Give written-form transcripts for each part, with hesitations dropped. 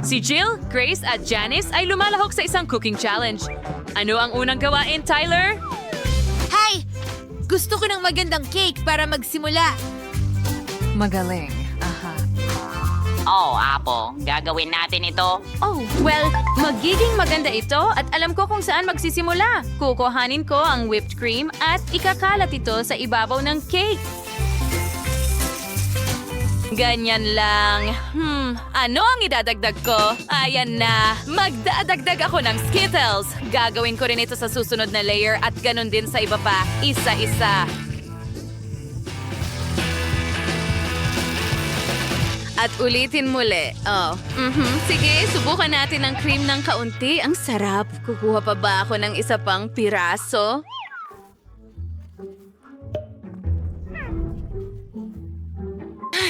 Si Jill, Grace at Janice ay lumalahok sa isang cooking challenge. Ano ang unang gawain, Tyler? Hi! Gusto ko ng magandang cake para magsimula. Magaling. Aha. Oh, Apo, gagawin natin ito. Oh, well, magiging maganda ito at alam ko kung saan magsisimula. Kukuhanin ko ang whipped cream at ikakalat ito sa ibabaw ng cake. Ganyan lang. Ano ang idadagdag ko? Ayan na. Magdadagdag ako ng Skittles. Gagawin ko rin ito sa susunod na layer at ganun din sa iba pa. Isa-isa. At ulitin muli. Sige, subukan natin ang cream ng kaunti. Ang sarap. Kukuha pa ba ako ng isa pang piraso?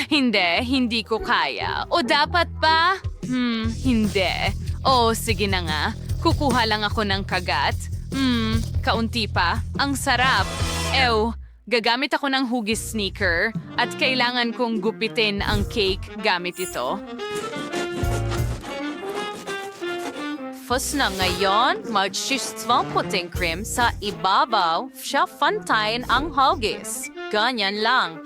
Hindi ko kaya. O dapat pa? Hindi. Oh, sige na nga. Kukuha lang ako ng kagat. Kaunti pa. Ang sarap. Gagamit ako ng hugis sneaker at kailangan kong gupitin ang cake gamit ito. Fus na ngayon, mag-shistwang puting cream sa ibabaw, siya fantayin ang hugis. Ganyan lang.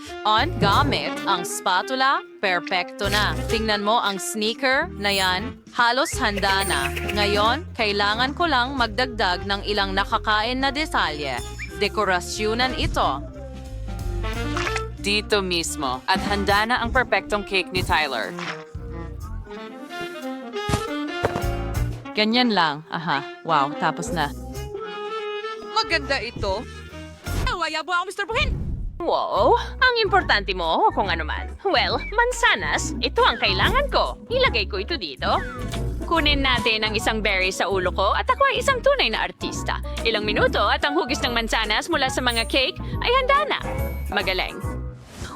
Gamit ang spatula, perpekto na. Tingnan mo ang sneaker na yan, halos handa na. Ngayon, kailangan ko lang magdagdag ng ilang nakakain na detalye. Dekorasyonan ito. Dito mismo. At handa na ang perpektong cake ni Tyler. Ganyan lang. Aha. Wow, tapos na. Maganda ito. Nawaya po ako, Mr. Buhin. Wow, ang importante mo kung ano man. Well, mansanas, ito ang kailangan ko. Ilagay ko ito dito. Kunin natin ang isang berry sa ulo ko at ako ay isang tunay na artista. Ilang minuto at ang hugis ng mansanas mula sa mga cake ay handa na. Magaling.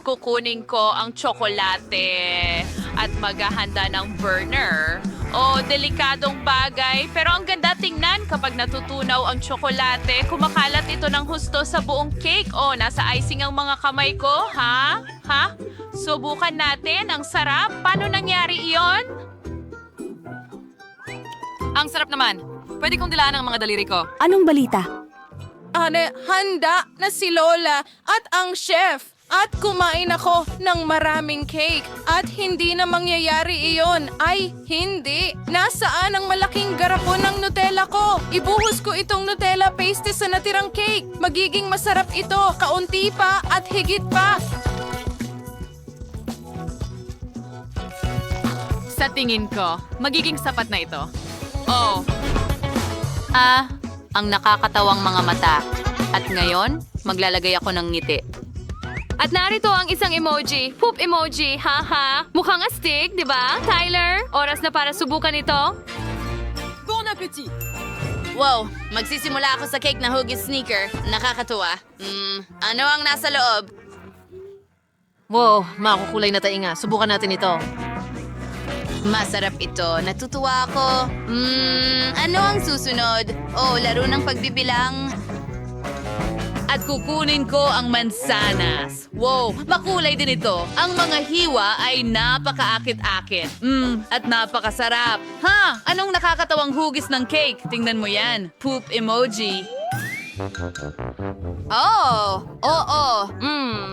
Kukunin ko ang tsokolate at maghahanda ng burner. Delikadong bagay. Pero ang ganda tingnan kapag natutunaw ang tsokolate. Kumakalat ito ng husto sa buong cake. Nasa icing ang mga kamay ko. Ha? Subukan natin. Ang sarap. Paano nangyari iyon? Ang sarap naman. Pwede kong dilaan ang mga daliri ko. Anong balita? Handa na si Lola at ang chef. At kumain ako ng maraming cake. At hindi na mangyayari iyon. Ay, hindi. Nasaan ang malaking garapon ng Nutella ko? Ibuhos ko itong Nutella paste sa natirang cake. Magiging masarap ito. Kaunti pa at higit pa. Sa tingin ko, magiging sapat na ito. Ang nakakatawang mga mata. At ngayon, maglalagay ako ng ngiti. At narito ang isang emoji. Poop emoji, haha. Mukhang astig, di ba? Tyler, oras na para subukan ito. Bon appetit! Wow, magsisimula ako sa cake na hugis sneaker. Nakakatuwa. Ano ang nasa loob? Wow, makukulay na tainga. Subukan natin ito. Masarap ito. Natutuwa ako. Ano ang susunod? Laro ng pagbibilang. At kukunin ko ang mansanas. Wow, makulay din ito. Ang mga hiwa ay napakaakit-akit. At napakasarap. Anong nakakatawang hugis ng cake? Tingnan mo yan. Poop emoji.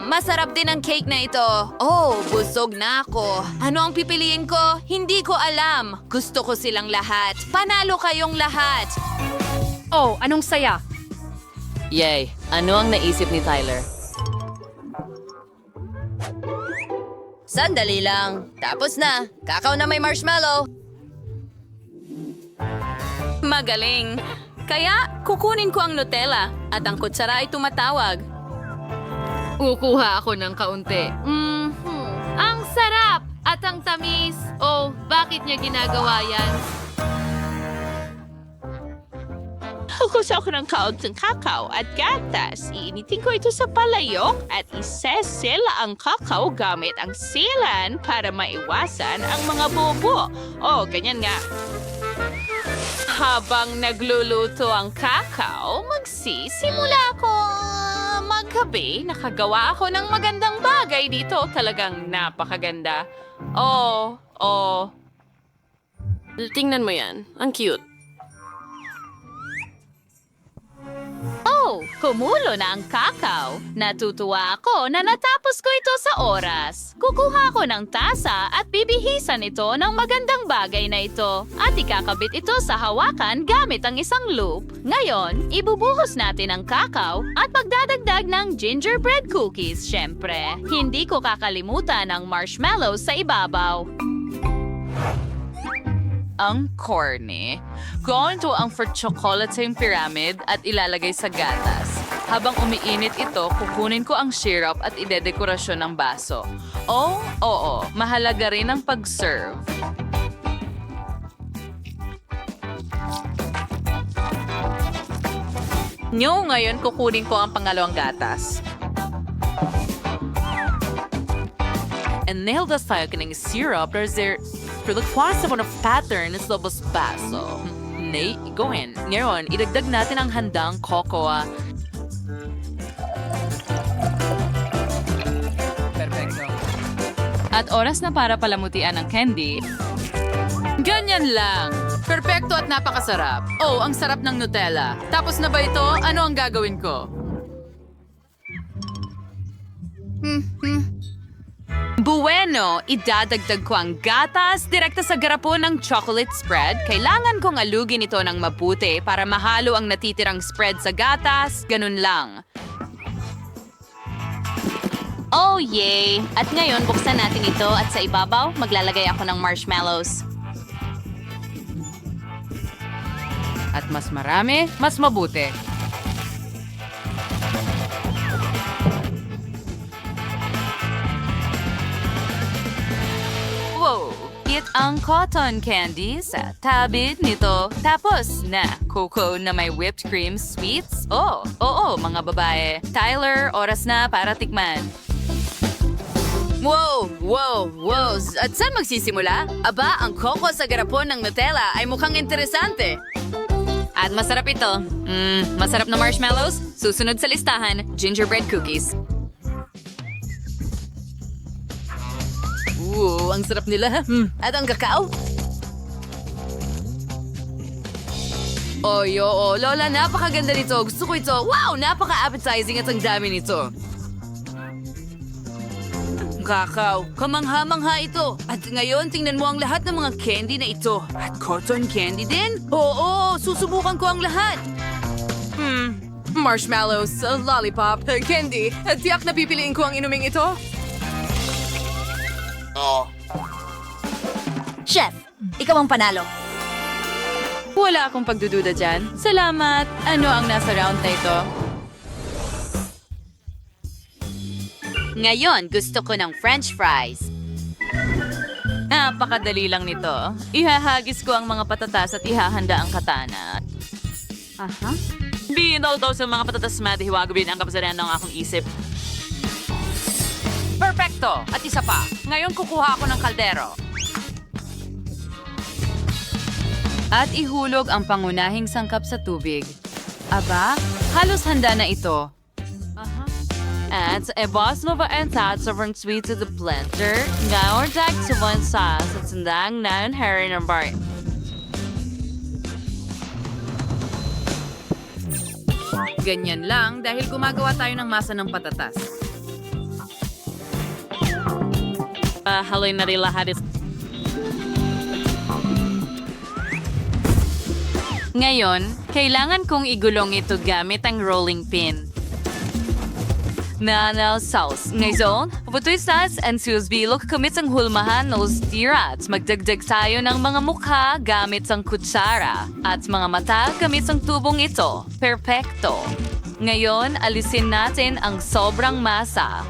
Masarap din ang cake na ito. Busog na ako. Ano ang pipiliin ko? Hindi ko alam. Gusto ko silang lahat. Panalo kayong lahat. Anong saya? Yay! Ano ang naisip ni Tyler? Sandali lang. Tapos na. Kakao na may marshmallow. Magaling. Kaya, kukunin ko ang Nutella at ang kutsara ay tumatawag. Kukuha ako ng kaunti. Ang sarap at ang tamis. Bakit niya ginagawa yan? Kukusa ako ng kaunting kakao at gatas. Iinitin ko ito sa palayok at isesil ang kakao gamit ang silan para maiwasan ang mga bubo. Ganyan nga. Habang nagluluto ang kakao, magsisimula ako magkape. Nakagawa ako ng magandang bagay dito. Talagang napakaganda. Tingnan mo yan. Ang cute. Oh, kumulo na ang kakao. Natutuwa ako na natapos ko ito sa oras. Kukuha ko ng tasa at bibihisan ito ng magandang bagay na ito. At ikakabit ito sa hawakan gamit ang isang loop. Ngayon, ibubuhos natin ang kakao at magdadagdag ng gingerbread cookies, syempre. Hindi ko kakalimutan ang marshmallows sa ibabaw. Ang corny. Gawin to ang for chocolating pyramid at ilalagay sa gatas. Habang umiinit ito, kukunin ko ang syrup at idedekorasyon ng baso. Oh, oo, mahalaga rin ang pag-serve. Ngayon kukunin ko ang pangalawang gatas. And nail the tayo ka ng syrup, Pagkakwas ako ng pattern sa labas baso. Nay, gawin. Ngayon, idagdag natin ang handang cocoa. Perfecto. At oras na para palamutian ang candy. Ganyan lang. Perfecto at napakasarap. Oh, ang sarap ng Nutella. Tapos na ba ito? Ano ang gagawin ko? Bueno, idadagdag ko ang gatas direkta sa garapon ng chocolate spread. Kailangan kong alugin ito ng mabuti para mahalo ang natitirang spread sa gatas. Ganun lang. Oh, yay! At ngayon, buksan natin ito at sa ibabaw, maglalagay ako ng marshmallows. At mas marami, mas mabuti. Wow! It ang cotton candy sa tabid nito. Tapos na cocoa na may whipped cream sweets. Oh, oo, mga babae. Tyler, oras na para tikman. Wow! At saan magsisimula? Aba, ang coco sa garapon ng Nutella ay mukhang interesante. At masarap ito. Masarap na marshmallows. Susunod sa listahan, gingerbread cookies. Ang sarap nila. At ang kakao? Oo, Lola, napakaganda nito. Gusto ko ito. Wow, napaka-appetizing at ang dami nito. Kakao, kamangha-mangha ito. At ngayon, tingnan mo ang lahat ng mga candy na ito. At cotton candy din? Oo, susubukan ko ang lahat. Marshmallows, lollipop, candy. Tiyak na pipiliin ko ang inuming ito. Chef, ikaw ang panalo. Wala akong pagdududa dyan. Salamat. Ano ang nasa round na ito? Ngayon, gusto ko ng french fries. Napakadali lang nito. Ihahagis ko ang mga patatas at ihahanda ang katana. Binaw daw sa mga patatas madihiwagawin ang kapasaran ng akong isip. Perfecto! At isa pa. Ngayon kukuha ako ng kaldero. At ihulog ang pangunahing sangkap sa tubig. Aba, halos handa na ito. At ebos mo ba ang sobrang sweet to the blender? Ngayon dag sa one sauce at sandang na herring ng bar. Ganyan lang dahil gumagawa tayo ng masa ng patatas. Haloy na rin lahat. Ngayon, kailangan kong igulong ito gamit ang rolling pin. Nanal sauce. Ngayon, putoy sauce and susbilok kamit ang hulmahan nos tirats. Magdagdag tayo ng mga mukha gamit ang kutsara. At mga mata gamit ang tubong ito. Perfecto. Ngayon, alisin natin ang sobrang masa.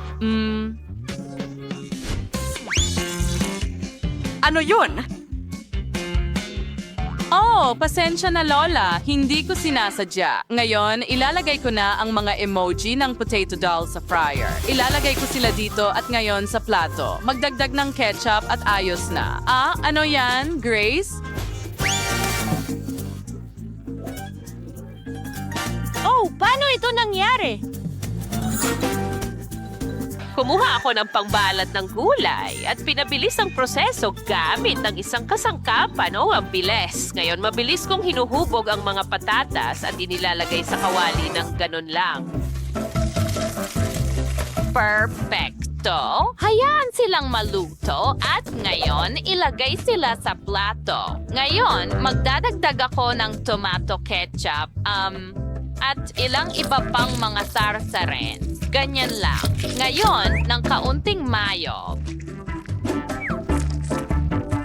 Ano yun? Oh, pasensya na Lola. Hindi ko sinasadya. Ngayon, ilalagay ko na ang mga emoji ng potato doll sa fryer. Ilalagay ko sila dito at ngayon sa plato. Magdagdag ng ketchup at ayos na. Ano yan, Grace? Oh, paano ito nangyari? Kumuha ako ng pangbalat ng gulay at pinabilis ang proseso gamit ng isang kasangkapan. Ang bilis. Ngayon, mabilis kong hinuhubog ang mga patatas at inilalagay sa kawali ng ganun lang. Perfecto. Hayaan silang maluto at ngayon ilagay sila sa plato. Ngayon, magdadagdag ako ng tomato ketchup at ilang iba pang mga sarsarin. Ganyan lang. Ngayon, ng kaunting mayo.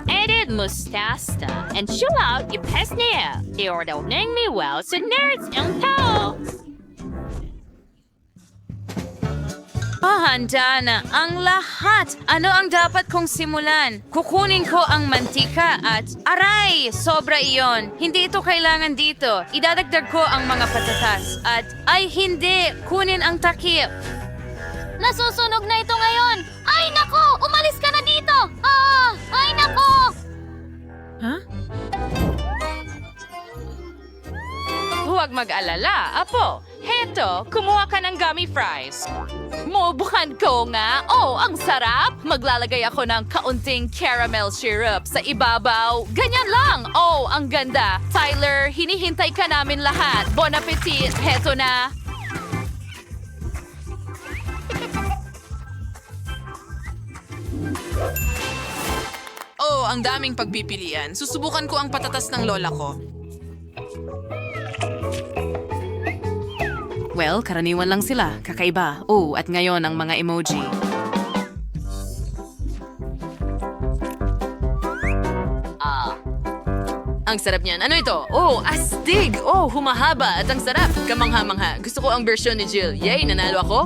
Edit mustasta and chill out ipesniya. Iordawning mi well sa nerds ang tao. Handa na ang lahat. Ano ang dapat kong simulan? Kukunin ko ang mantika at aray! Sobra iyon. Hindi ito kailangan dito. Idadagdag ko ang mga patatas at ay hindi! Kunin ang takip. Nasusunog na ito ngayon! Ay, nako! Umalis ka na dito! Ay, nako! Huwag mag-alala, Apo. Heto, kumuha ka ng gummy fries. Mubukan ko nga. Oh, ang sarap! Maglalagay ako ng kaunting caramel syrup sa ibabaw. Ganyan lang! Oh, ang ganda! Tyler, hinihintay ka namin lahat. Bon appetit! Heto na! Oh, ang daming pagpipilian. Susubukan ko ang patatas ng lola ko. Well, karaniwan lang sila. Kakaiba. Oh, at ngayon ang mga emoji. Ang sarap niyan. Ano ito? Oh, astig! Oh, humahaba at ang sarap. Kamangha-mangha. Gusto ko ang version ni Jill. Yay, nanalo ako?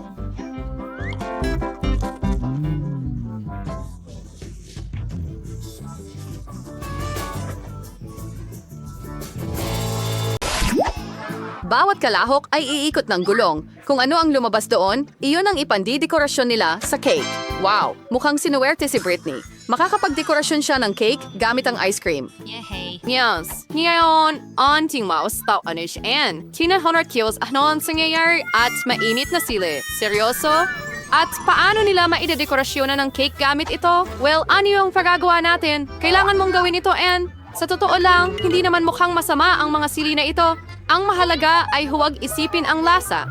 Bawat kalahok ay iikot ng gulong. Kung ano ang lumabas doon, iyon ang ipandidekorasyon nila sa cake. Wow, mukhang sinuwerte si Britney. Makakapagdekorasyon siya ng cake gamit ang ice cream. Yes. Ngayon, aunting mouse, tao ano siya. 100 kilos ano ang nangyayari at mainit na sili. Seryoso? At paano nila maidedekorasyonan ng cake gamit ito? Well, ano yung pagagawa natin? Kailangan mong gawin ito, Anne. Sa totoo lang, hindi naman mukhang masama ang mga sili na ito. Ang mahalaga ay huwag isipin ang lasa.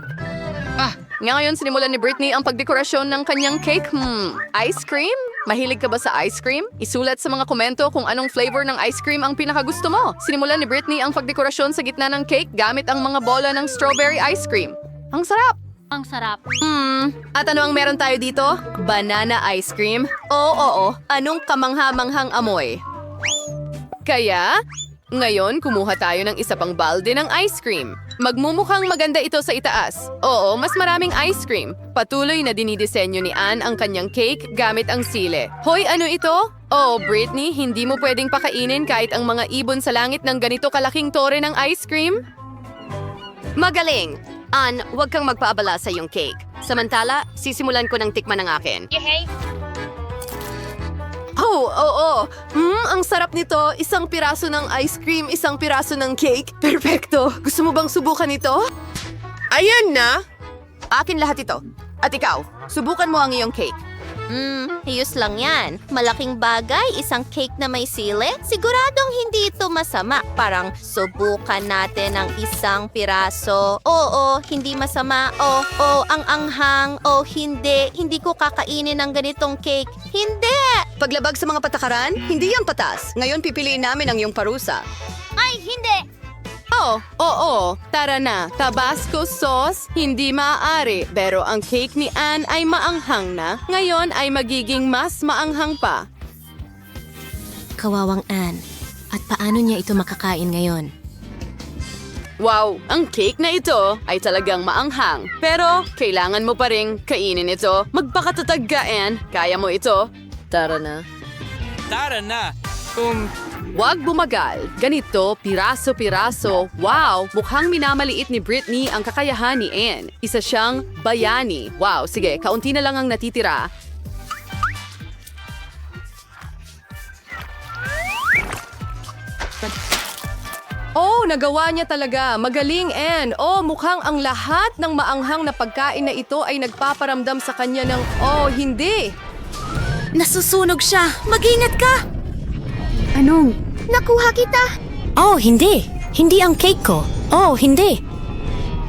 Ngayon sinimulan ni Britney ang pagdekorasyon ng kanyang cake. Ice cream? Mahilig ka ba sa ice cream? Isulat sa mga komento kung anong flavor ng ice cream ang pinakagusto mo. Sinimulan ni Britney ang pagdekorasyon sa gitna ng cake gamit ang mga bola ng strawberry ice cream. Ang sarap! Ang sarap. At ano ang meron tayo dito? Banana ice cream? Oo. Anong kamangha-manghang amoy? Kaya, ngayon kumuha tayo ng isa pang balde ng ice cream. Magmumukhang maganda ito sa itaas. Oo, mas maraming ice cream. Patuloy na dinidisenyo ni Anne ang kanyang cake gamit ang sile. Hoy, ano ito? Oh, Britney, hindi mo pwedeng pakainin kahit ang mga ibon sa langit ng ganito kalaking tore ng ice cream? Magaling! Ann, huwag kang magpaabala sa iyong cake. Samantala, sisimulan ko ng tikman ng akin. Oo. Ang sarap nito. Isang piraso ng ice cream, isang piraso ng cake. Perfecto. Gusto mo bang subukan ito? Ayan na! Akin lahat ito. At ikaw, subukan mo ang iyong cake. Ayos lang yan. Malaking bagay, isang cake na may sili. Siguradong hindi ito masama. Parang subukan natin ang isang piraso. Oo, hindi masama. Ang anghang. Hindi ko kakainin ng ganitong cake. Hindi! Paglabag sa mga patakaran, hindi yan patas. Ngayon pipiliin namin ang iyong parusa. Ay, hindi! Oo. Tara na. Tabasco sauce, hindi maaari. Pero ang cake ni Anne ay maanghang na. Ngayon ay magiging mas maanghang pa. Kawawang Anne. At paano niya ito makakain ngayon? Wow, ang cake na ito ay talagang maanghang. Pero kailangan mo pa rin kainin ito. Magpakatatag ka, Anne. Kaya mo ito. Tara na. Huwag bumagal. Ganito, piraso-piraso. Wow, mukhang minamaliit ni Britney ang kakayahan ni Anne. Isa siyang bayani. Wow, sige, kaunti na lang ang natitira. Oh, nagawa niya talaga. Magaling, Anne. Oh, mukhang ang lahat ng maanghang na pagkain na ito ay nagpaparamdam sa kanya ng, oh, hindi. Nasusunog siya. Mag-ingat ka! Anong? Nakuha kita! Oh, hindi. Hindi ang cake ko. Oh, hindi.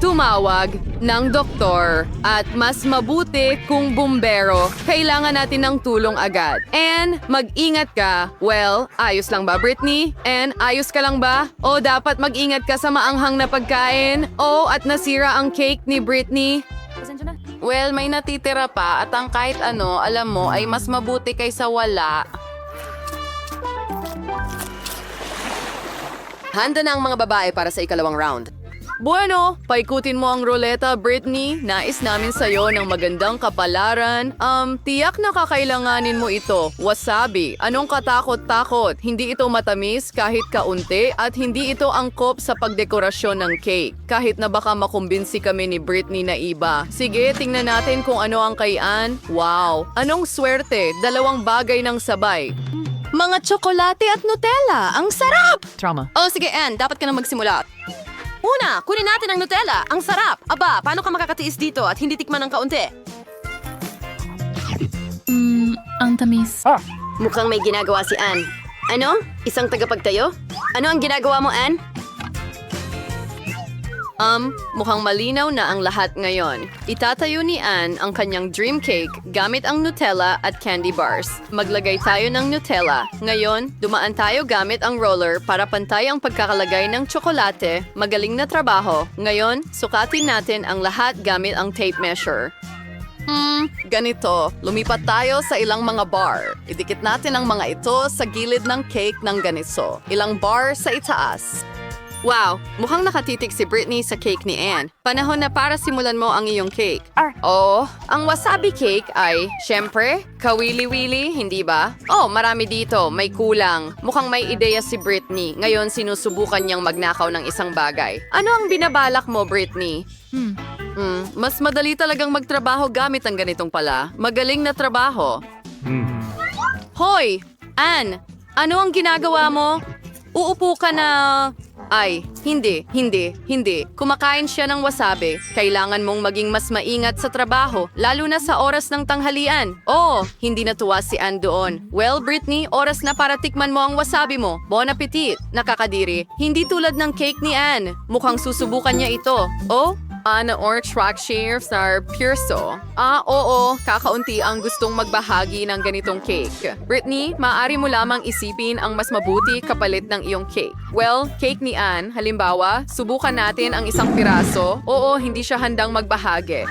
Tumawag ng doktor at mas mabuti kung bumbero. Kailangan natin ng tulong agad. And mag-ingat ka. Well, ayos lang ba, Britney? And ayos ka lang ba? O dapat mag-ingat ka sa maanghang na pagkain? O at nasira ang cake ni Britney? Well, may natitira pa at ang kahit ano, alam mo, ay mas mabuti kaysa wala. Handa na ang mga babae para sa ikalawang round. Bueno, paikutin mo ang ruleta, Britney. Nais namin sa'yo ng magandang kapalaran. Tiyak na kakailanganin mo ito. Wasabi. Anong katakot-takot? Hindi ito matamis kahit kaunti at hindi ito angkop sa pagdekorasyon ng cake. Kahit na baka makumbinsi kami ni Britney na iba. Sige, tingnan natin kung ano ang kayan. Wow! Anong swerte? 2 bagay ng sabay. Mga tsokolate at Nutella. Ang sarap! Trauma. Oh, sige, Anne. Dapat ka na magsimula. Una, kunin natin ang Nutella. Ang sarap! Aba, paano ka makakatiis dito at hindi tikman ng kaunti? Ang tamis. Mukhang may ginagawa si Anne. Ano? Isang tagapagtayo? Ano ang ginagawa mo, Anne? Mukhang malinaw na ang lahat ngayon. Itatayo ni Anne ang kanyang dream cake gamit ang Nutella at candy bars. Maglagay tayo ng Nutella. Ngayon, dumaan tayo gamit ang roller para pantay ang pagkakalagay ng tsokolate. Magaling na trabaho. Ngayon, sukatin natin ang lahat gamit ang tape measure. Ganito. Lumipat tayo sa ilang mga bar. Idikit natin ang mga ito sa gilid ng cake ng ganito. Ilang bar sa itaas. Wow, mukhang nakatitik si Britney sa cake ni Anne. Panahon na para simulan mo ang iyong cake. Oh, ang wasabi cake ay, syempre, kawili-wili, hindi ba? Oh, marami dito, may kulang. Mukhang may ideya si Britney. Ngayon sinusubukan niyang magnakaw ng isang bagay. Ano ang binabalak mo, Britney? Mas madali talagang magtrabaho gamit ang ganitong pala. Magaling na trabaho. Hoy, Anne, ano ang ginagawa mo? Uupo ka na... Ay, hindi. Kumakain siya ng wasabi. Kailangan mong maging mas maingat sa trabaho, lalo na sa oras ng tanghalian. Oh, hindi natuwa si Anne doon. Well, Britney, oras na para tikman mo ang wasabi mo. Bon appetit. Nakakadiri. Hindi tulad ng cake ni Anne. Mukhang susubukan niya ito. Oh, na orange rock shares are purso. Oo, kakaunti ang gustong magbahagi ng ganitong cake. Britney, maaari mo lamang isipin ang mas mabuti kapalit ng iyong cake. Well, cake ni Anne, halimbawa, subukan natin ang isang piraso. Oo, hindi siya handang magbahagi.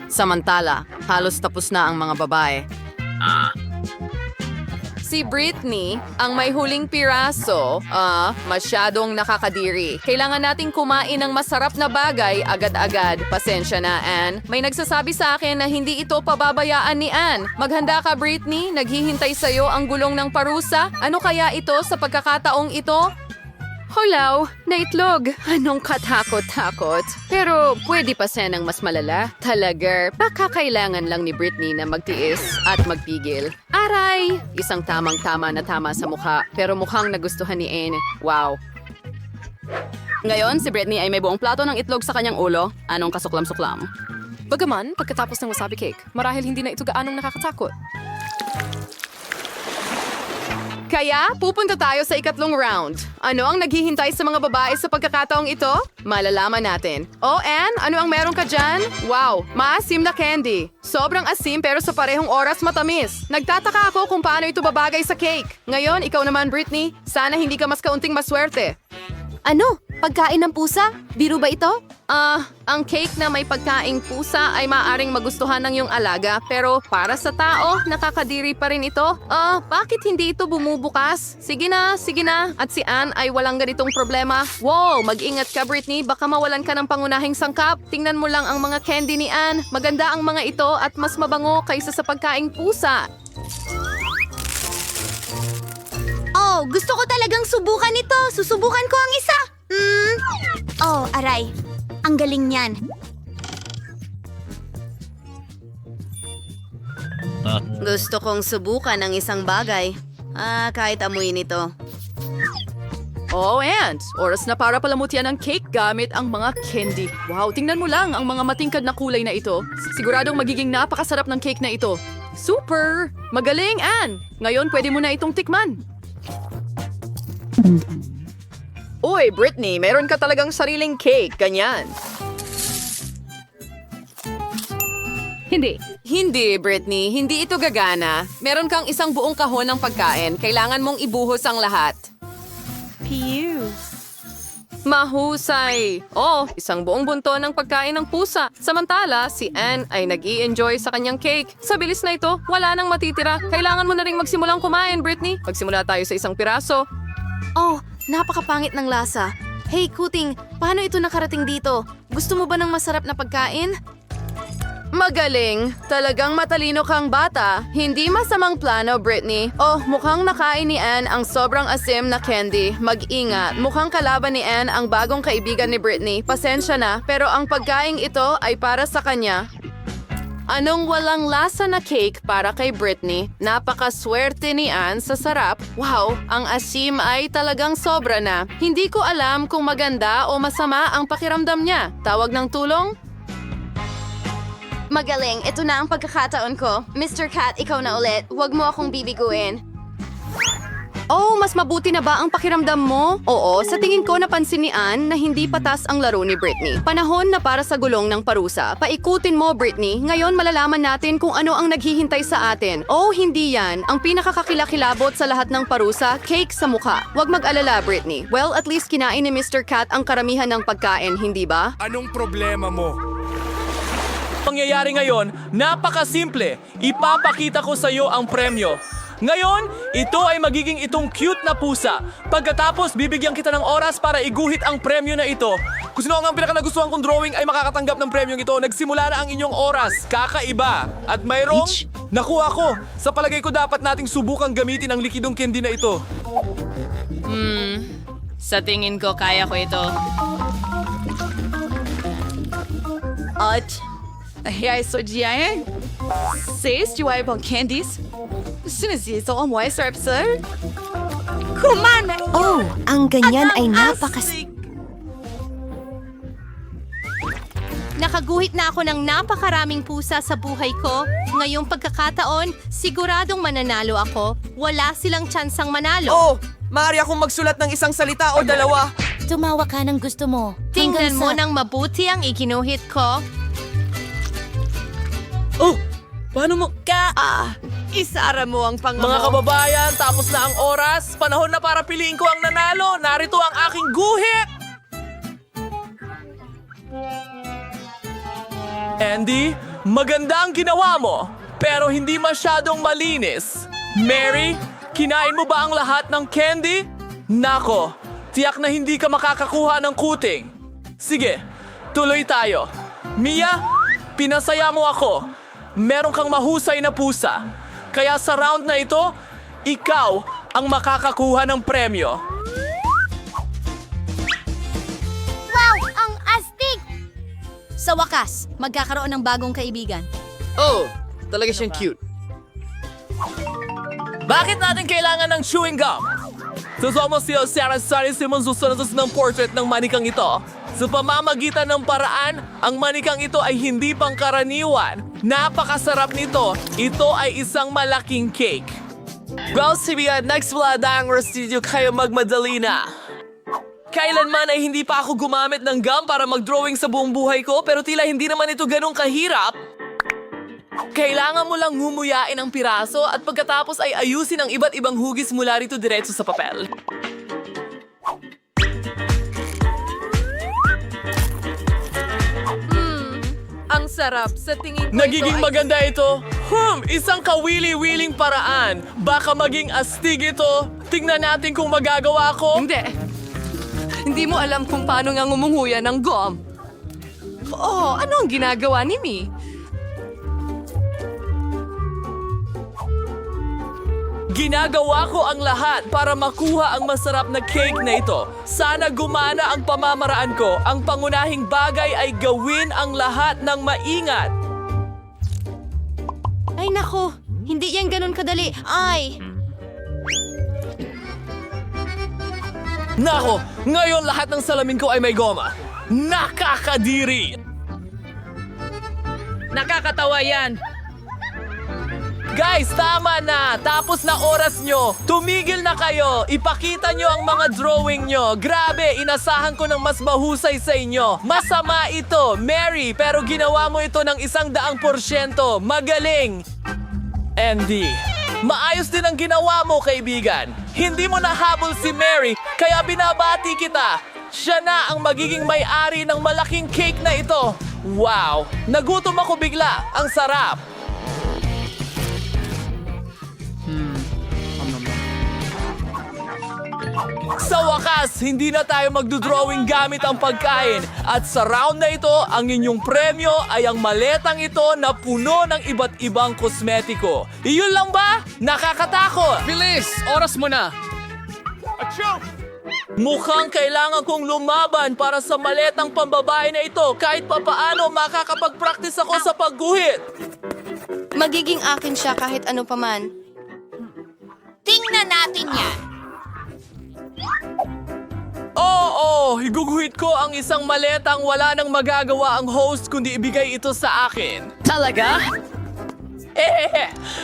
Samantala, halos tapos na ang mga babae. Si Britney, ang may huling piraso, masyadong nakakadiri. Kailangan nating kumain ng masarap na bagay agad-agad. Pasensya na, Anne. May nagsasabi sa akin na hindi ito pababayaan ni Anne. Maghanda ka, Britney. Naghihintay sa'yo ang gulong ng parusa. Ano kaya ito sa pagkakataong ito? Hulaw, na itlog. Anong katakot-takot. Pero pwede pa sanang mas malala. Talaga, baka kailangan lang ni Britney na magtiis at magpigil. Aray! Isang tamang-tama na tama sa mukha. Pero mukhang nagustuhan ni Anne. Wow. Ngayon, si Britney ay may buong plato ng itlog sa kanyang ulo. Anong kasuklam-suklam? Bagaman, pagkatapos ng wasabi cake, marahil hindi na ito gaanong nakakatakot. Kaya, pupunta tayo sa ikatlong round. Ano ang naghihintay sa mga babae sa pagkakataong ito? Malalaman natin. Oh, Anne, ano ang meron ka dyan? Wow, maasim na candy. Sobrang asim pero sa parehong oras matamis. Nagtataka ako kung paano ito babagay sa cake. Ngayon, ikaw naman, Britney, sana hindi ka mas kaunting maswerte. Ano? Pagkain ng pusa? Biro ba ito? Ang cake na may pagkaing pusa ay maaaring magustuhan ng iyong alaga, pero para sa tao, nakakadiri pa rin ito. Bakit hindi ito bumubukas? Sige na. At si Anne ay walang ganitong problema. Wow, mag-ingat ka, Britney. Baka mawalan ka ng pangunahing sangkap. Tingnan mo lang ang mga candy ni Anne. Maganda ang mga ito at mas mabango kaysa sa pagkaing pusa. Oh, gusto ko talagang subukan ito. Susubukan ko ang isa. Oh, aray. Ang galing niyan. Gusto kong subukan ang isang bagay. Kahit amuyin ito. Oh, and oras na para palamutian ang cake gamit ang mga candy. Wow, tingnan mo lang ang mga matingkad na kulay na ito. Siguradong magiging napakasarap ng cake na ito. Super! Magaling, Anne! Ngayon, pwede mo na itong tikman. Uy, Britney, meron ka talagang sariling cake. Ganyan. Hindi, Britney. Hindi ito gagana. Meron kang isang buong kahon ng pagkain. Kailangan mong ibuhos ang lahat. Mahusay! Oh, isang buong bunto ng pagkain ng pusa. Samantala, si Anne ay nag-i-enjoy sa kanyang cake. Sa bilis na ito, wala nang matitira. Kailangan mo na ring magsimulang kumain, Britney. Magsimula tayo sa isang piraso. Oh, napakapangit ng lasa. Hey, Kuting, paano ito nakarating dito? Gusto mo ba ng masarap na pagkain? Magaling. Talagang matalino kang bata. Hindi masamang plano, Britney. Oh, mukhang nakain ni Anne ang sobrang asim na candy. Mag-ingat. Mukhang kalaban ni Anne ang bagong kaibigan ni Britney. Pasensya na, pero ang pagkaing ito ay para sa kanya. Anong walang lasa na cake para kay Britney? Napakaswerte ni Anne sa sarap. Wow, ang asim ay talagang sobra na. Hindi ko alam kung maganda o masama ang pakiramdam niya. Tawag ng tulong? Magaling, ito na ang pagkakataon ko. Mr. Cat, ikaw na ulit. Huwag mo akong bibiguin. Oh, mas mabuti na ba ang pakiramdam mo? Oo, sa tingin ko napansin ni Anne na hindi patas ang laro ni Britney. Panahon na para sa gulong ng parusa. Paikutin mo, Britney. Ngayon malalaman natin kung ano ang naghihintay sa atin. Oh, hindi yan. Ang pinakakakilakilabot sa lahat ng parusa, cake sa mukha. Huwag mag-alala, Britney. Well, at least kinain ni Mr. Cat ang karamihan ng pagkain, hindi ba? Anong problema mo? Pangyayari ngayon, napakasimple. Ipapakita ko sa iyo ang premyo. Ngayon, ito ay magiging itong cute na pusa. Pagkatapos, bibigyan kita ng oras para iguhit ang premyo na ito. Kung sino ang pinakanagustuhan kong drawing ay makakatanggap ng premyong ito. Nagsimula na ang inyong oras. Kakaiba. At mayroong nakuha ko. Sa palagay ko dapat nating subukang gamitin ang likidong candy na ito. Sa tingin ko, kaya ko ito. At, ay so diyan. Says you have candies? Sinasito ang mga sarap, sir? Kumana! Oh, ang ganyan ay Nakaguhit na ako ng napakaraming pusa sa buhay ko. Ngayong pagkakataon, siguradong mananalo ako. Wala silang tsansang manalo. Oh, maaari akong magsulat ng isang salita o dalawa. Tumawa ka ng gusto mo. Tingnan mo ng mabuti ang ikinuhit ko. Oh! Paano mo? Isara mo ang pangamo. Mga kababayan, tapos na ang oras. Panahon na para piliin ko ang nanalo. Narito ang aking guhit! Andy, maganda ang ginawa mo, pero hindi masyadong malinis. Mary, kinain mo ba ang lahat ng candy? Nako, tiyak na hindi ka makakakuha ng kuting. Sige, tuloy tayo. Mia, pinasaya mo ako. Meron kang mahusay na pusa. Kaya sa round na ito, ikaw ang makakakuha ng premyo. Wow! Ang astig! Sa wakas, magkakaroon ng bagong kaibigan. Oh, talaga siyang cute. Bakit natin kailangan ng chewing gum? Susama si Sarah Simon susunod ng portrait ng manikang ito. Sa pamamagitan ng paraan, ang manikang ito ay hindi pangkaraniwan. Napakasarap nito. Ito ay isang malaking cake. Well, Sibia, next wala na ang studio kayo magmadali na. Kailanman ay hindi pa ako gumamit ng gum para mag-drawing sa buong buhay ko, pero tila hindi naman ito ganun kahirap. Kailangan mo lang humuyain ang piraso at pagkatapos ay ayusin ang iba't ibang hugis mula rito diretso sa papel. Ang sarap sa tingin ko. Nagiging maganda ito. Isang kawili-wiling paraan. Baka maging astig ito. Tingnan natin kung magagawa ko. Hindi. Hindi mo alam kung paano nga ngumunguya ng gum. Oh, ano ang ginagawa ni Mi? Ginagawa ko ang lahat para makuha ang masarap na cake na ito. Sana gumana ang pamamaraan ko. Ang pangunahing bagay ay gawin ang lahat ng maingat. Ay nako, hindi yan ganun kadali. Ay! Nako, ngayon lahat ng salamin ko ay may goma. Nakakadiri! Nakakatawa yan. Guys, tama na! Tapos na oras nyo! Tumigil na kayo! Ipakita nyo ang mga drawing nyo! Grabe, inasahan ko ng mas mahusay sa inyo! Masama ito, Mary, pero ginawa mo ito ng 100%! Magaling! Andy, maayos din ang ginawa mo, kaibigan! Hindi mo nahabol si Mary, kaya binabati kita! Siya na ang magiging may-ari ng malaking cake na ito! Wow! Nagutom ako bigla! Ang sarap! Sa wakas, hindi na tayo magdodrawing gamit ang pagkain. At sa round na ito, ang inyong premyo ay ang maletang ito na puno ng iba't ibang kosmetiko. Iyon lang ba? Nakakatakot! Bilis! Oras mo na! Mukhang kailangan kong lumaban para sa maletang pambabae na ito kahit papaano makakapag-practice ako sa pagguhit. Magiging akin siya kahit ano paman. Tingnan natin yan. Oo, iguguhit ko ang isang maletang wala nang magagawa ang host kundi ibigay ito sa akin. Talaga?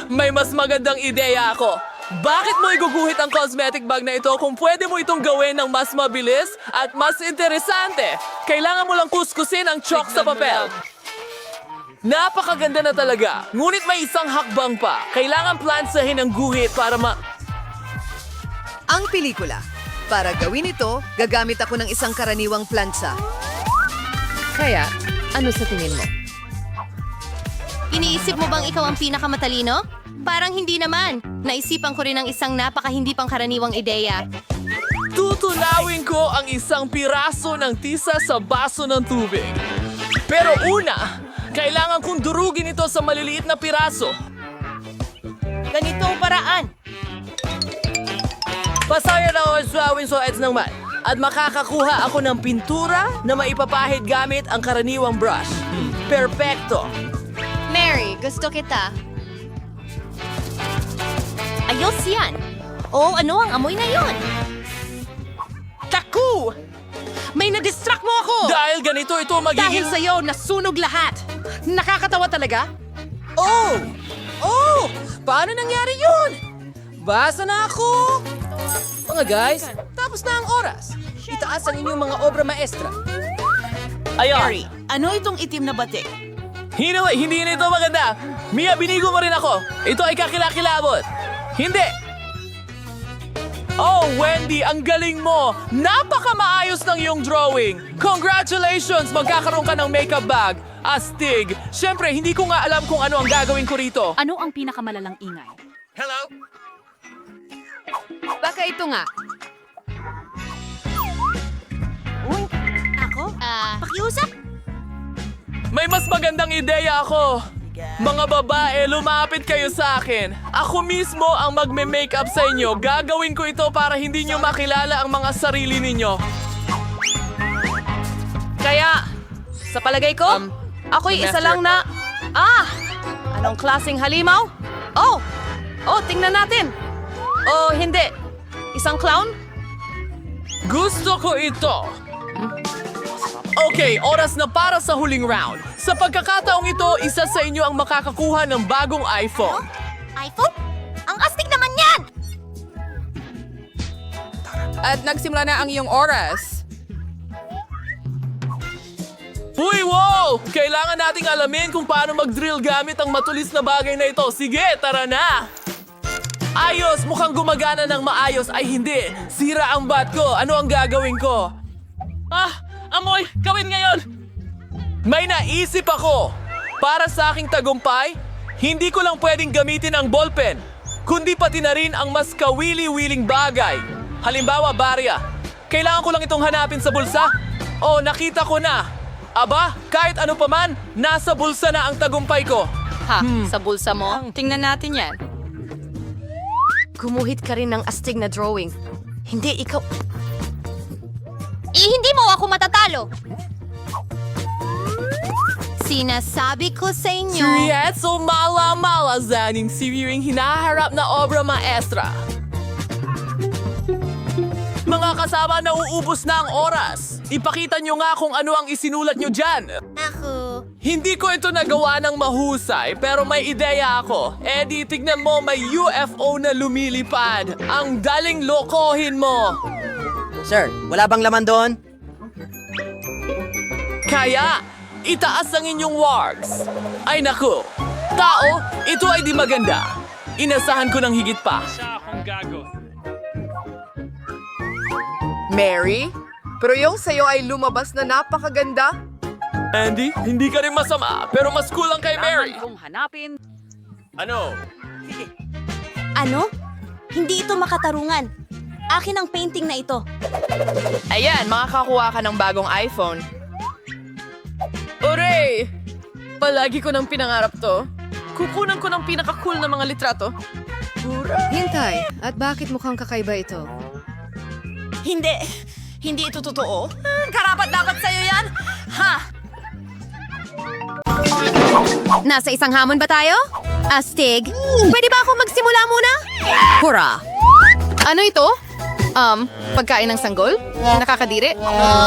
May mas magandang ideya ako. Bakit mo iguguhit ang cosmetic bag na ito kung pwede mo itong gawin ng mas mabilis at mas interesante? Kailangan mo lang kuskusin ang chalk sa papel. Napakaganda na talaga. Ngunit may isang hakbang pa. Kailangan plansahin ang guhit para Ang pelikula. Para gawin ito, gagamit ako ng isang karaniwang plansa. Kaya, ano sa tingin mo? Iniisip mo bang ikaw ang pinakamatalino? Parang hindi naman. Naisipan ko rin ang isang napaka-hindi pangkaraniwang ideya. Tutunawin ko ang isang piraso ng tisa sa baso ng tubig. Pero una, kailangan kong durugin ito sa maliliit na piraso. Ganitong paraan. Pasayan ako sa winsoets ng mat. At makakakuha ako ng pintura na maipapahid gamit ang karaniwang brush. Perpekto! Mary, gusto kita. Ayos yan. O ano ang amoy na yon? Taku! May na-distract mo ako! Dahil ganito ito magiging... Dahil sa'yo, nasunog lahat. Nakakatawa talaga? Paano nangyari yun? Basa na ako! Mga guys, tapos na ang oras. Itaas ang inyong mga obra maestra. Ayon! Ano itong itim na batik? Hindi na ito maganda. Mia, binigo mo rin ako. Ito ay kakilakilabot. Hindi! Oh, Wendy, ang galing mo! Napakamaayos ng iyong drawing! Congratulations! Magkakaroon ka ng makeup bag. Astig! Siyempre, hindi ko nga alam kung ano ang gagawin ko rito. Ano ang pinakamalalang ingay? Baka ito nga. Pakiusap? May mas magandang ideya ako. Mga babae, lumapit kayo sa akin. Ako mismo ang magme-makeup sa inyo. Gagawin ko ito para hindi nyo makilala ang mga sarili ninyo. Kaya, sa palagay ko, ako'y isa lang na... Anong klaseng halimaw? Oh, tingnan natin. Oh, hindi. Isang clown? Gusto ko ito. Okay, oras na para sa huling round. Sa pagkakataong ito, isa sa inyo ang makakakuha ng bagong iPhone. iPhone? Ang astig naman yan! At nagsimula na ang iyong oras. Uy, wow! Kailangan nating alamin kung paano mag-drill gamit ang matulis na bagay na ito. Sige, tara na! Ayos! Mukhang gumagana ng maayos. Ay, hindi. Sira ang bat ko. Ano ang gagawin ko? Amoy! Gawin ngayon! May naisip ako! Para sa aking tagumpay, hindi ko lang pwedeng gamitin ang ballpen, kundi pati na rin ang mas kawili-wiling bagay. Halimbawa, barya. Kailangan ko lang itong hanapin sa bulsa. Oh, nakita ko na. Aba, kahit ano pa man, nasa bulsa na ang tagumpay ko. Sa bulsa mo? Tingnan natin yan. Gumuhit ka rin ng astig na drawing. Hindi, ikaw... Hindi mo ako matatalo. Sinasabi ko sa inyo... Seryoso mala-mala zaning siriring hinaharap na obra maestra. Mga kasama, nauubos na ang oras. Ipakita nyo nga kung ano ang isinulat nyo dyan. Ako. Hindi ko ito nagawa ng mahusay, pero may ideya ako. Eddie, tignan mo, may UFO na lumilipad. Ang daling lokohin mo. Sir, wala bang laman doon? Kaya, itaas ang inyong wargs. Ay naku, tao, ito ay di maganda. Inasahan ko ng higit pa. Mary? Pero yung sa'yo ay lumabas na napakaganda. Andy, hindi ka rin masama, pero mas kulang kay Mary. Ano? Ano? Hindi ito makatarungan. Akin ang painting na ito. Ayan, makakakuha ka ng bagong iPhone. Oray! Palagi ko nang pinangarap to. Kukunan ko ng pinaka-cool na mga litrato. Hintay, at bakit mukhang kakaiba ito? Hindi. Hindi ito totoo. Karapat-dapat sa'yo yan. Ha? Nasa isang hamon ba tayo? Astig, pwede ba ako magsimula muna? Hurra! Ano ito? Pagkain ng sanggol? Nakakadiri?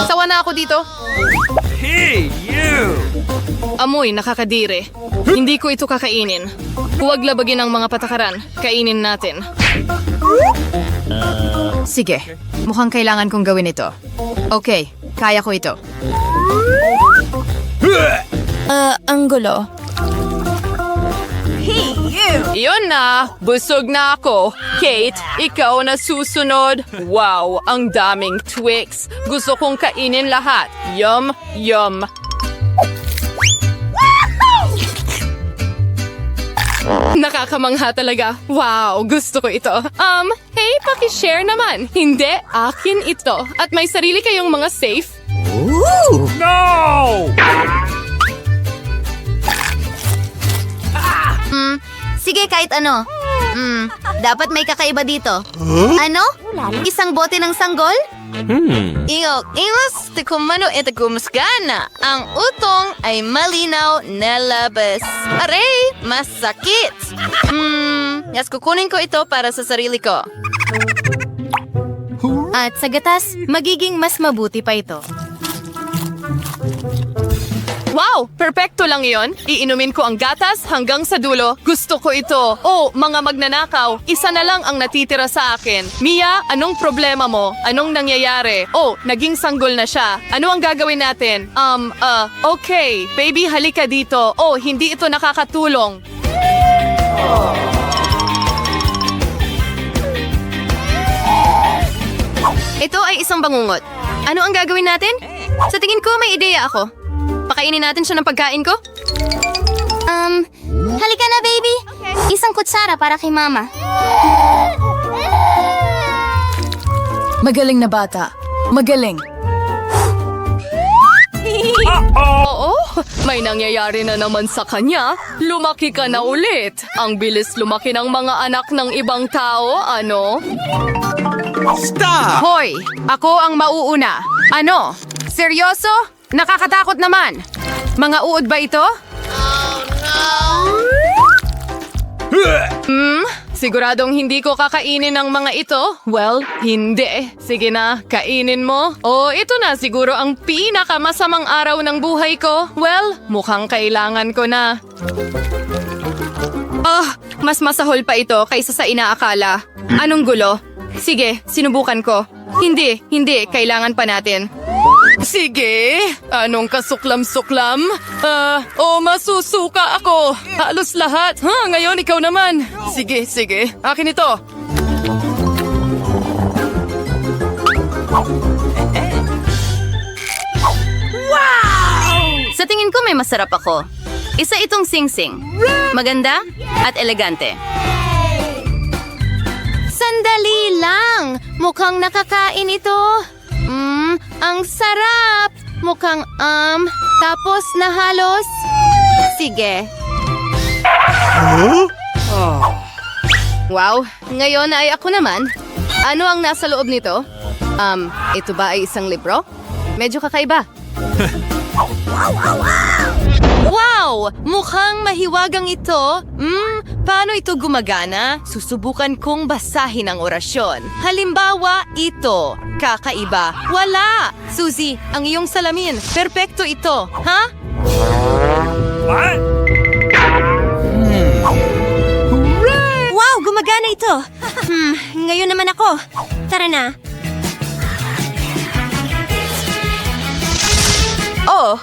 Sawa na ako dito. Hey, you! Amoy, nakakadiri. Hindi ko ito kakainin. Huwag labagin ang mga patakaran. Kainin natin. Sige, mukhang kailangan kong gawin ito. Okay, kaya ko ito. Ang gulo. Iyon na! Busog na ako! Kate, ikaw na susunod! Wow, ang daming Twix! Gusto kong kainin lahat! Yum, yum! Nakakamangha talaga! Wow, gusto ko ito! Hey, pakishare naman! Hindi, akin ito! At may sarili kayong mga safe? Sige, kahit ano. Dapat may kakaiba dito. Ano? Isang bote ng sanggol? Ingos, tikumano ito kumusgana. Ang utong ay malinaw na labas. Aray, masakit. Yes, kukunin ko ito para sa sarili ko. At sa gatas, magiging mas mabuti pa ito. Wow! Perpekto lang iyon. Iinumin ko ang gatas hanggang sa dulo. Gusto ko ito. Oh, mga magnanakaw, isa na lang ang natitira sa akin. Mia, anong problema mo? Anong nangyayari? Oh, naging sanggol na siya. Ano ang gagawin natin? Okay. Baby, halika dito. Oh, hindi ito nakakatulong. Ito ay isang bangungot. Ano ang gagawin natin? Sa tingin ko, may ideya ako. Pakainin natin siya ng pagkain ko? Halika na, baby. Isang kutsara para kay mama. Magaling na bata. Magaling. Oo, may nangyayari na naman sa kanya. Lumaki ka na ulit. Ang bilis lumaki ng mga anak ng ibang tao, ano? Stop! Hoy! Ako ang mauuna. Ano? Seryoso? Nakakatakot naman. Mga uod ba ito? Siguradong hindi ko kakainin ang mga ito? Well, hindi. Sige na, kainin mo. Oh, ito na siguro ang pinakamasamang araw ng buhay ko. Well, mukhang kailangan ko na. Mas masahol pa ito kaysa sa inaakala. Anong gulo? Sige, sinubukan ko. Hindi, kailangan pa natin. Sige, anong kasuklam-suklam? Masusuka ako. Halos lahat. Ngayon ikaw naman. Sige, akin ito. Sa tingin ko may masarap ako. Isa itong sing-sing. Maganda at elegante. Sandali lang. Mukhang nakakain ito. Ang sarap. Mukhang, tapos nahalos. Sige. Wow, ngayon ay ako naman. Ano ang nasa loob nito? Ito ba ay isang libro? Medyo kakaiba. Wow! Mukhang mahiwagang ito. Paano ito gumagana? Susubukan kong basahin ang orasyon. Halimbawa, ito. Kakaiba. Wala! Suzy, ang iyong salamin. Perpekto ito. Ha? Wow, gumagana ito. Ngayon naman ako. Tara na. Oh,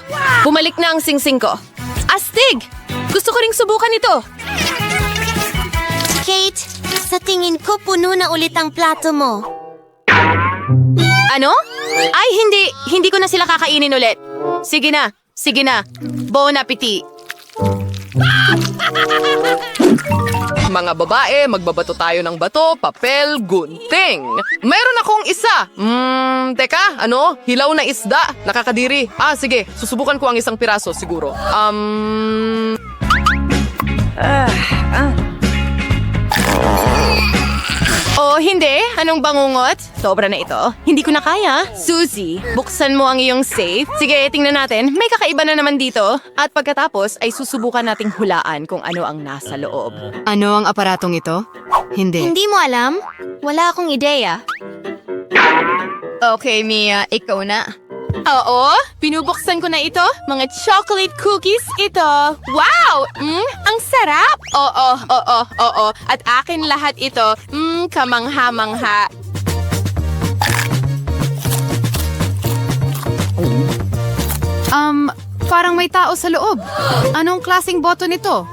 bumalik na ang singsing ko. Astig! Gusto ko ring subukan ito. Kate, sa tingin ko puno na ulit ang plato mo. Ano? Ay, hindi. Hindi ko na sila kakainin ulit. Sige na. Sige na. Bon appetit. Mga babae, magbabato tayo ng bato, papel, gunting. Mayroon akong isa. Teka, ano? Hilaw na isda. Nakakadiri. Sige. Susubukan ko ang isang piraso, siguro. Oh, hindi. Anong bangungot? Sobra na ito. Hindi ko na kaya. Suzy, buksan mo ang iyong safe. Sige, tingnan natin. May kakaiba na naman dito. At pagkatapos ay susubukan nating hulaan kung ano ang nasa loob. Ano ang aparatong ito? Hindi. Hindi mo alam? Wala akong ideya. Okay, Mia, ikaw na. Oo, binubuksan ko na ito. Mga chocolate cookies ito. Wow! Ang sarap! Oo. At akin lahat ito. Kamangha-mangha. Parang may tao sa loob. Anong klaseng boto nito?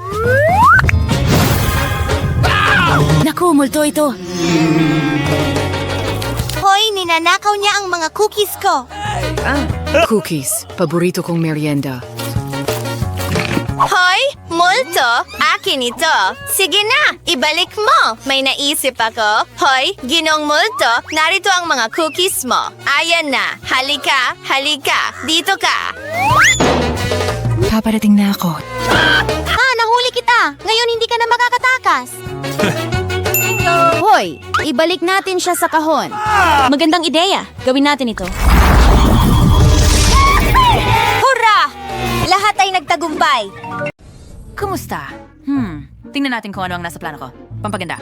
Naku, multo ito. Hoy, ninanakaw niya ang mga cookies ko. Cookies. Paborito kong merienda. Hoy, multo, akin ito. Sige na, ibalik mo. May naisip ako. Hoy, ginong multo, narito ang mga cookies mo. Ayan na, halika, dito ka. Paparating na ako. Nahuli kita. Ngayon hindi ka na makakatakas. Hoy, ibalik natin siya sa kahon. Magandang ideya. Gawin natin ito. Hurra! Lahat ay nagtagumpay. Kumusta? Tingnan natin kung ano ang nasa plano ko. Pampaganda.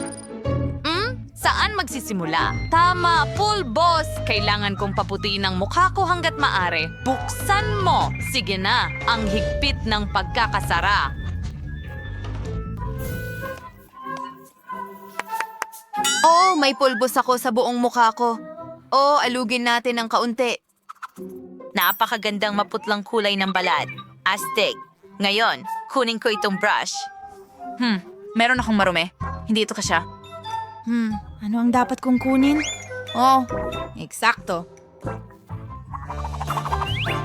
Saan magsisimula? Tama, full boss. Kailangan kong paputiin ang mukha ko hanggat maaari. Buksan mo. Sige na, ang higpit ng pagkakasara. Oh, may pulbos ako sa buong mukha ko. Oh, alugin natin ng kaunti. Napakagandang maputlang kulay ng balat. Astig. Ngayon, kunin ko itong brush. Meron akong marumi. Hindi ito kasya. Ano ang dapat kong kunin? Oh, eksakto.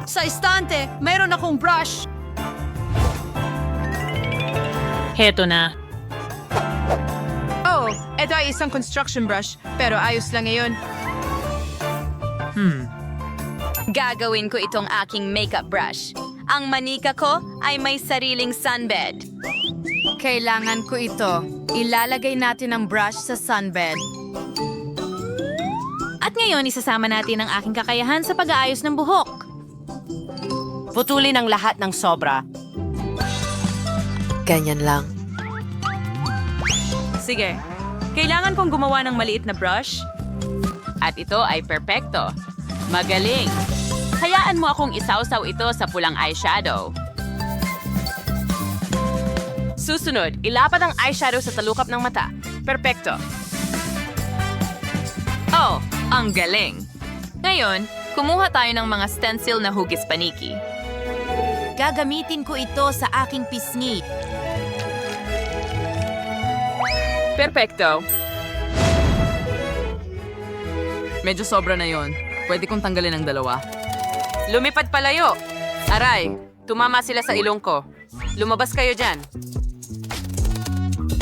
Sa istante, mayroon akong brush. Heto na. Oh, ito ay isang construction brush, pero ayos lang ngayon. Gagawin ko itong aking makeup brush. Ang manika ko ay may sariling sunbed. Kailangan ko ito. Ilalagay natin ang brush sa sunbed. At ngayon, isasama natin ang aking kakayahan sa pag-aayos ng buhok. Putulin ang lahat ng sobra. Ganyan lang. Sige, kailangan kong gumawa ng maliit na brush. At ito ay perpekto. Magaling. Hayaan mo akong isawsaw ito sa pulang eyeshadow. Susunod, ilapat ang eyeshadow sa talukap ng mata. Perpekto. Oh, ang galing. Ngayon, kumuha tayo ng mga stencil na hugis paniki. Gagamitin ko ito sa aking pisngi. Perpekto. Medyo sobra na yon. Pwede kong tanggalin ang dalawa. Lumipad palayo. Aray, tumama sila sa ilong ko. Lumabas kayo dyan.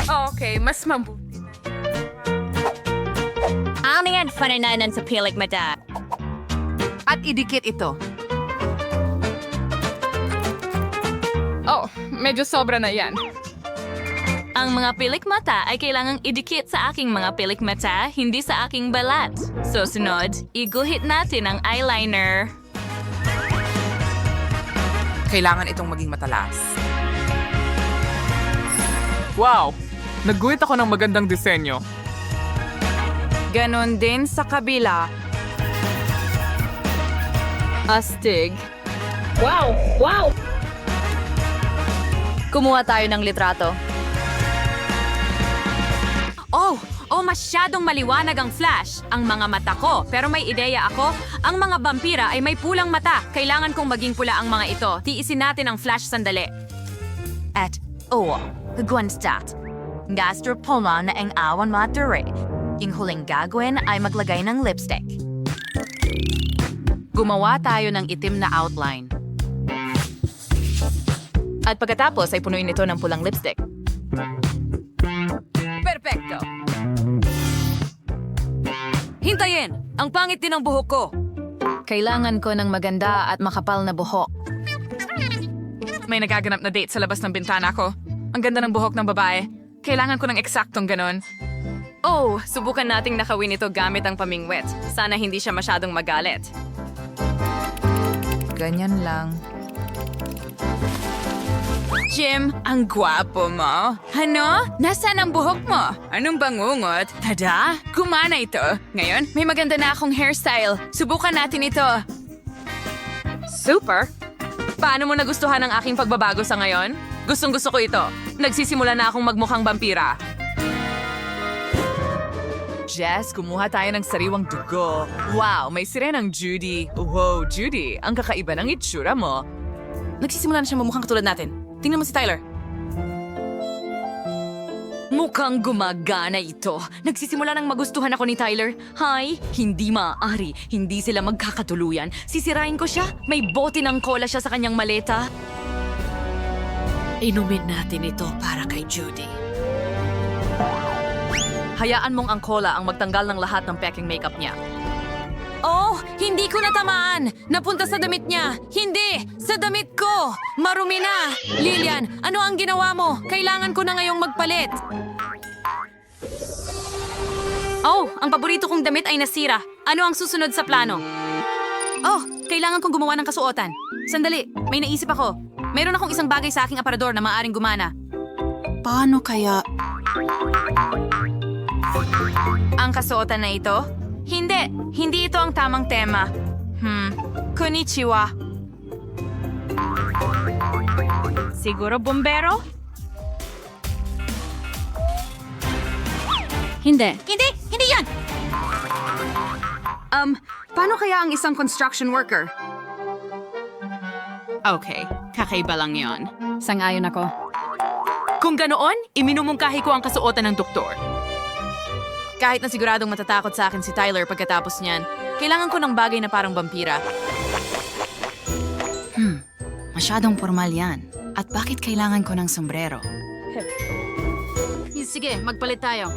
Okay, mas mabuti. Ano yan, panananan sa pilik mata? At idikit ito. Oh, medyo sobra na yan. Ang mga pilik mata ay kailangang idikit sa aking mga pilik mata, hindi sa aking balat. Susunod, iguhit natin ang eyeliner. Kailangan itong maging matalas. Wow! Nagguhit ako ng magandang disenyo. Ganon din sa kabila. Astig. Wow! Wow! Kumuha tayo ng litrato. Oh, masyadong maliwanag ang flash. Ang mga mata ko. Pero may ideya ako. Ang mga vampira ay may pulang mata. Kailangan kong maging pula ang mga ito. Tiisin natin ang flash sandali. At, Gwanstat. Gastro pula na ang awan maturi. Ang huling gagawin ay maglagay ng lipstick. Gumawa tayo ng itim na outline. At pagkatapos ay punuin ito ng pulang lipstick. Perfecto. Hintayin! Ang pangit din ng buhok ko. Kailangan ko ng maganda at makapal na buhok. May nagaganap na date sa labas ng bintana ko. Ang ganda ng buhok ng babae. Kailangan ko ng eksaktong ganon. Oh, subukan nating nakawin ito gamit ang pamingwit. Sana hindi siya masyadong magalit. Ganyan lang. Jim, ang gwapo mo. Ano? Nasaan ang buhok mo? Anong bangungot? Tada? Gumana ito. Ngayon, may maganda na akong hairstyle. Subukan natin ito. Super! Paano mo nagustuhan ang aking pagbabago sa ngayon? Gustong-gusto ko ito. Nagsisimula na akong magmukhang vampira. Jess, kumuha tayo ng sariwang dugo. Wow, may sirenang Judy. Wow, Judy, ang kakaiba ng itsura mo. Nagsisimula na siya mamukhang katulad natin. Tingnan mo si Tyler. Mukhang gumagana ito. Nagsisimula nang magustuhan ako ni Tyler. Hay, hindi maaari. Hindi sila magkakatuluyan. Sisirain ko siya. May bote ng cola siya sa kanyang maleta. Inumin natin ito para kay Judy. Hayaan mong ang cola ang magtanggal ng lahat ng peking makeup niya. Oh, hindi ko natamaan. Napunta sa damit niya. Hindi, sa damit ko. Marumi na. Lilian, ano ang ginawa mo? Kailangan ko na ngayong magpalit. Oh, ang paborito kong damit ay nasira. Ano ang susunod sa plano? Oh, kailangan kong gumawa ng kasuotan. Sandali, may naisip ako. Mayroon akong isang bagay sa aking aparador na maaaring gumana. Paano kaya? Ang kasuotan na ito? Hindi ito ang tamang tema. Konnichiwa. Siguro bombero? Hindi yan! Paano kaya ang isang construction worker? Okay, kakaiba lang yon. Sang-ayon ako. Kung ganoon, iminumungkahi ko ang kasuotan ng doktor. Kahit na siguradong matatakot sa akin si Tyler pagkatapos niyan, kailangan ko ng bagay na parang vampira. Masyadong formal yan. At bakit kailangan ko ng sombrero? Sige, magpalit tayo.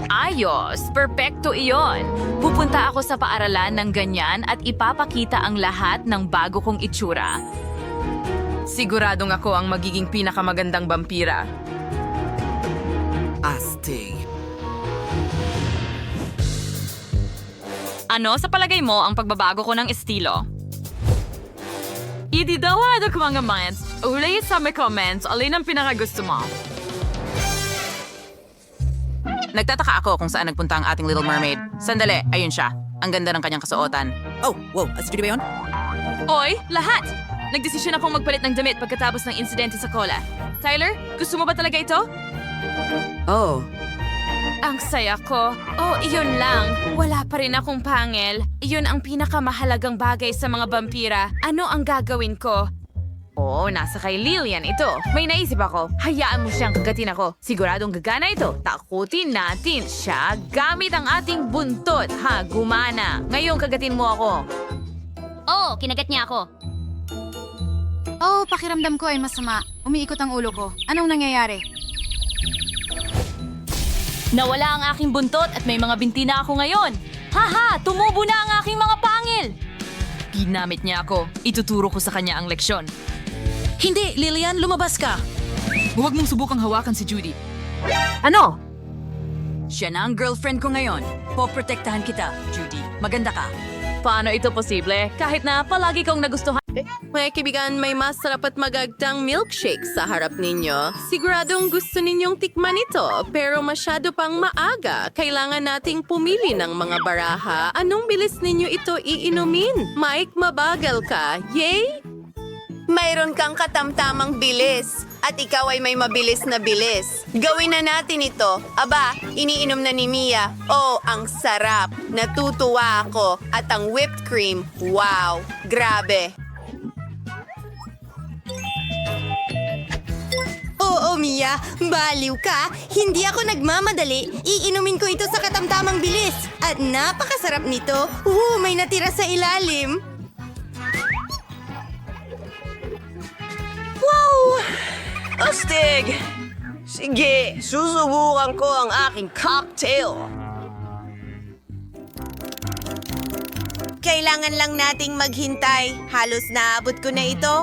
Ayos, perpekto iyon. Pupunta ako sa paaralan ng ganyan at ipapakita ang lahat ng bago kong itsura. Siguradong ako ang magiging pinakamagandang vampira. Astig. Ano sa palagay mo ang pagbabago ko ng estilo? Ididawad ako mga minds. Uli sa may comments, alin ang pinakagusto mo? Nagtataka ako kung saan nagpunta ang ating Little Mermaid. Sandali, ayun siya. Ang ganda ng kanyang kasuotan. Oh, wow. Si Judy ba yun? Oy, lahat! Nagdesisyon akong magpalit ng damit pagkatapos ng insidente sa cola. Tyler, gusto mo ba talaga ito? Oh. Ang saya ko. Oh, iyon lang. Wala pa rin akong pangil. Iyon ang pinakamahalagang bagay sa mga vampira. Ano ang gagawin ko? Oh, nasa kay Lilian ito. May naisip ako. Hayaan mo siyang kagatin ako. Siguradong gagana ito. Takutin natin siya gamit ang ating buntot. Ha, gumana. Ngayon kagatin mo ako. Oh, kinagat niya ako. Oh, pakiramdam ko ay masama. Umiikot ang ulo ko. Anong nangyayari? Nawala ang aking buntot at may mga binti na ako ngayon. Haha, tumubo na ang aking mga pangil. Ginamit niya ako. Ituturo ko sa kanya ang leksyon. Hindi, Lilian, lumabas ka. Huwag mong subukang hawakan si Judy. Ano? Siya na ang girlfriend ko ngayon. Poprotektahan kita, Judy. Maganda ka. Paano ito posible? Kahit na palagi kong nagustuhan. Mga kaibigan, may masarap at magagdang milkshake sa harap ninyo. Siguradong gusto ninyong tikman ito, pero masyado pang maaga. Kailangan nating pumili ng mga baraha. Anong bilis ninyo ito iinumin? Mike, mabagal ka. Yay! Mayroon kang katamtamang bilis. At ikaw ay may mabilis na bilis. Gawin na natin ito. Aba, iniinom na ni Mia. Oh, ang sarap. Natutuwa ako. At ang whipped cream. Wow, grabe. Oo, Mia. Baliw ka. Hindi ako nagmamadali. Iinumin ko ito sa katamtamang bilis. At napakasarap nito. May natira sa ilalim. Wow! Astig! Sige, susubukan ko ang aking cocktail. Kailangan lang nating maghintay. Halos naabot ko na ito.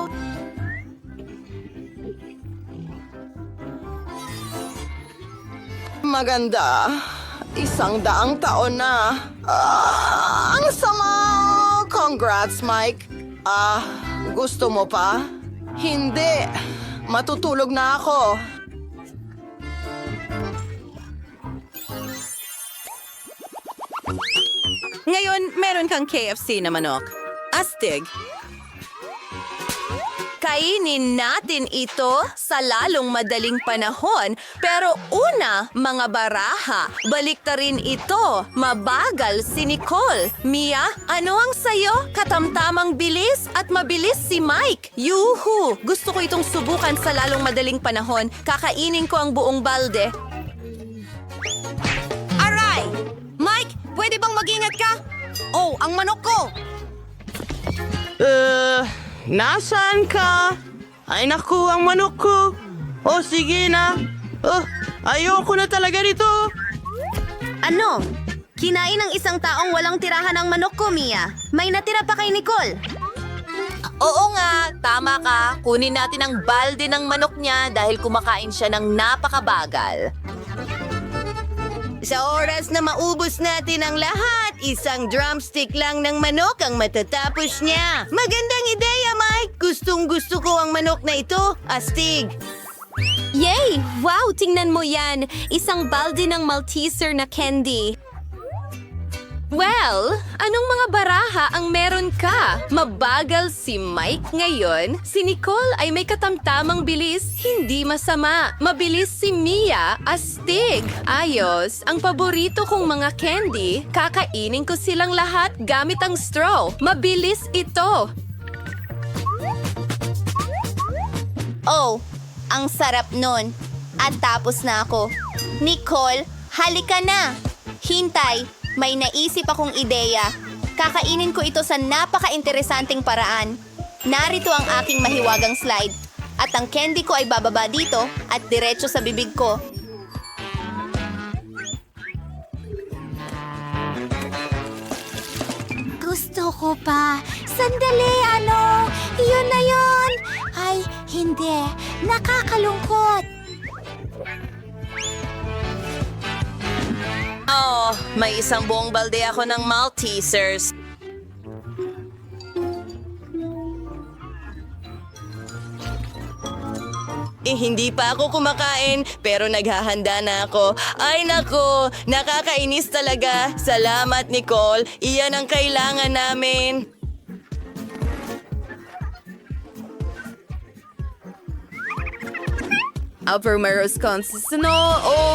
Maganda. 100 taon na. Ang sama! Congrats, Mike. Gusto mo pa? Hindi. Matutulog na ako. Ngayon, meron kang KFC na manok. Astig. Kainin natin ito sa lalong madaling panahon. Pero una, mga baraha, balik ta rin ito. Mabagal si Nicole. Mia, ano ang sayo? Katamtamang bilis at mabilis si Mike. Yuhu! Gusto ko itong subukan sa lalong madaling panahon. Kakainin ko ang buong balde. Aray! Mike, pwede bang mag-ingat ka? Oh, ang manok ko! Nasaan ka? Ay naku, ang manok ko. Oh, sige na. Ayoko na talaga nito. Ano? Kinain ng isang taong walang tirahan ng manok ko, Mia. May natira pa kay Nicole. Oo nga, tama ka. Kunin natin ang balde ng manok niya dahil kumakain siya ng napakabagal. Sa oras na maubos natin ang lahat, isang drumstick lang ng manok ang matatapos niya. Magandang ideya, Mike. Gustong-gusto ko ang manok na ito. Astig. Yay! Wow, tingnan mo yan. Isang balde ng Malteser na candy. Well, anong mga baraha ang meron ka? Mabagal si Mike ngayon. Si Nicole ay may katamtamang bilis, hindi masama. Mabilis si Mia, astig. Ayos, ang paborito kong mga candy, kakainin ko silang lahat gamit ang straw. Mabilis ito. Oh, ang sarap nun. At tapos na ako. Nicole, halika na. Hintay, may naisip akong ideya. Kakainin ko ito sa napaka-interesanting paraan. Narito ang aking mahiwagang slide. At ang candy ko ay bababa dito at diretso sa bibig ko. Gusto ko pa. Sandali, ano? Yun na yun. Ay, hindi. Nakakalungkot. Oh, may isang buong balde ako ng Maltesers. Hindi pa ako kumakain, pero naghahanda na ako. Ay nako, nakakainis talaga. Salamat, Nicole. Iyan ang kailangan namin. Upper Wisconsin.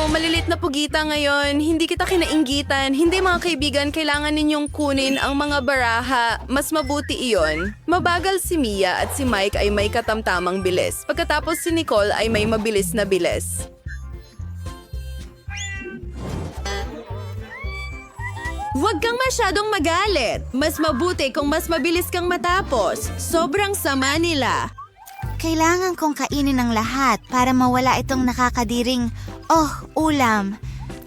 Malilit na pugita ngayon. Hindi kita kinainggitan. Hindi, mga kaibigan, kailangan ninyong kunin ang mga baraha. Mas mabuti iyon. Mabagal si Mia at si Mike ay may katamtamang bilis. Pagkatapos si Nicole ay may mabilis na bilis. Huwag kang masyadong magalit. Mas mabuti kung mas mabilis kang matapos. Sobrang sama nila. Kailangan kong kainin ang lahat para mawala itong nakakadiring, ulam.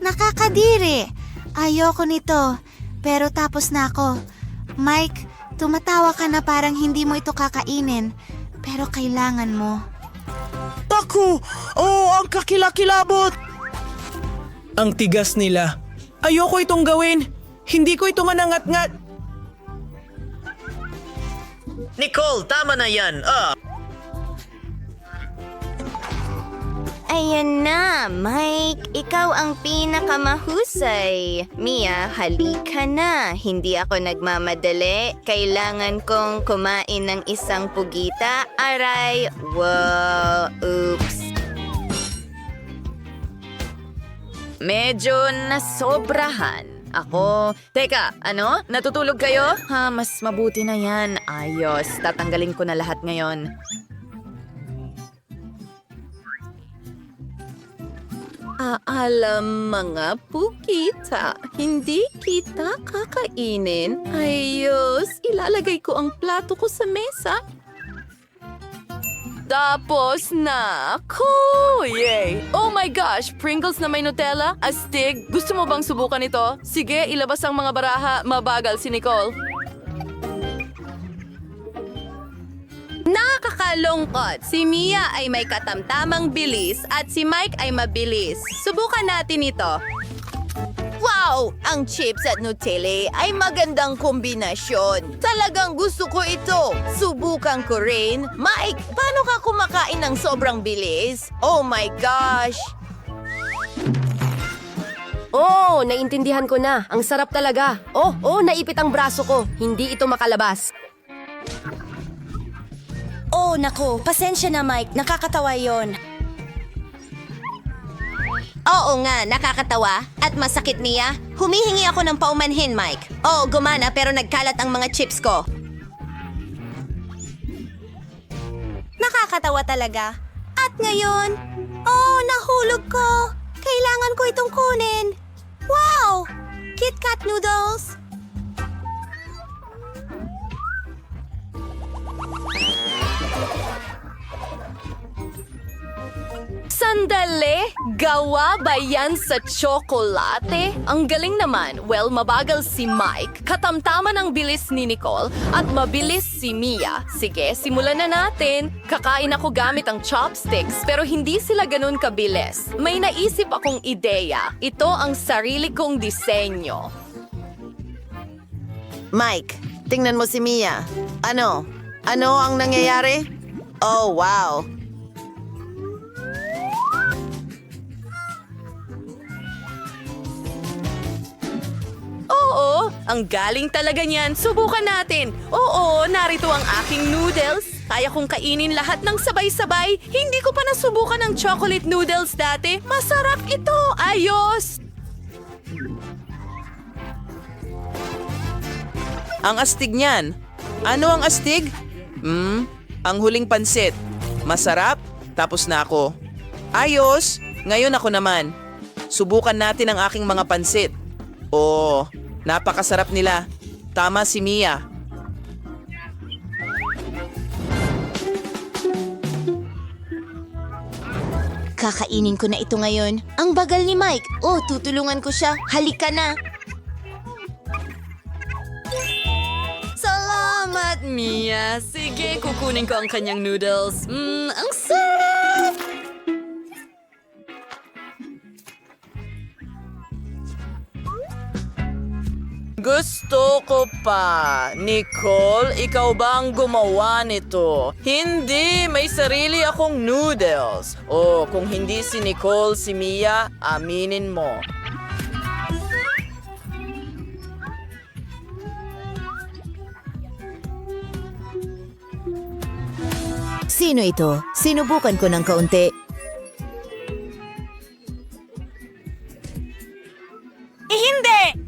Nakakadiri. Ayoko nito. Pero tapos na ako. Mike, tumatawa ka na parang hindi mo ito kakainin. Pero kailangan mo. Ako! Oh, ang kakilakilabot! Ang tigas nila. Ayoko itong gawin. Hindi ko ito manangat-ngat. Nicole, tama na yan. Ayan na, Mike. Ikaw ang pinakamahusay. Mia, halika na. Hindi ako nagmamadali. Kailangan kong kumain ng isang pugita. Aray, wow, oops. Medyo nasobrahan. Ako, teka, ano? Natutulog kayo? Mas mabuti na yan. Ayos, tatanggalin ko na lahat ngayon. Alam mga pukita, hindi kita kakainin. Ayos, ilalagay ko ang plato ko sa mesa. Tapos na ako! Yay! Oh my gosh! Pringles na may Nutella? Astig! Gusto mo bang subukan ito? Sige, ilabas ang mga baraha. Mabagal si Nicole. Nakakalungkot. Si Mia ay may katamtamang bilis at si Mike ay mabilis. Subukan natin ito. Wow! Ang chips at Nutella ay magandang kombinasyon. Talagang gusto ko ito. Subukan ko rin. Mike, paano ka kumakain ng sobrang bilis? Oh my gosh! Oh, naintindihan ko na. Ang sarap talaga. Oh, naipit ang braso ko. Hindi ito makalabas. Oh, nako. Pasensya na, Mike. Nakakatawa yon. Oo nga, nakakatawa. At masakit niya. Humihingi ako ng paumanhin, Mike. Oo, gumana pero nagkalat ang mga chips ko. Nakakatawa talaga. At ngayon, nahulog ko. Kailangan ko itong kunin. Wow! Kit Kat noodles. Sandali! Gawa ba yan sa tsokolate? Ang galing naman. Well, mabagal si Mike, katamtaman ang bilis ni Nicole, at mabilis si Mia. Sige, simulan na natin. Kakain ako gamit ang chopsticks, pero hindi sila ganun kabilis. May naisip akong ideya. Ito ang sarili kong disenyo. Mike, tingnan mo si Mia. Ano? Ano ang nangyayari? Oh, wow. Oo, ang galing talaga niyan. Subukan natin. Oo, narito ang aking noodles. Kaya kong kainin lahat ng sabay-sabay. Hindi ko pa nasubukan ang chocolate noodles dati. Masarap ito. Ayos! Ang astig niyan. Ano ang astig? Ang huling pansit. Masarap? Tapos na ako. Ayos! Ngayon ako naman. Subukan natin ang aking mga pansit. Oh, napakasarap nila. Tama si Mia. Kakainin ko na ito ngayon. Ang bagal ni Mike. Oh, tutulungan ko siya. Halika na. Salamat, Mia. Sige, kukunin ko ang kanyang noodles. Ang sarap! Gusto ko pa. Nicole, ikaw ba ang gumawa nito? Hindi, may sarili akong noodles. Oh, kung hindi si Nicole, si Mia, aminin mo. Sino ito? Sinubukan ko ng kaunti. Hindi!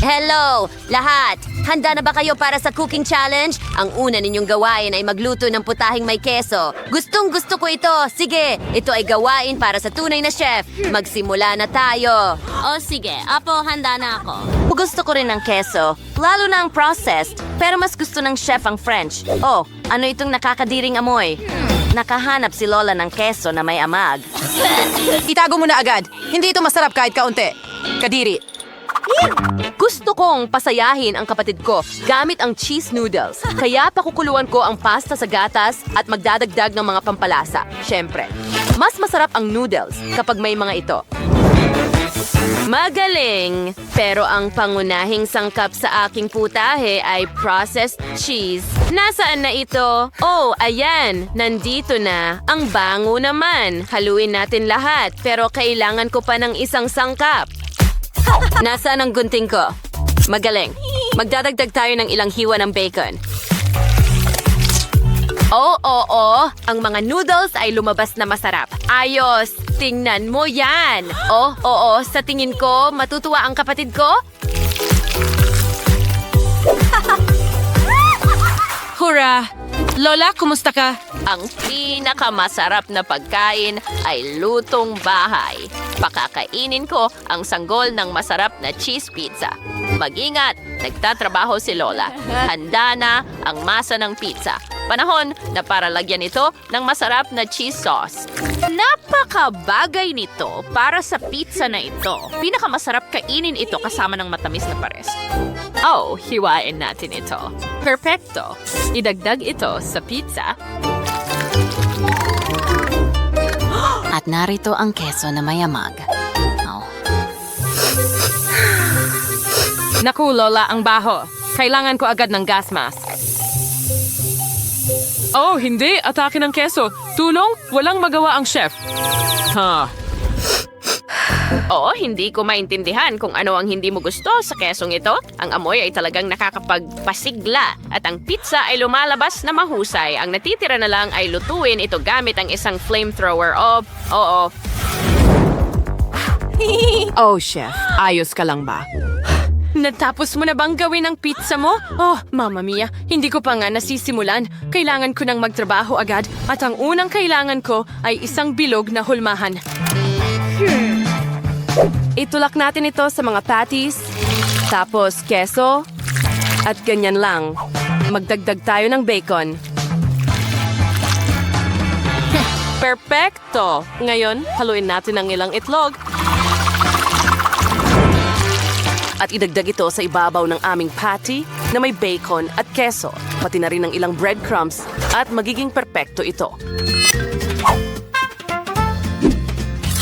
Hello, lahat! Handa na ba kayo para sa cooking challenge? Ang una ninyong gawain ay magluto ng putahing may keso. Gustong-gusto ko ito. Sige, ito ay gawain para sa tunay na chef. Magsimula na tayo. O sige, Apo, handa na ako. Gusto ko rin ng keso, lalo na ang processed. Pero mas gusto ng chef ang French. Oh, ano itong nakakadiring amoy? Nakahanap si Lola ng keso na may amag. Itago mo na agad. Hindi ito masarap kahit kaunti. Kadiri. Gusto kong pasayahin ang kapatid ko gamit ang cheese noodles. Kaya pakukuluan ko ang pasta sa gatas at magdadagdag ng mga pampalasa. Siyempre, mas masarap ang noodles kapag may mga ito. Magaling! Pero ang pangunahing sangkap sa aking putahe ay processed cheese. Nasaan na ito? Oh, ayan! Nandito na. Ang bango naman. Haluin natin lahat, pero kailangan ko pa ng isang sangkap. Nasaan ang gunting ko? Magaling. Magdadagdag tayo ng ilang hiwa ng bacon. Oo. Ang mga noodles ay lumabas na masarap. Ayos! Tingnan mo yan! Oo. Sa tingin ko, matutuwa ang kapatid ko. Hurra! Lola, kumusta ka? Ang pinakamasarap na pagkain ay lutong bahay. Pakakainin ko ang sanggol ng masarap na cheese pizza. Mag-ingat, nagtatrabaho si Lola. Handa na ang masa ng pizza. Panahon na para lagyan ito ng masarap na cheese sauce. Napakabagay nito para sa pizza na ito. Pinakamasarap kainin ito kasama ng matamis na pares. Oh, hiwain natin ito. Perfecto. Idagdag ito sa pizza. At narito ang keso na mayamag. Naku, Lola, ang baho. Kailangan ko agad ng gas mask. Oh, hindi. Atake ng keso. Tulong? Walang magawa ang chef. Oo, hindi ko maintindihan kung ano ang hindi mo gusto sa kesong ito. Ang amoy ay talagang nakakapagpasigla at ang pizza ay lumalabas na mahusay. Ang natitira na lang ay lutuin ito gamit ang isang flamethrower. Oo. Oh, chef. Ayos ka lang ba? Natapos mo na bang gawin ang pizza mo? Oh, Mamma Mia, hindi ko pa nga nasisimulan. Kailangan ko nang magtrabaho agad at ang unang kailangan ko ay isang bilog na hulmahan. Itulak natin ito sa mga patties, tapos keso, at ganyan lang. Magdagdag tayo ng bacon. Perfecto! Ngayon, haluin natin ang ilang itlog. At idagdag ito sa ibabaw ng aming patty na may bacon at keso, pati na rin ng ilang breadcrumbs at magiging perpekto ito.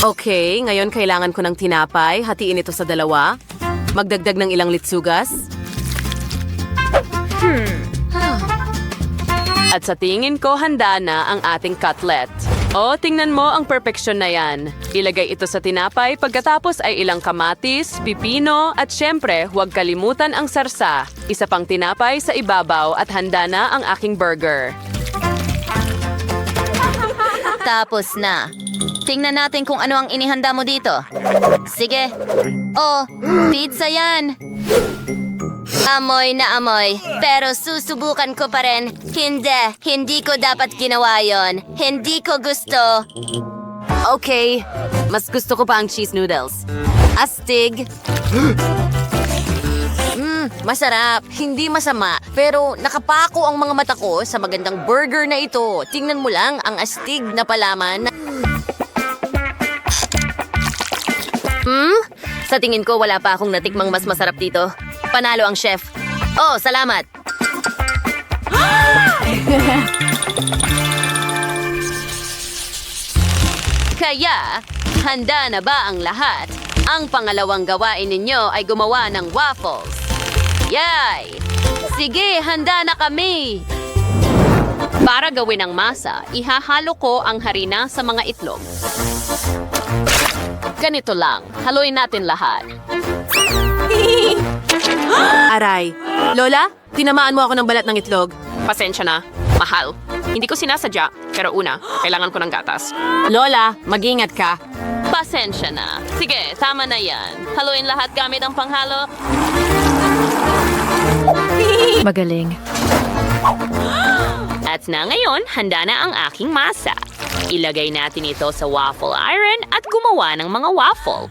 Okay, ngayon kailangan ko ng tinapay. Hatiin ito sa dalawa. Magdagdag ng ilang litsugas. At sa tingin ko, handa na ang ating cutlet. Tingnan mo ang perfeksyon na yan. Ilagay ito sa tinapay, pagkatapos ay ilang kamatis, pipino, at syempre, huwag kalimutan ang sarsa. Isa pang tinapay sa ibabaw at handa na ang aking burger. Tapos na. Tingnan natin kung ano ang inihanda mo dito. Sige. Oh, pizza yan. Amoy na amoy. Pero susubukan ko pa rin. Hindi ko dapat ginawa yon. Hindi ko gusto. Okay, mas gusto ko pa ang cheese noodles. Astig. Masarap. Hindi masama. Pero nakapako ang mga mata ko sa magandang burger na ito. Tingnan mo lang ang astig na palaman. Sa tingin ko, wala pa akong natikmang mas masarap dito. Panalo ang chef. Oh, salamat. Kaya, handa na ba ang lahat? Ang pangalawang gawain ninyo ay gumawa ng waffles. Yay! Sige, handa na kami! Para gawin ang masa, ihahalo ko ang harina sa mga itlog. Ganito lang, haluin natin lahat. Aray. Lola, tinamaan mo ako ng balat ng itlog. Pasensya na. Mahal. Hindi ko sinasadya, pero una, kailangan ko ng gatas. Lola, mag-ingat ka. Pasensya na. Sige, tama na yan. Haluin lahat gamit ang panghalo. Magaling. At na ngayon, handa na ang aking masa. Ilagay natin ito sa waffle iron at gumawa ng mga waffle.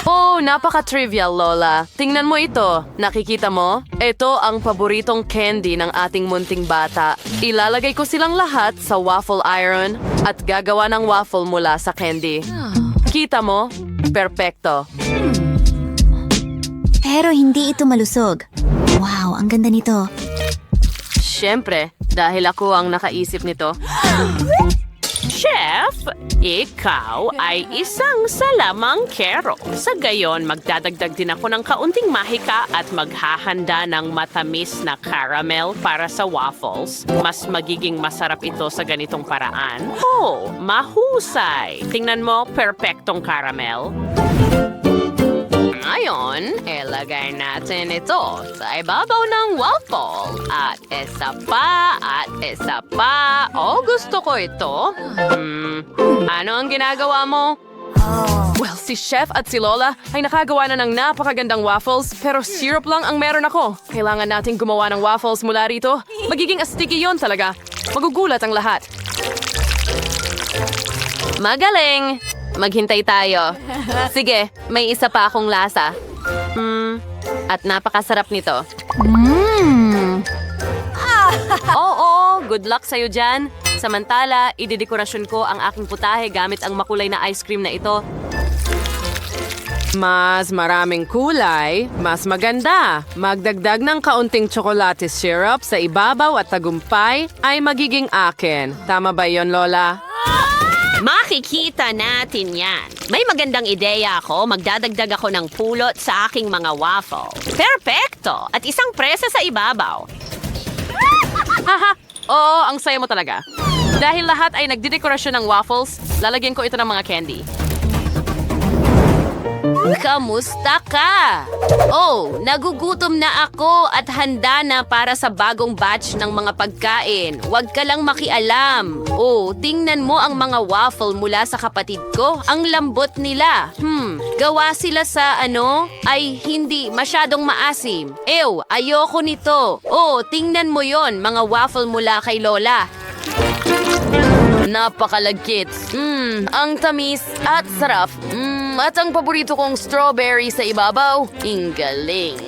Oh, napaka-trivial, Lola. Tingnan mo ito. Nakikita mo? Ito ang paboritong candy ng ating munting bata. Ilalagay ko silang lahat sa waffle iron at gagawa ng waffle mula sa candy. Kita mo? Perpekto. Pero hindi ito malusog. Wow, ang ganda nito. Siyempre, dahil ako ang nakaisip nito. Chef, ikaw ay isang salamangkero. Sa gayon, magdadagdag din ako ng kaunting mahika at maghahanda ng matamis na caramel para sa waffles. Mas magiging masarap ito sa ganitong paraan. Oh, mahusay! Tingnan mo, perpektong caramel. Ngayon, ilagay natin ito sa ibabaw ng waffle. At isa pa. Oh, gusto ko ito. Ano ang ginagawa mo? Well, si Chef at si Lola ay nakagawa na ng napakagandang waffles pero syrup lang ang meron ako. Kailangan nating gumawa ng waffles mula rito. Magiging sticky yon talaga. Magugulat ang lahat. Magaling! Maghintay tayo. Sige, may isa pa akong lasa. At napakasarap nito. Oo, good luck sa'yo dyan. Samantala, idedekorasyon ko ang aking putahe gamit ang makulay na ice cream na ito. Mas maraming kulay, mas maganda. Magdagdag ng kaunting tsokolate syrup sa ibabaw at tagumpay ay magiging akin. Tama ba yon, Lola? Makikita natin yan. May magandang ideya ako. Magdadagdag ako ng pulot sa aking mga waffle. Perpekto! At isang presa sa ibabaw. Haha! Oo, ang saya mo talaga. Dahil lahat ay nagdidekorasyon ng waffles, lalagyan ko ito ng mga candy. Kamusta ka? Oh, nagugutom na ako at handa na para sa bagong batch ng mga pagkain. Huwag ka lang makialam. Oh, tingnan mo ang mga waffle mula sa kapatid ko. Ang lambot nila. Gawa sila sa ay hindi masyadong maasim. Ew, ayoko nito. Oh, tingnan mo yon, mga waffle mula kay Lola. Napakalagkit. Ang tamis at sarap. At ang paborito kong strawberry sa ibabaw. Galing.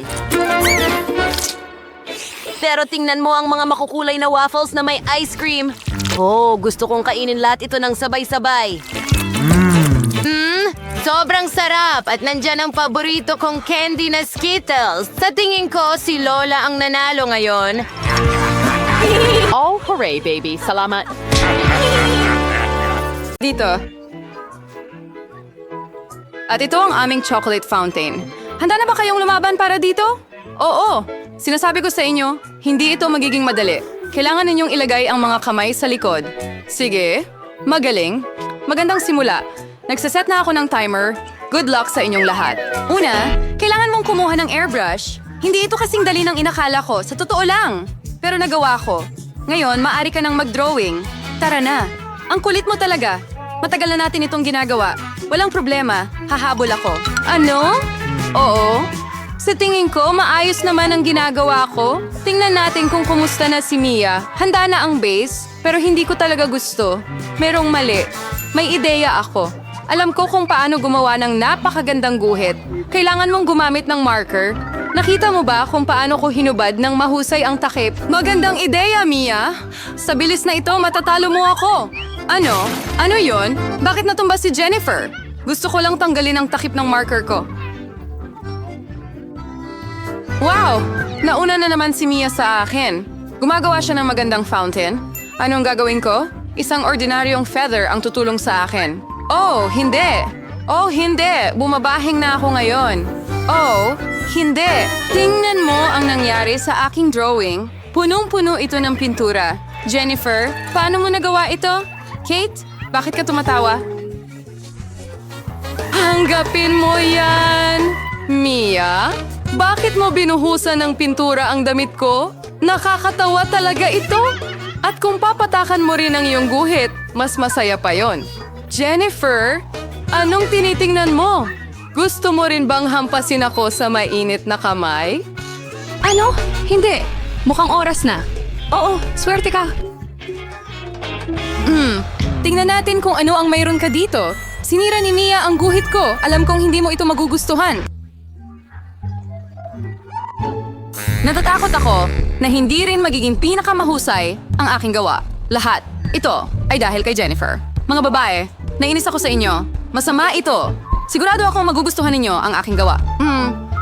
Pero tingnan mo ang mga makukulay na waffles na may ice cream. Oh, gusto kong kainin lahat ito ng sabay-sabay. Sobrang sarap at nandyan ang paborito kong candy na Skittles. Sa tingin ko, si Lola ang nanalo ngayon. Oh, hooray, baby. Salamat. Dito. At ito ang aming chocolate fountain. Handa na ba kayong lumaban para dito? Oo. Sinasabi ko sa inyo, hindi ito magiging madali. Kailangan ninyong ilagay ang mga kamay sa likod. Sige. Magaling. Magandang simula. Nagsaset na ako ng timer. Good luck sa inyong lahat. Una, kailangan mong kumuha ng airbrush. Hindi ito kasing dali ng inakala ko. Sa totoo lang. Pero nagawa ko. Ngayon, maaari ka nang mag-drawing. Tara na. Ang kulit mo talaga. Matagal na natin itong ginagawa. Walang problema. Hahabol ako. Ano? Oo. Sa tingin ko, maayos naman ang ginagawa ko. Tingnan natin kung kumusta na si Mia. Handa na ang base, pero hindi ko talaga gusto. Merong mali. May ideya ako. Alam ko kung paano gumawa ng napakagandang guhit. Kailangan mong gumamit ng marker. Nakita mo ba kung paano ko hinubad ng mahusay ang takip? Magandang ideya, Mia. Sa bilis na ito, matatalo mo ako. Ano? Ano yon? Bakit natumba si Jennifer? Gusto ko lang tanggalin ang takip ng marker ko. Wow! Nauna na naman si Mia sa akin. Gumagawa siya ng magandang fountain. Anong gagawin ko? Isang ordinaryong feather ang tutulong sa akin. Oh, hindi! Oh, hindi! Bumabahing na ako ngayon. Oh, hindi! Tingnan mo ang nangyari sa aking drawing. Punong-puno ito ng pintura. Jennifer, paano mo nagawa ito? Kate, bakit ka tumatawa? Hanggapin mo yan! Mia, bakit mo binuhusan ng pintura ang damit ko? Nakakatawa talaga ito! At kung papatakan mo rin ang iyong guhit, mas masaya pa yon. Jennifer, anong tinitingnan mo? Gusto mo rin bang hampasin ako sa mainit na kamay? Ano? Hindi. Mukhang oras na. Oo, swerte ka. Tingnan natin kung ano ang mayroon ka dito. Sinira ni Mia ang guhit ko. Alam kong hindi mo ito magugustuhan. Natatakot ako na hindi rin magiging pinakamahusay ang aking gawa. Lahat. Ito ay dahil kay Jennifer. Mga babae, nainis ako sa inyo. Masama ito. Sigurado akong magugustuhan ninyo ang aking gawa.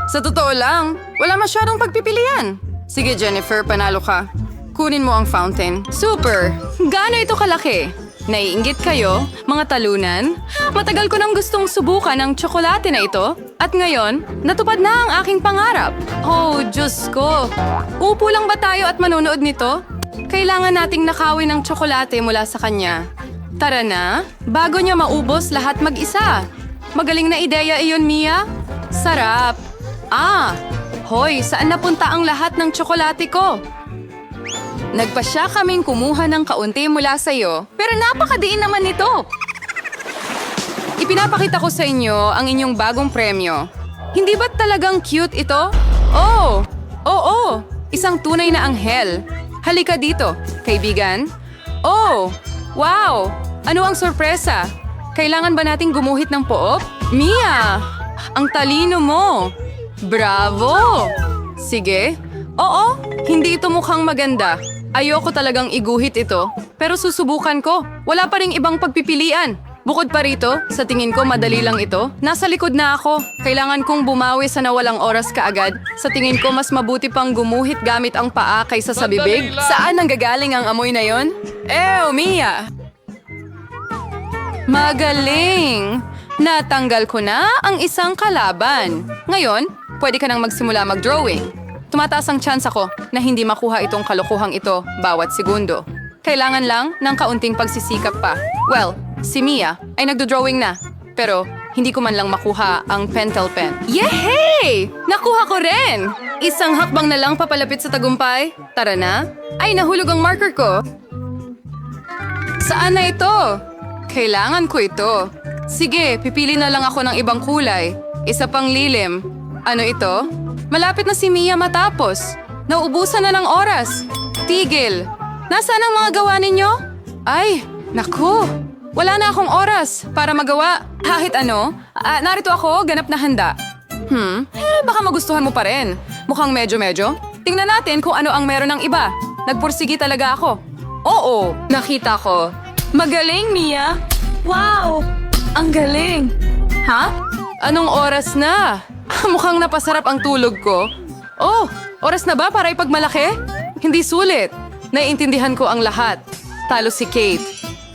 Sa totoo lang, wala masyadong pagpipilian. Sige Jennifer, panalo ka. Kunin mo ang fountain. Super! Gaano ito kalaki? Naiinggit kayo, mga talunan? Matagal ko nang gustong subukan ang tsokolate na ito. At ngayon, natupad na ang aking pangarap. Oh, Diyos ko. Upo lang ba tayo at manonood nito? Kailangan nating nakawin ng tsokolate mula sa kanya. Tara na, bago niya maubos lahat mag-isa. Magaling na ideya iyon, Mia. Sarap. Hoy, saan napunta ang lahat ng tsokolate ko? Nagpasya kaming kumuha ng kaunti mula sa iyo, pero napakadiin naman nito. Ipinapakita ko sa inyo ang inyong bagong premyo. Hindi ba talagang cute ito? Oh, oo, isang tunay na anghel. Halika dito, kaibigan. Oh, wow, ano ang sorpresa? Kailangan ba nating gumuhit ng poop? Mia, ang talino mo. Bravo! Sige, oo, hindi ito mukhang maganda. Ayoko talagang iguhit ito, pero susubukan ko. Wala pa ring ibang pagpipilian. Bukod pa rito, sa tingin ko madali lang ito. Nasa likod na ako. Kailangan kong bumawi sa nawalang oras kaagad. Sa tingin ko mas mabuti pang gumuhit gamit ang paa kaysa sa bibig. Saan nanggagaling ang amoy na yon? Mia! Magaling! Natanggal ko na ang isang kalaban. Ngayon, pwede ka nang magsimula mag-drawing. Tumataas ang chance ako na hindi makuha itong kalokohang ito bawat segundo. Kailangan lang ng kaunting pagsisikap pa. Well, si Mia ay nagdo-drawing na. Pero hindi ko man lang makuha ang pentel pen. Yehey! Nakuha ko rin! Isang hakbang na lang papalapit sa tagumpay. Tara na. Ay, nahulog ang marker ko. Saan na ito? Kailangan ko ito. Sige, pipili na lang ako ng ibang kulay. Isa pang lilim. Ano ito? Malapit na si Mia matapos. Nauubusan na ng oras. Tigil. Nasaan ang mga gawa ninyo? Ay, naku. Wala na akong oras para magawa. Kahit ano, narito ako, ganap na handa. Baka magustuhan mo pa rin. Mukhang medyo-medyo. Tingnan natin kung ano ang meron ng iba. Nagpursigi talaga ako. Oo, nakita ko. Magaling, Mia. Wow, ang galing. Ha? Anong oras na? Mukhang napasarap ang tulog ko. Oh, oras na ba para ipagmalaki? Hindi sulit. Naiintindihan ko ang lahat. Talo si Kate.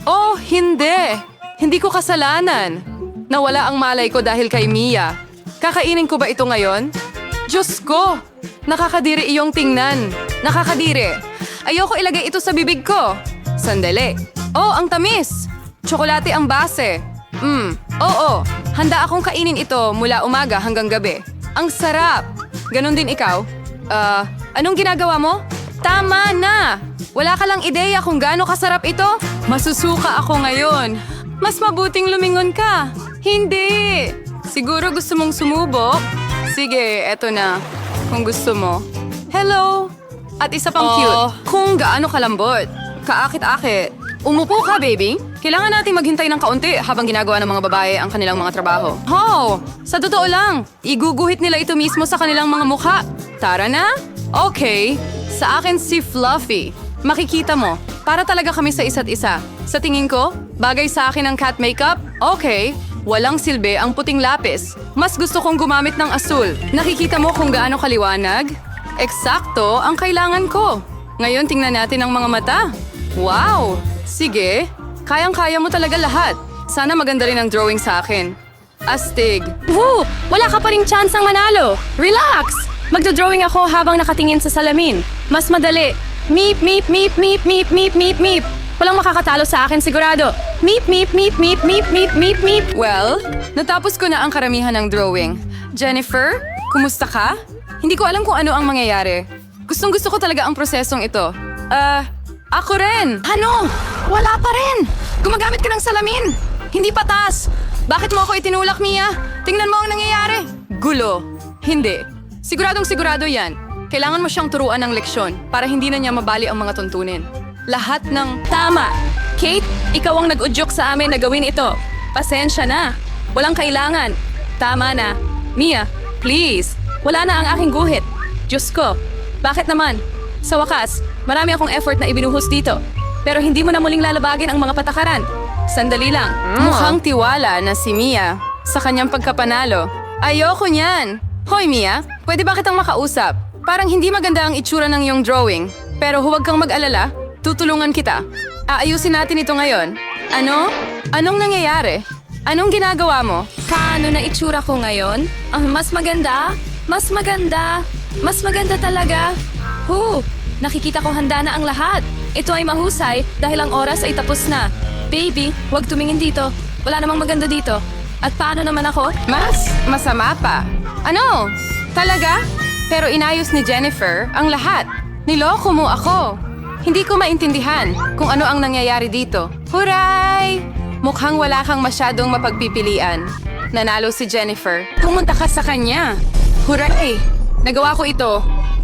Oh, hindi. Hindi ko kasalanan. Nawala ang malay ko dahil kay Mia. Kakainin ko ba ito ngayon? Diyos ko! Nakakadiri iyong tingnan. Nakakadiri. Ayoko ilagay ito sa bibig ko. Sandali. Oh, ang tamis. Tsokolate ang base. Oo. Handa akong kainin ito mula umaga hanggang gabi. Ang sarap! Ganon din ikaw? Anong ginagawa mo? Tama na! Wala ka lang ideya kung gaano kasarap ito? Masusuka ako ngayon. Mas mabuting lumingon ka. Hindi! Siguro gusto mong sumubok? Sige, eto na. Kung gusto mo. Hello! At isa pang cute. Kung gaano kalambot. Kaakit-akit. Umupo ka, baby. Kailangan nating maghintay ng kaunti habang ginagawa ng mga babae ang kanilang mga trabaho. Sa totoo lang, iguguhit nila ito mismo sa kanilang mga mukha. Tara na? Okay. Sa akin si Fluffy. Makikita mo, para talaga kami sa isa't isa. Sa tingin ko, bagay sa akin ang cat makeup? Okay. Walang silbi ang puting lapis. Mas gusto kong gumamit ng asul. Nakikita mo kung gaano kaliwanag? Eksakto ang kailangan ko. Ngayon tingnan natin ang mga mata. Wow! Sige, kayang-kaya mo talaga lahat. Sana maganda rin ang drawing sa akin. Astig. Woo! Wala ka pa ring chance ang manalo. Relax! Magdo-drawing ako habang nakatingin sa salamin. Mas madali. Meep, meep, meep, meep, meep, meep, meep, meep. Walang makakatalo sa akin sigurado. Meep, meep, meep, meep, meep, meep, meep, meep. Well, natapos ko na ang karamihan ng drawing. Jennifer, kumusta ka? Hindi ko alam kung ano ang mangyayari. Gustong-gusto ko talaga ang prosesong ito. Ako rin! Ano? Wala pa rin! Gumagamit ka ng salamin! Hindi patas! Bakit mo ako itinulak, Mia? Tingnan mo ang nangyayari. Gulo. Hindi. Siguradong sigurado yan. Kailangan mo siyang turuan ng leksyon para hindi na niya mabali ang mga tuntunin. Lahat ng... Tama! Kate, ikaw ang nag-udyok sa amin na gawin ito. Pasensya na. Walang kailangan. Tama na. Mia, please. Wala na ang aking guhit. Diyos ko. Bakit naman? Sa wakas, marami akong effort na ibinuhos dito. Pero hindi mo na muling lalabagin ang mga patakaran. Sandali lang. Mukhang tiwala na si Mia sa kanyang pagkapanalo. Ayoko niyan. Hoy, Mia, pwede ba kitang makausap? Parang hindi maganda ang itsura ng iyong drawing. Pero huwag kang mag-alala. Tutulungan kita. Aayusin natin ito ngayon. Ano? Anong nangyayari? Anong ginagawa mo? Paano na itsura ko ngayon? Mas maganda? Mas maganda? Mas maganda talaga? Nakikita ko handa na ang lahat. Ito ay mahusay dahil ang oras ay tapos na. Baby, huwag tumingin dito. Wala namang maganda dito. At paano naman ako? Mas masama pa. Ano? Talaga? Pero inayos ni Jennifer ang lahat. Niloko mo ako. Hindi ko maintindihan kung ano ang nangyayari dito. Huray! Mukhang wala kang masyadong mapagpipilian. Nanalo si Jennifer. Pumunta ka sa kanya. Huray! Nagawa ko ito.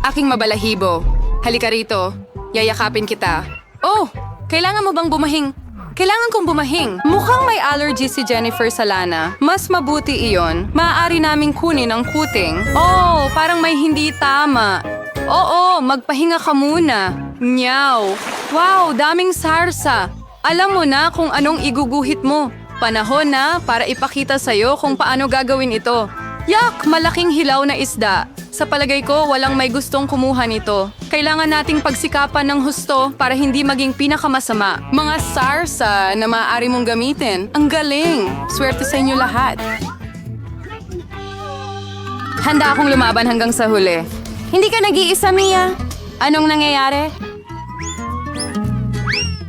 Aking mabalahibo. Halika rito. Yayakapin kita. Oh! Kailangan mo bang bumahing? Kailangan kong bumahing. Mukhang may allergy si Jennifer sa lana. Mas mabuti iyon. Maaari naming kunin ang kuting. Oh, parang may hindi tama. Oo, magpahinga ka muna. Nyaw. Wow, daming sarsa. Alam mo na kung anong iguguhit mo. Panahon na para ipakita sa'yo kung paano gagawin ito. Yak! Malaking hilaw na isda. Sa palagay ko, walang may gustong kumuha nito. Kailangan nating pagsikapan ng husto para hindi maging pinakamasama. Mga sarsa na maaari mong gamitin. Ang galing! Swerte sa inyo lahat. Handa akong lumaban hanggang sa huli. Hindi ka nag-iisa, Mia. Anong nangyayari?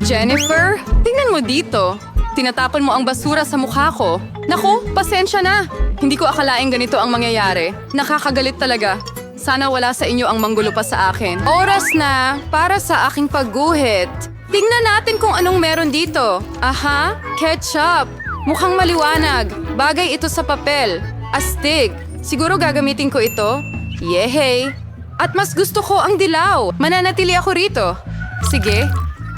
Jennifer, tingnan mo dito. Tinatapon mo ang basura sa mukha ko. Naku, pasensya na. Hindi ko akalaing ganito ang mangyayari. Nakakagalit talaga. Sana wala sa inyo ang manggulo pa sa akin. Oras na para sa aking pagguhit. Tingnan natin kung anong meron dito. Aha, ketchup. Mukhang maliwanag. Bagay ito sa papel. Astig. Siguro gagamitin ko ito. Yehey. At mas gusto ko ang dilaw. Mananatili ako rito. Sige,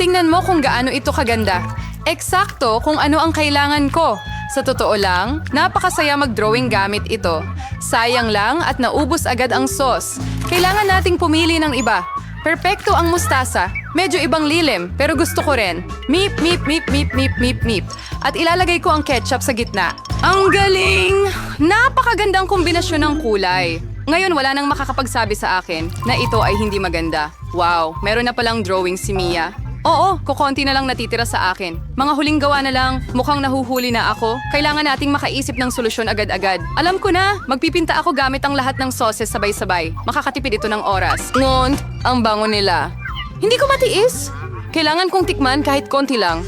tingnan mo kung gaano ito kaganda. Eksakto kung ano ang kailangan ko. Sa totoo lang, napakasaya mag-drawing gamit ito. Sayang lang at naubos agad ang sauce. Kailangan nating pumili ng iba. Perpekto ang mustasa. Medyo ibang lilim, pero gusto ko rin. Meep, meep, meep, meep, meep, meep, meep. At ilalagay ko ang ketchup sa gitna. Ang galing! Napakagandang kombinasyon ng kulay. Ngayon wala nang makakapagsabi sa akin na ito ay hindi maganda. Wow, meron na palang drawing si Mia. Oo, kukonti na lang natitira sa akin. Mga huling gawa na lang, mukhang nahuhuli na ako. Kailangan nating makaisip ng solusyon agad-agad. Alam ko na, magpipinta ako gamit ang lahat ng sauces sabay-sabay. Makakatipid ito ng oras. Ngon, ang bango nila. Hindi ko matiis. Kailangan kong tikman kahit konti lang.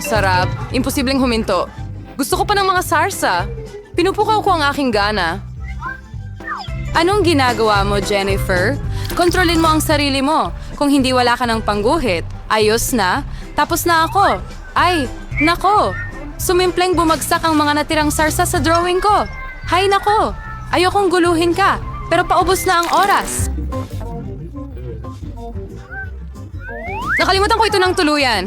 Sarap. Imposibleng huminto. Gusto ko pa ng mga sarsa. Pinupukaw ko ang aking gana. Anong ginagawa mo, Jennifer? Kontrolin mo ang sarili mo. Kung hindi wala ka ng pangguhit, ayos na, tapos na ako. Ay, nako! Sumimpleng bumagsak ang mga natirang sarsa sa drawing ko. Hay nako! Ayokong guluhin ka, pero paubos na ang oras. Nakalimutan ko ito ng tuluyan.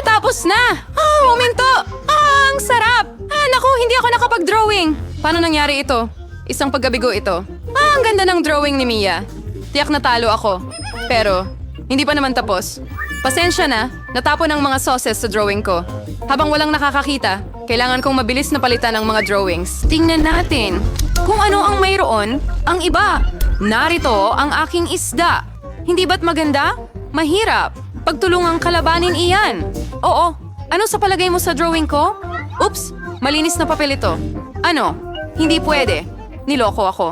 Tapos na! Huminto! Ang sarap! Naku, hindi ako nakapag-drawing. Paano nangyari ito? Isang paggabigo ito. Ang ganda ng drawing ni Mia. Tiyak na talo ako. Pero, hindi pa naman tapos. Pasensya na, natapon ang mga sauces sa drawing ko. Habang walang nakakakita, kailangan kong mabilis na palitan ang mga drawings. Tingnan natin kung ano ang mayroon ang iba. Narito ang aking isda. Hindi ba't maganda? Mahirap. Pagtulungang kalabanin iyan. Oo, ano sa palagay mo sa drawing ko? Oops, malinis na papel ito. Ano? Hindi pwede. Niloko ako.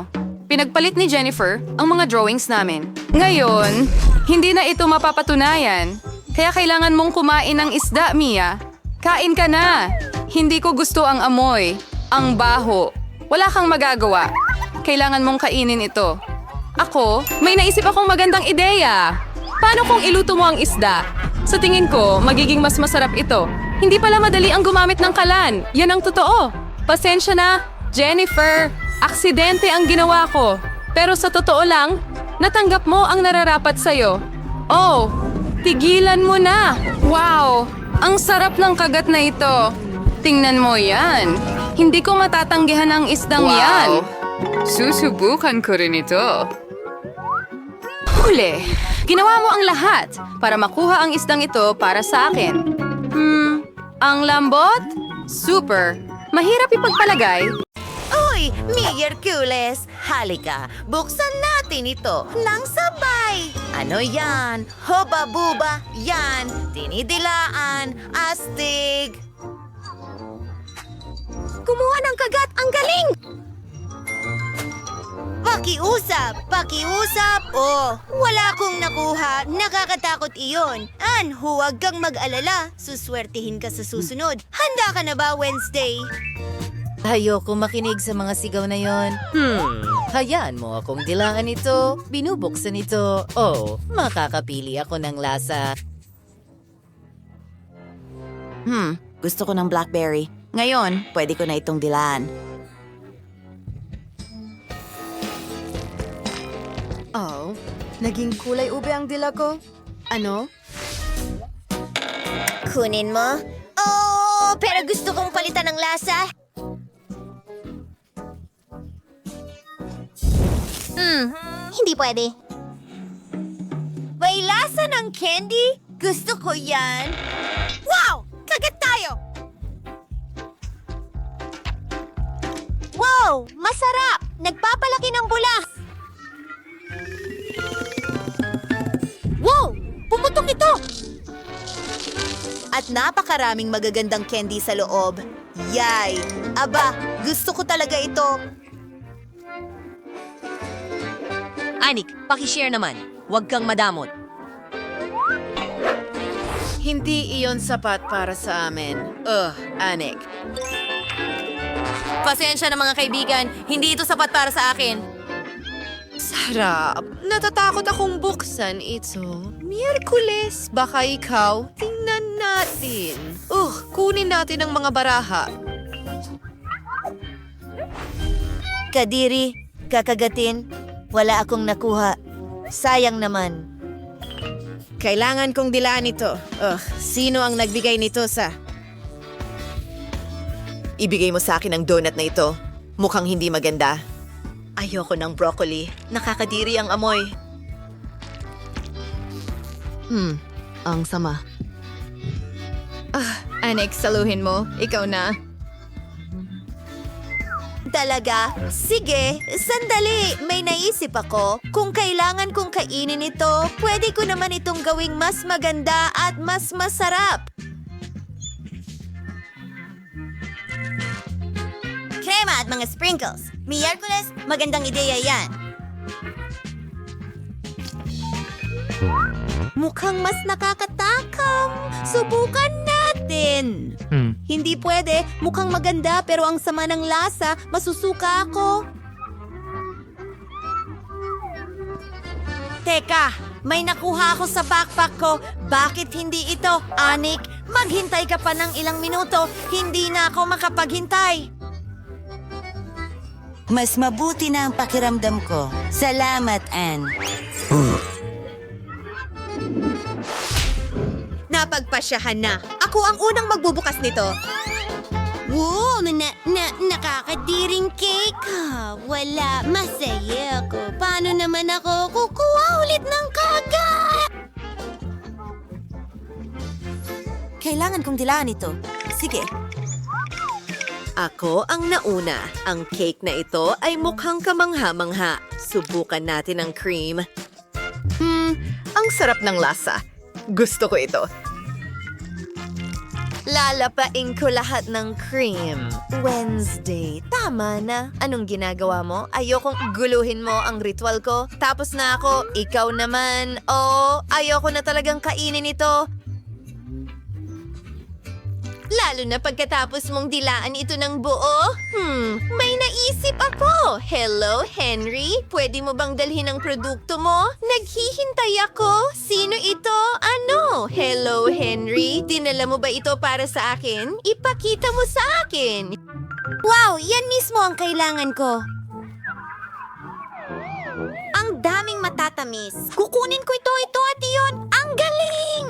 Pinagpalit ni Jennifer ang mga drawings namin. Ngayon, hindi na ito mapapatunayan. Kaya kailangan mong kumain ng isda, Mia. Kain ka na. Hindi ko gusto ang amoy, ang baho. Wala kang magagawa. Kailangan mong kainin ito. Ako, may naisip akong magandang ideya. Paano kung iluto mo ang isda? Sa tingin ko, magiging mas masarap ito. Hindi pala madali ang gumamit ng kalan. Yan ang totoo. Pasensya na, Jennifer. Aksidente ang ginawa ko. Pero sa totoo lang, natanggap mo ang nararapat sa'yo. Oh, tigilan mo na. Wow, ang sarap ng kagat na ito. Tingnan mo yan. Hindi ko matatanggihan ang isdang yan. Susubukan ko rin ito. Huli, ginawa mo ang lahat para makuha ang isdang ito para sa akin. Ang lambot? Super. Mahirap ipagpalagay. Uy, Miyerkules! Halika, buksan natin ito ng sabay! Ano yan? Hoba-buba, yan! Dinidilaan, astig! Kumuha ng kagat, ang galing! Pakiusap! Oh, wala akong nakuha. Nakakatakot iyon. Huwag kang mag-alala. Suswertihin ka sa susunod. Handa ka na ba, Wednesday? Ayoko makinig sa mga sigaw na yon. Hayaan mo akong dilaan ito. Binubuksan ito. Oh, makakapili ako ng lasa. Gusto ko ng blackberry. Ngayon, pwede ko na itong dilaan. Oh, naging kulay ube ang dila ko. Ano? Kunin mo? Oh, pero gusto kong palitan ng lasa. Hindi pwede. May lasa ng candy? Gusto ko yan. Wow! Kagat tayo! Wow! Masarap! Nagpapalaki ng bula! Wow! Pumutok ito! At napakaraming magagandang candy sa loob. Yay! Aba, gusto ko talaga ito. Anik, pakishare naman. Huwag kang madamot. Hindi iyon sapat para sa amin. Anik. Pasensya na mga kaibigan, hindi ito sapat para sa akin. Sarap. Natatakot akong buksan ito. Miyerkules, baka ikaw? Tingnan natin. Kunin natin ang mga baraha. Kadiri, kakagatin. Wala akong nakuha. Sayang naman. Kailangan kong dilaan ito. Sino ang nagbigay nito sa... Ibigay mo sa akin ang donut na ito. Mukhang hindi maganda. Ayoko ng broccoli. Nakakadiri ang amoy. Ang sama. Anik, saluhin mo. Ikaw na. Talaga? Sige, sandali. May naisip ako. Kung kailangan kong kainin ito, pwede ko naman itong gawing mas maganda at mas masarap. Krema at mga sprinkles. Miyerkules, magandang ideya yan. Mukhang mas nakakatakam. Subukan natin. Hindi pwede. Mukhang maganda pero ang sama ng lasa. Masusuka ako. Teka, may nakuha ako sa backpack ko. Bakit hindi ito? Anik, maghintay ka pa ng ilang minuto. Hindi na ako makapaghintay. Mas mabuti na ang pakiramdam ko. Salamat, Anne. Napagpasyahan na. Ako ang unang magbubukas nito. Wow, nakakadiring cake. Wala, masaya ako. Paano naman ako kukuha ulit ng kagat? Kailangan kong dilaan ito. Sige. Ako ang nauna. Ang cake na ito ay mukhang kamangha-mangha. Subukan natin ang cream. Ang sarap ng lasa. Gusto ko ito. Lalapain ko lahat ng cream. Wednesday, tama na. Anong ginagawa mo? Ayokong guluhin mo ang ritual ko. Tapos na ako, ikaw naman. Ayoko na talagang kainin ito. Lalo na pagkatapos mong dilaan ito ng buo. May naisip ako. Hello, Henry? Pwede mo bang dalhin ang produkto mo? Naghihintay ako. Sino ito? Ano? Hello, Henry? Dinala mo ba ito para sa akin? Ipakita mo sa akin. Wow, yan mismo ang kailangan ko. Ang daming matatamis. Kukunin ko ito at iyon. Ang galing!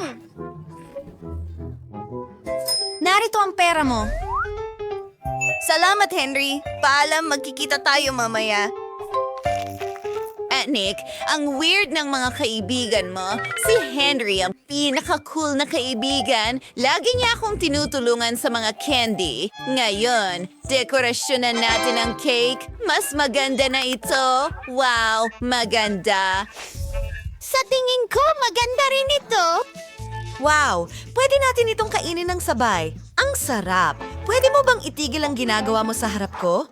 Narito ang pera mo. Salamat, Henry. Paalam, magkikita tayo mamaya. Nick, ang weird ng mga kaibigan mo. Si Henry, ang pinaka-cool na kaibigan. Lagi niya akong tinutulungan sa mga candy. Ngayon, dekorasyonan natin ang cake. Mas maganda na ito. Wow, maganda. Sa tingin ko, maganda rin ito. Wow! Pwede natin itong kainin ng sabay. Ang sarap! Pwede mo bang itigil ang ginagawa mo sa harap ko?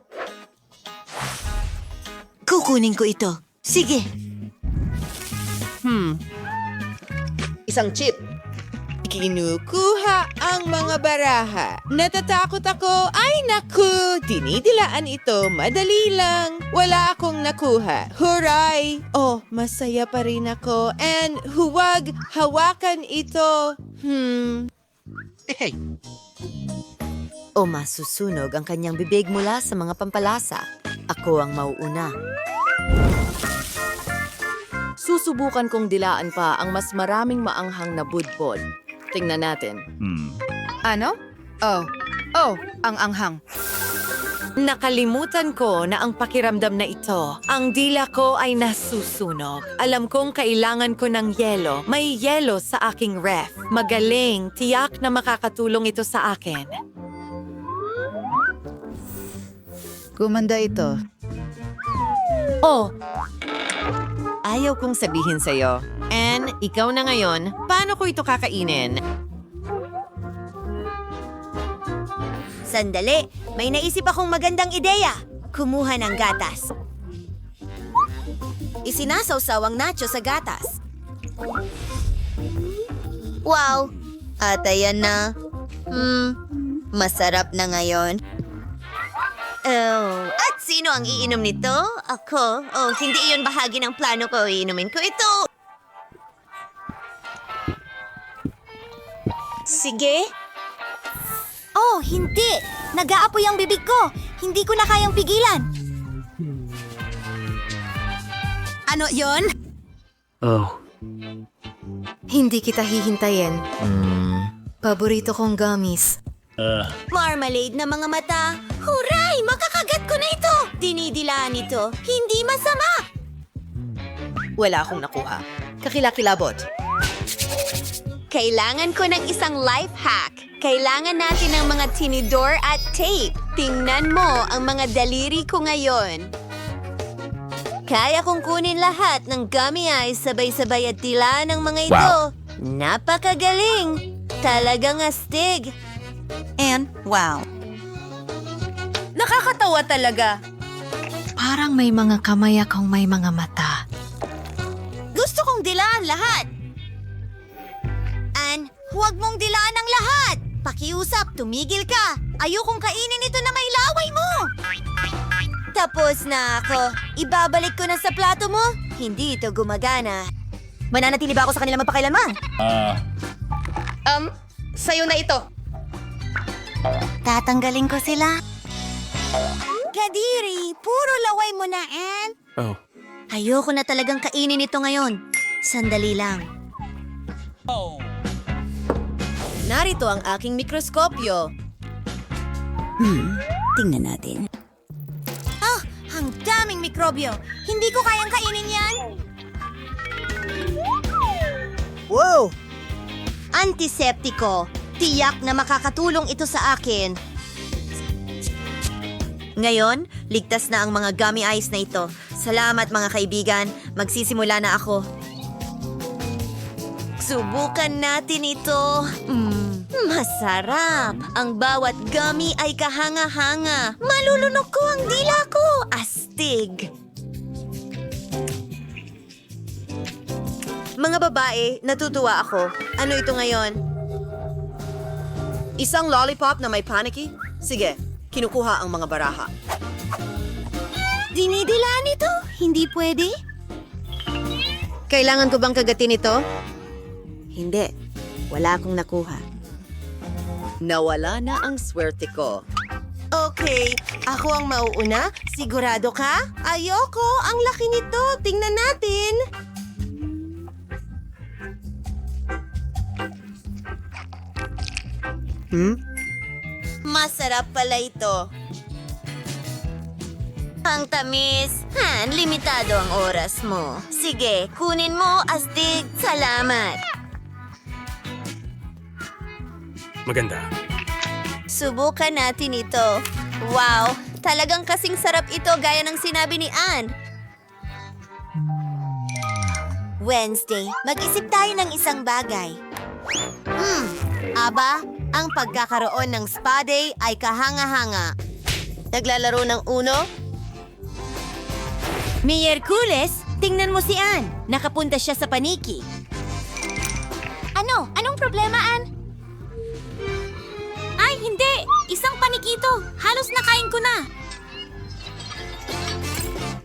Kukunin ko ito. Sige. Isang chip. Kinukuha ang mga baraha. Natatakot ako. Ay naku! Dinidilaan ito. Madali lang. Wala akong nakuha. Huray! Oh, masaya pa rin ako. And huwag hawakan ito. O masusunog ang kanyang bibig mula sa mga pampalasa. Ako ang mauuna. Susubukan kong dilaan pa ang mas maraming maanghang na budbod. Tingnan natin. Ano? Oh, ang anghang. Nakalimutan ko na ang pakiramdam na ito. Ang dila ko ay nasusunog. Alam kong kailangan ko ng yelo. May yelo sa aking ref. Magaling, tiyak na makakatulong ito sa akin. Gumanda ito. Oh, ayaw kong sabihin sa'yo. Anne, ikaw na ngayon. Paano ko ito kakainin? Sandali, may naisip akong magandang ideya. Kumuha ng gatas. Isinasawsaw ang nacho sa gatas. Wow! At ayan na. Masarap na ngayon. Oh, at sino ang iinom nito? Ako? Oh, hindi iyon bahagi ng plano ko. Iinumin ko ito. Sige. Oh, hindi. Nag-aapoy ang bibig ko. Hindi ko na kayang pigilan. Ano yon? Oh. Hindi kita hihintayin. Paborito kong gummies. Marmalade na mga mata. Huray! Makakagat ko na ito! Dinidilaan ito. Hindi masama! Wala akong nakuha. Kakilakilabot. Kailangan ko ng isang life hack. Kailangan natin ng mga tinidor at tape. Tingnan mo ang mga daliri ko ngayon. Kaya kong kunin lahat ng gummy eyes sabay-sabay at tila ng mga ito. Napakagaling! Talagang astig. And, wow. Nakakatawa talaga. Parang may mga kamay akong may mga mata. Gusto kong dilaan lahat. Ann, huwag mong dilaan ang lahat. Pakiusap, tumigil ka. Ayokong kainin ito na may laway mo. Tapos na ako. Ibabalik ko na sa plato mo. Hindi ito gumagana. Mananatili ba ako sa kanila mapakailanman? Sa'yo na ito. Tatanggalin ko sila. Kadiri, puro laway mo na, Ann. Oh. Ayoko na talagang kainin ito ngayon. Sandali lang. Narito ang aking mikroskopyo. Tingnan natin. Ah, ang daming mikrobyo. Hindi ko kayang kainin yan. Wow! Antiseptiko. Tiyak na makakatulong ito sa akin. Ngayon, ligtas na ang mga gummy eyes na ito. Salamat mga kaibigan. Magsisimula na ako. Subukan natin ito. Masarap. Ang bawat gummy ay kahanga-hanga. Malulunok ko ang dila ko. Astig. Mga babae, natutuwa ako. Ano ito ngayon? Isang lollipop na may panicky? Sige, kinukuha ang mga baraha. Dinidilaan ito? Hindi pwede? Kailangan ko bang kagatin ito? Hindi. Wala akong nakuha. Nawala na ang swerte ko. Okay, ako ang mauuna. Sigurado ka? Ayoko, ang laki nito. Tingnan natin. Masarap pala ito. Ang tamis. Limitado ang oras mo. Sige, kunin mo, astig. Salamat. Maganda. Subukan natin ito. Wow, talagang kasing sarap ito gaya ng sinabi ni Anne. Wednesday, mag-isip tayo ng isang bagay. Aba, ang pagkakaroon ng spa day ay kahanga-hanga. Naglalaro ng Uno? Miyerkules, tingnan mo si Ann. Nakapunta siya sa paniki. Ano? Anong problema, Anne? Ay, hindi! Isang panikito! Halos nakain ko na!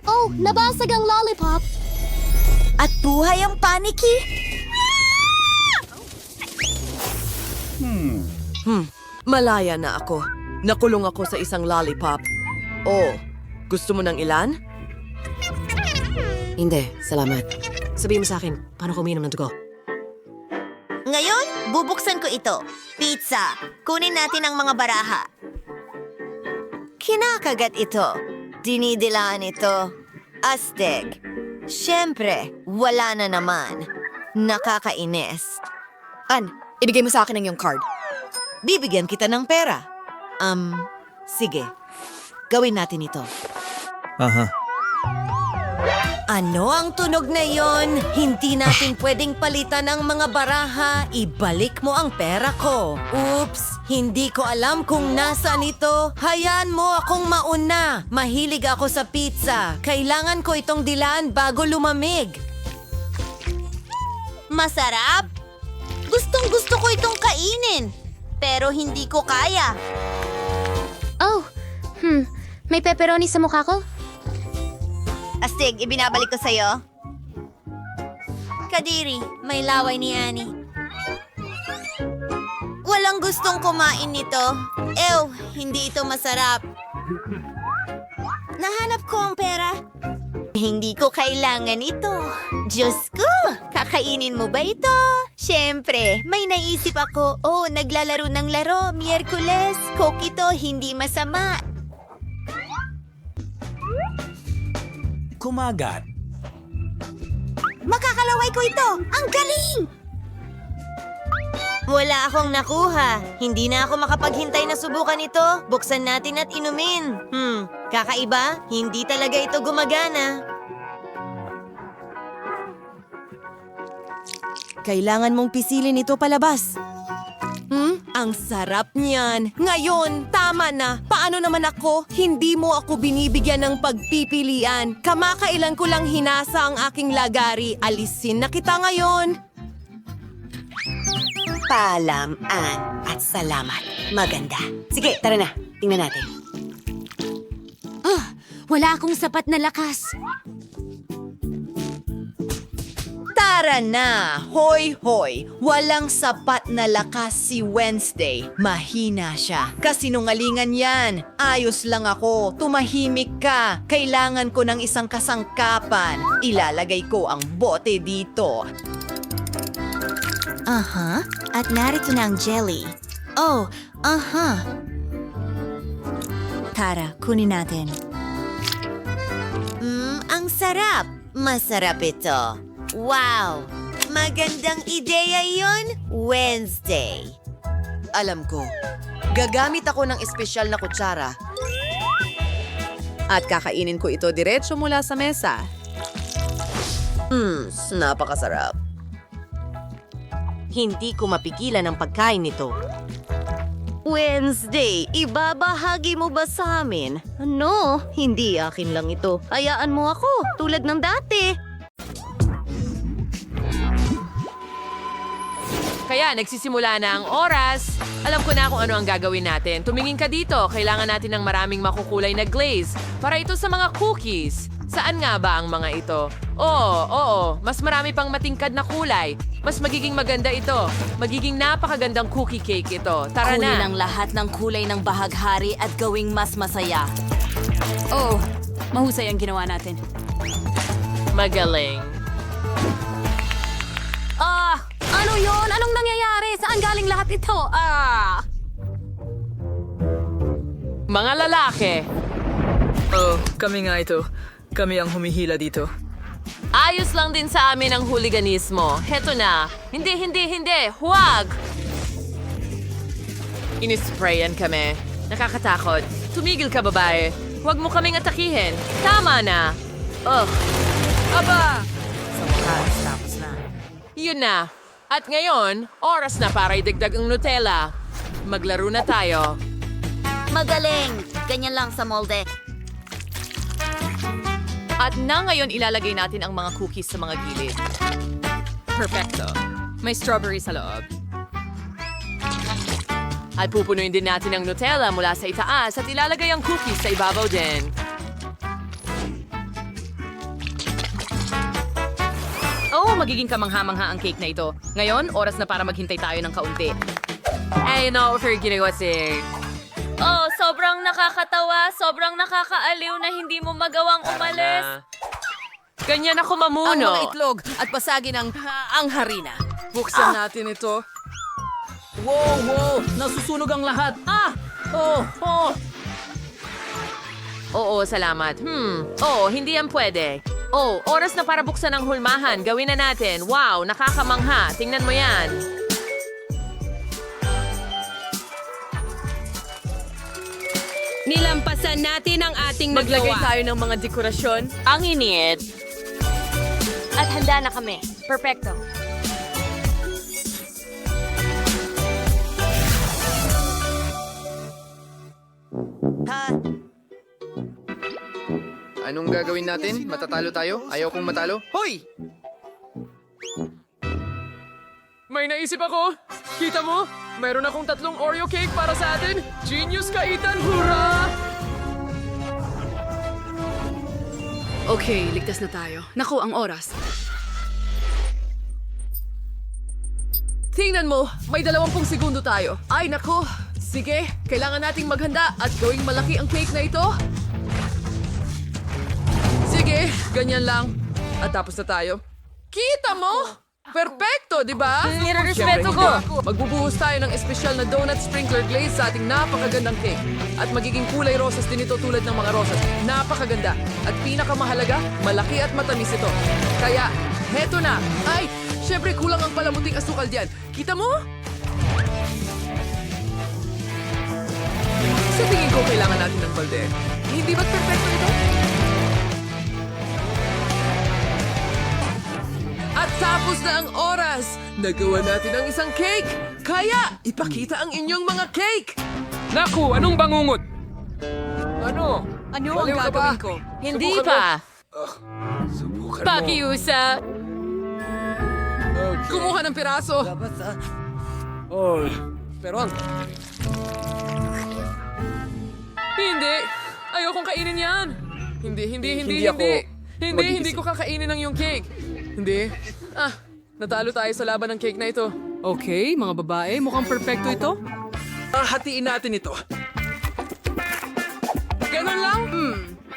Oh, nabasag ang lollipop! At buhay ang paniki? Malaya na ako. Nakulong ako sa isang lollipop. Oh, gusto mo ng ilan? Hindi, salamat. Sabihin mo sa akin, paano kuminom ng dugo? Ngayon, bubuksan ko ito. Pizza. Kunin natin ang mga baraha. Kinakagat ito. Dinidilaan ito. Astig. Siyempre, wala na naman. Nakakainis. Ibigay mo sa akin ang iyong card. Bibigyan kita ng pera. Sige. Gawin natin ito. Ano ang tunog na yon? Hindi natin pwedeng palitan ang mga baraha. Ibalik mo ang pera ko. Oops, hindi ko alam kung nasaan ito. Hayaan mo akong mauna. Mahilig ako sa pizza. Kailangan ko itong dilaan bago lumamig. Masarap? Gustong-gusto ko itong kainin. Pero hindi ko kaya. Oh, may pepperoni sa mukha ko? Astig, ibinabalik ko sa'yo. Kadiri, may laway ni Annie. Walang gustong kumain nito. Ew, hindi ito masarap. Nahanap ko ang pera. Hindi ko kailangan ito. Diyos ko, kakainin mo ba ito? Siyempre, may naisip ako. Oh, naglalaro ng laro, Miyerkules. Coke ito, hindi masama. Kumagat. Makakalaway ko ito! Ang galing! Wala akong nakuha. Hindi na ako makapaghintay na subukan ito. Buksan natin at inumin. Kakaiba? Hindi talaga ito gumagana. Kailangan mong pisilin ito palabas. Ang sarap niyan. Ngayon, tama na. Paano naman ako? Hindi mo ako binibigyan ng pagpipilian. Kamakailan ko lang hinasa ang aking lagari. Alisin na kita ngayon. Paalam, Ann, at salamat. Maganda. Sige, tara na. Tingnan natin. Wala akong sapat na lakas. Tara na! Hoy, hoy! Walang sapat na lakas si Wednesday. Mahina siya. Kasinungalingan yan. Ayos lang ako. Tumahimik ka. Kailangan ko ng isang kasangkapan. Ilalagay ko ang bote dito. Aha, at narito na ang jelly. Oh, aha. Tara, kunin natin. Ang sarap. Masarap ito. Wow! Magandang ideya yon, Wednesday. Alam ko. Gagamit ako ng espesyal na kutsara. At kakainin ko ito diretso mula sa mesa. Napakasarap. Hindi ko mapigilan ang pagkain nito. Wednesday, ibabahagi mo ba sa amin? No, hindi akin lang ito. Hayaan mo ako, tulad ng dati. Kaya nagsisimula na ang oras. Alam ko na kung ano ang gagawin natin. Tumingin ka dito. Kailangan natin ng maraming makukulay na glaze para ito sa mga cookies. Saan nga ba ang mga ito? Oo. Mas marami pang matingkad na kulay. Mas magiging maganda ito. Magiging napakagandang cookie cake ito. Tara Kunin na. ang lahat ng kulay ng bahaghari at gawing mas masaya. Oh, mahusay ang ginawa natin. Magaling. Ano yon? Anong nangyayari? Saan galing lahat ito? Mga lalaki. Oh, kami nga ito. Kami ang humihila dito. Ayos lang din sa amin ang hooliganismo. Heto na. Hindi. Huwag! Inisprayan kami. Nakakatakot. Tumigil ka, babae. Huwag mo kaming atakihin. Tama na. Ugh. Aba! Sa wakas, tapos na. Yun na. At ngayon, oras na para idagdag ang Nutella. Maglaro na tayo. Magaling! Ganyan lang sa molde. At na ngayon ilalagay natin ang mga cookies sa mga gilid. Perfecto. May strawberry sa loob. At pupunuin din natin ang Nutella mula sa itaas at ilalagay ang cookies sa ibabaw din. Oh, magiging kamangha-mangha ang cake na ito. Ngayon, oras na para maghintay tayo ng kaunti. Ay, no, for ginagawa si... Oh, sobrang nakakatawa, sobrang nakakaaliw na hindi mo magawang umalis. Ganyan ako mamuno. Ang mga itlog at basagin ang harina. Buksan natin ito. Wow! Nasusunog ang lahat. Oo, salamat. Hindi yan pwede. Oras na para buksan ang hulmahan. Gawin na natin. Wow, nakakamangha. Tingnan mo yan. Nilampasan natin ang ating Maglagay nagawa. tayo ng mga dekorasyon. Ang init. At handa na kami. Perfecto. Anong gagawin natin? Matatalo tayo? Ayaw kong matalo? Hoy! May naisip ako! Kita mo? Mayroon akong 3 Oreo cake para sa atin! Genius ka, Ethan! Hurra! Okay, ligtas na tayo. Naku, ang oras. Tingnan mo, may 20 segundo tayo. Ay, nako. Sige, kailangan nating maghanda at gawing malaki ang cake na ito. Sige, ganyan lang. At tapos na tayo. Kita mo? Perfecto, di ba? Nirerespeto Siyempre, ko. hindi. Magbubuhos tayo ng espesyal na donut sprinkler glaze sa ating napakagandang cake. At magiging kulay rosas din ito tulad ng mga rosas. Napakaganda. At pinakamahalaga, malaki at matamis ito. Kaya, heto na. Ay, siyempre kulang ang palamuting asukal diyan. Kita mo? Sa tingin ko, kailangan natin ng balde. Hindi ba't perfecto ito? At tapos na ang oras, nagawa natin ang isang cake. Kaya, ipakita ang inyong mga cake. Naku, anong bangungot? Ano? Ano ang gagawin ko? Hindi Subukan pa. Subukan Pakiusa. Kumuha ng piraso. Pero hindi. Ayokong kainin yan. Hindi ko kakainin ang yung cake. Hindi. Natalo tayo sa laban ng cake na ito. Okay, mga babae, mukhang perfecto ito. Hatiin natin ito. Ganun lang?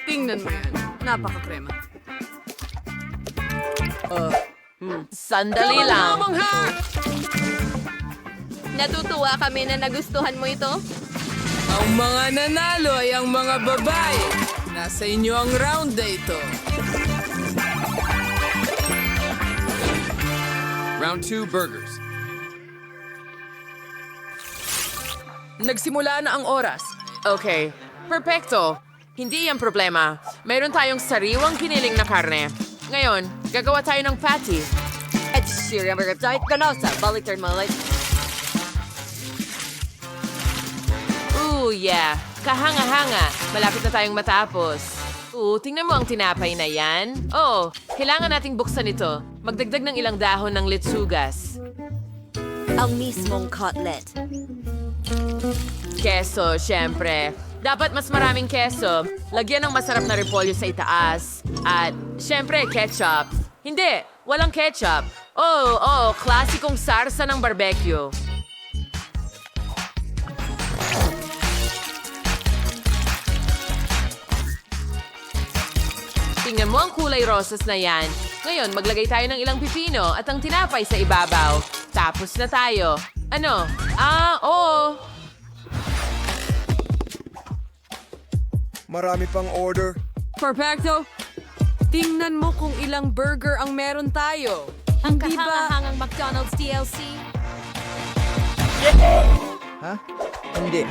Tingnan mo yan. Napaka-krema. Sandali lang. Natutuwa kami na nagustuhan mo ito. Ang mga nanalo ay ang mga babae. Nasa inyo ang round na ito. Round 2, burgers. Nagsimula na ang oras. Okay, perfecto. Hindi yan problema. Mayroon tayong sariwang kiniling na karne. Ngayon, gagawa tayo ng patty. At siyempre, kahit ganosa, baliktad mo like... Yeah. Kahanga-hanga. Malapit na tayong matapos. Tingnan mo ang tinapay na yan. Kailangan nating buksan ito. Magdagdag ng ilang dahon ng litsugas. Ang mismong cutlet. Keso, syempre. Dapat mas maraming keso. Lagyan ng masarap na repolyo sa itaas. At, syempre, ketchup. Hindi, walang ketchup. Klasikong sarsa ng barbecue. Tingnan mo ang kulay rosas na yan. Ngayon, maglagay tayo ng ilang pipino at ang tinapay sa ibabaw. Tapos na tayo. Ano? Oo. Marami pang order. Perfecto. Tingnan mo kung ilang burger ang meron tayo. Ang Hindi ba- kahangahangang McDonald's DLC. Ha? Hindi.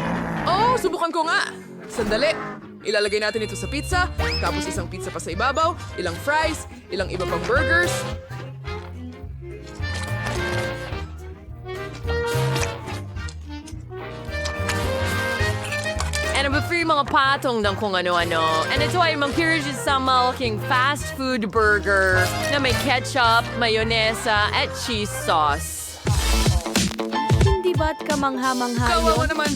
Oh, subukan ko nga! Sandali! Ilalagay natin ito sa pizza, tapos isang pizza pa sa ibabaw, ilang fries, ilang iba pang burgers. And I'm free mga patong ng kung ano-ano. And ito ay mag-curious sa malaking fast food burger na may ketchup, mayonesa, at cheese sauce. Hindi ba't kamangha-mangha Kawawa yun? naman!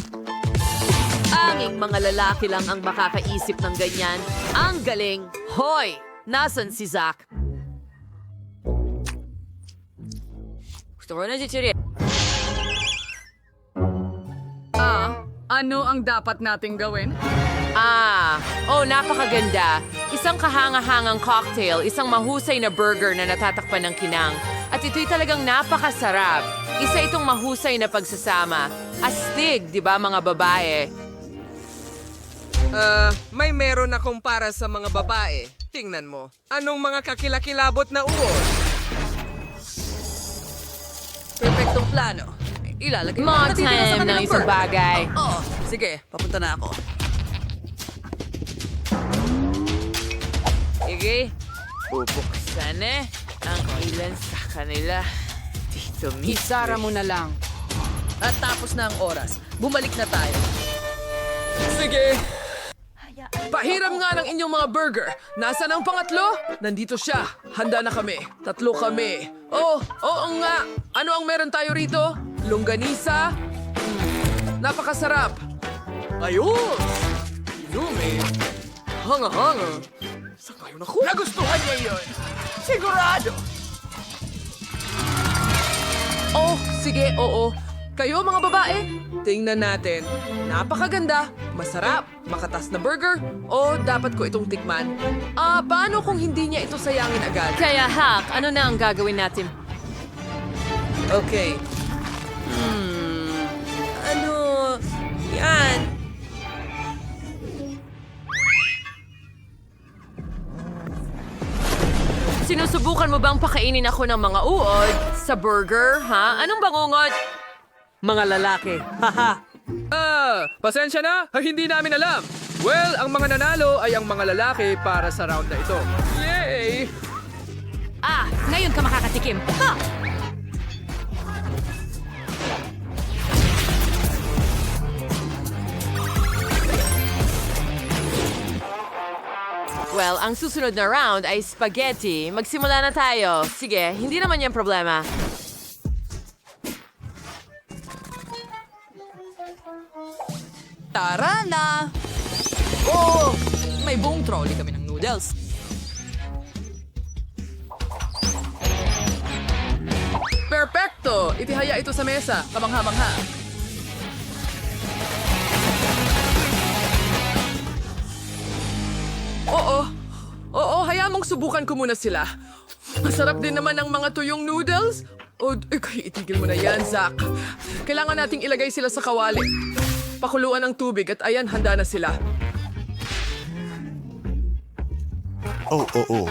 Anging mga lalaki lang ang makakaisip ng ganyan. Ang galing! Hoy! Nasaan si Zach? Gusto ko na si Chiri. Ano ang dapat nating gawin? Napakaganda. Isang kahanga-hangang cocktail, isang mahusay na burger na natatakpan ng kinang. At ito'y talagang napakasarap. Isa itong mahusay na pagsasama. Astig, di ba mga babae? May meron akong para sa mga babae. Tingnan mo. Anong mga kakilakilabot na uod? Perfectong plano. Ilalagay Mga natitira sa time ng kanilang isang burger. bagay. Oo, sige, papunta na ako. Sige, bubuksan ang ilan sa kanila. Dito mismo. Isara mo na lang. At tapos na ang oras. Bumalik na tayo. Sige! Pahiram nga ng inyong mga burger. Nasaan ang pangatlo? Nandito siya. Handa na kami. 3 kami. Oo nga. Ano ang meron tayo rito? Longganisa? Napakasarap. Ayos! Yummy. Hanga-hanga. Saan kayo naku? Nagustuhan niya yun. Sigurado. Sige, oo. Kayo mga babae, tingnan natin. Napakaganda, masarap, makatas na burger, o dapat ko itong tikman? Paano kung hindi niya ito sayangin agad? Kaya Hak, ano na ang gagawin natin? Okay. Ano? Yan. Sinusubukan mo bang pakainin ako ng mga uod sa burger, ha? Anong bangungot? Mga lalaki. Haha. Pasensya na, hindi namin alam. Well, ang mga nanalo ay ang mga lalaki para sa round na ito. Yay! Ngayon ka makakatikim. Ha! Well, ang susunod na round ay spaghetti. Magsimula na tayo. Sige, hindi naman yan problema. Tara na! Oh! May buong trolley kami ng noodles. Perfecto! Itihaya ito sa mesa. Kamangha-mangha. Oo, hayaan mong subukan ko muna sila. Masarap din naman ang mga tuyong noodles. Kaya itigil mo na yan, Zach. Kailangan nating ilagay sila sa kawali. Pakuluan ng tubig at ayan, handa na sila. Oh.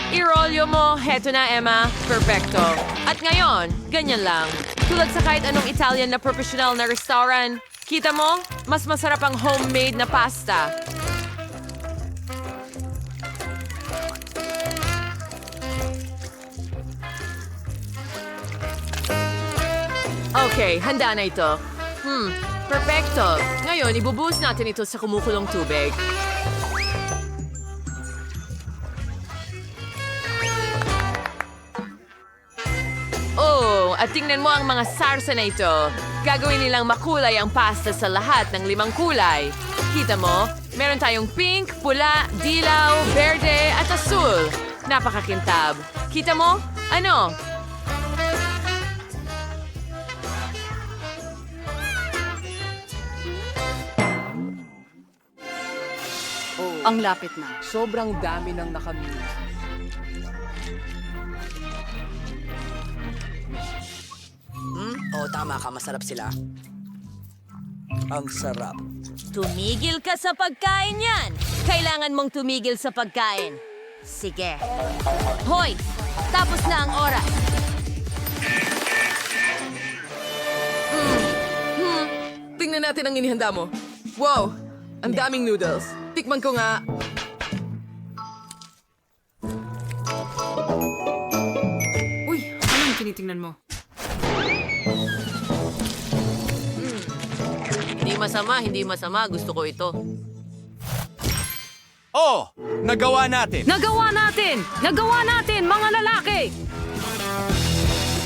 I-rolyo mo. Heto na, Emma. Perfecto. At ngayon, ganyan lang. Tulad sa kahit anong Italian na professional na restaurant, kita mo, mas masarap ang homemade na pasta. Okay, handa na ito. Perfecto. Ngayon, ibubuhos natin ito sa kumukulong tubig. At tingnan mo ang mga sarsa na ito. Gagawin nilang makulay ang pasta sa lahat ng 5 kulay. Kita mo, meron tayong pink, pula, dilaw, berde at asul. Napakakintab. Kita mo? Ano? Ang lapit na. Sobrang dami ng nakamili. Oo, tama ka. Masarap sila. Ang sarap. Tumigil ka sa pagkain yan! Kailangan mong tumigil sa pagkain. Sige. Hoy! Tapos na ang oras. Tingnan natin ang inihanda mo. Wow! Ang daming noodles. Tikman ko nga. Uy, anong tinitingnan mo? Hindi masama. Gusto ko ito. Oh! Nagawa natin! Nagawa natin, mga lalaki!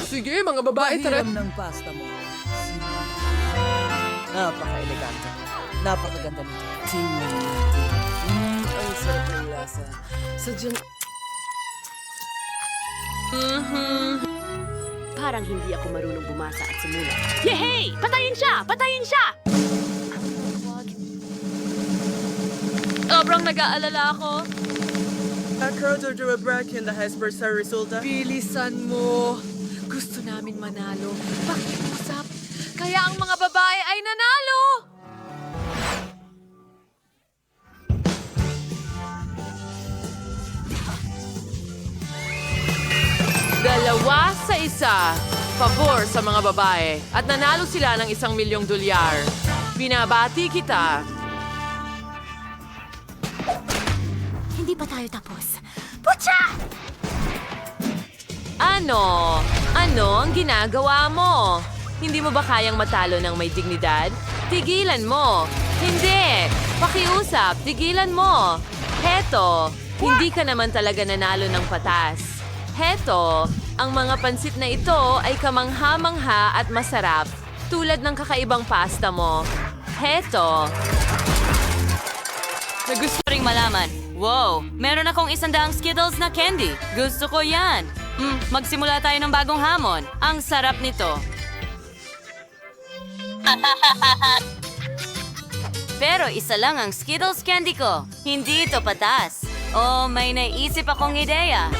Sige, mga babae, tara. Mahiram ng pasta mo. Napaka-elegante. Napakaganda nito. Tingnan natin. Ang sarap ng lasa. Sadyang... Parang hindi ako marunong bumasa at sumulat. Yehey! Patayin siya! Patayin siya! Sobrang nag-aalala ako. sa resulta. Bilisan mo. Gusto namin manalo. Pakiusap. Kaya ang mga babae ay nanalo! Dalawa sa isa. Pabor sa mga babae. At nanalo sila ng $1,000,000. Binabati kita. Hindi pa tayo tapos. Pucha! Ano? Ano ang ginagawa mo? Hindi mo ba kayang matalo ng may dignidad? Tigilan mo. Hindi. Pakiusap, tigilan mo. Heto, hindi ka naman talaga nanalo ng patas. Heto, ang mga pansit na ito ay kamangha-mangha at masarap, tulad ng kakaibang pasta mo. Heto. Gusto ring malaman. Wow, meron akong 100 Skittles na candy. Gusto ko yan. Magsimula tayo ng bagong hamon. Ang sarap nito. Pero isa lang ang Skittles candy ko. Hindi ito patas. Oh, may naisip akong ideya.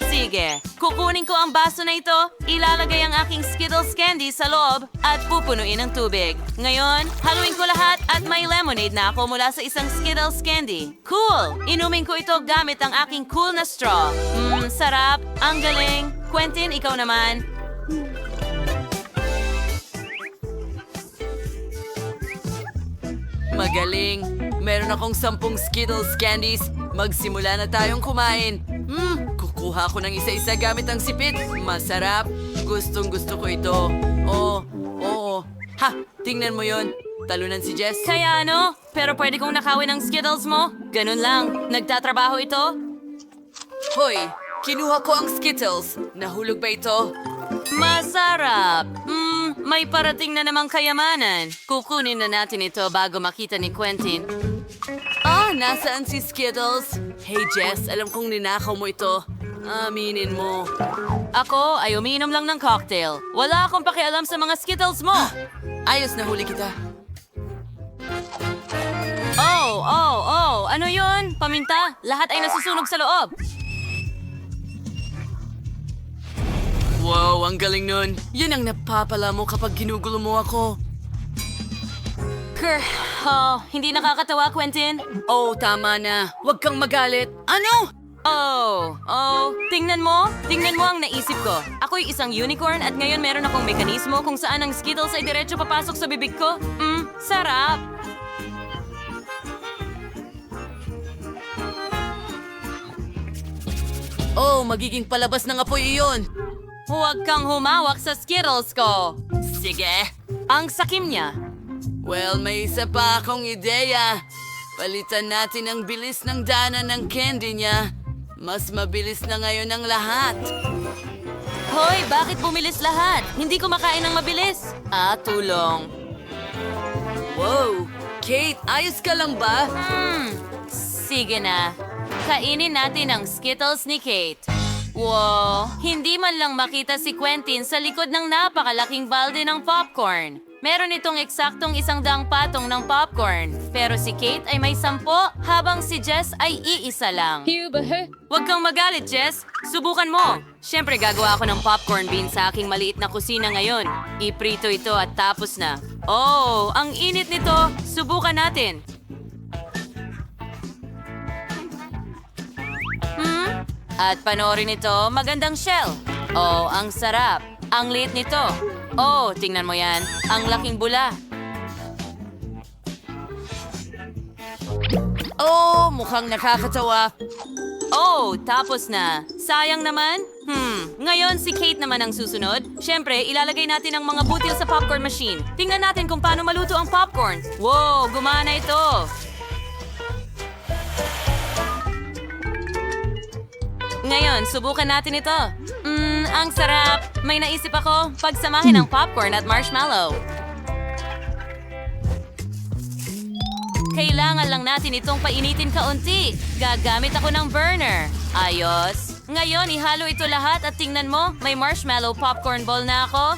Sige, kukunin ko ang baso na ito, ilalagay ang aking Skittles candy sa loob at pupunuin ng tubig. Ngayon, haluin ko lahat at may lemonade na ako mula sa isang Skittles candy. Cool! Inumin ko ito gamit ang aking cool na straw. Sarap. Ang galing. Quentin, ikaw naman. Magaling. Meron akong 10 Skittles candies. Magsimula na tayong kumain. Kukuha ko ng isa-isa gamit ang sipit. Masarap. Gustong-gusto ko ito. Oo. Ha! Tingnan mo yon. Talunan si Jess. Kaya ano? Pero pwede kong nakawin ang Skittles mo? Ganun lang. Nagtatrabaho ito? Hoy! Kinuha ko ang Skittles. Nahulog ba ito? Masarap. May parating na namang kayamanan. Kukunin na natin ito bago makita ni Quentin. Nasaan si Skittles? Hey Jess, alam kong ninakaw mo ito. Aminin mo. Ako ay umiinom lang ng cocktail. Wala akong pakialam sa mga Skittles mo. Ayos na huli kita. Oh, ano yun? Paminta, lahat ay nasusunog sa loob. Wow, ang galing nun. Yan ang napapala mo kapag ginugulo mo ako. Hindi nakakatawa, Quentin. Tama na. Huwag kang magalit. Ano? Tingnan mo ang naisip ko. Ako'y isang unicorn at ngayon meron akong mekanismo kung saan ang Skittles ay diretso papasok sa bibig ko. Sarap. Magiging palabas ng apoy iyon. Huwag kang humawak sa Skittles ko. Sige. Ang sakim niya. Well, may isa pa akong ideya. Palitan natin ang bilis ng dana ng candy niya. Mas mabilis na ngayon ang lahat. Hoy, bakit bumilis lahat? Hindi ko makain ng mabilis. Tulong. Wow! Kate, ayos ka lang ba? Sige na. Kainin natin ang Skittles ni Kate. Wow! Hindi man lang makita si Quentin sa likod ng napakalaking balde ng popcorn. Meron itong eksaktong 100 patong ng popcorn. Pero si Kate ay may 10 habang si Jess ay iisa lang. Huwag kang magalit, Jess. Subukan mo. Siyempre gagawa ako ng popcorn bean sa aking maliit na kusina ngayon. Iprito ito at tapos na. Oh, ang init nito. Subukan natin. At panoorin ito, magandang shell. Oh, ang sarap. Ang liit nito. Oh, tingnan mo yan. Ang laking bula. Oh, mukhang nakakatawa. Oh, tapos na. Sayang naman. Ngayon si Kate naman ang susunod. Siyempre, ilalagay natin ang mga butil sa popcorn machine. Tingnan natin kung paano maluto ang popcorn. Wow, gumana ito. Ngayon, subukan natin ito. Ang sarap. May naisip ako, pagsamahin ang popcorn at marshmallow. Kailangan lang natin itong painitin kaunti. Gagamit ako ng burner. Ayos. Ngayon, ihalo ito lahat at tingnan mo, may marshmallow popcorn ball na ako.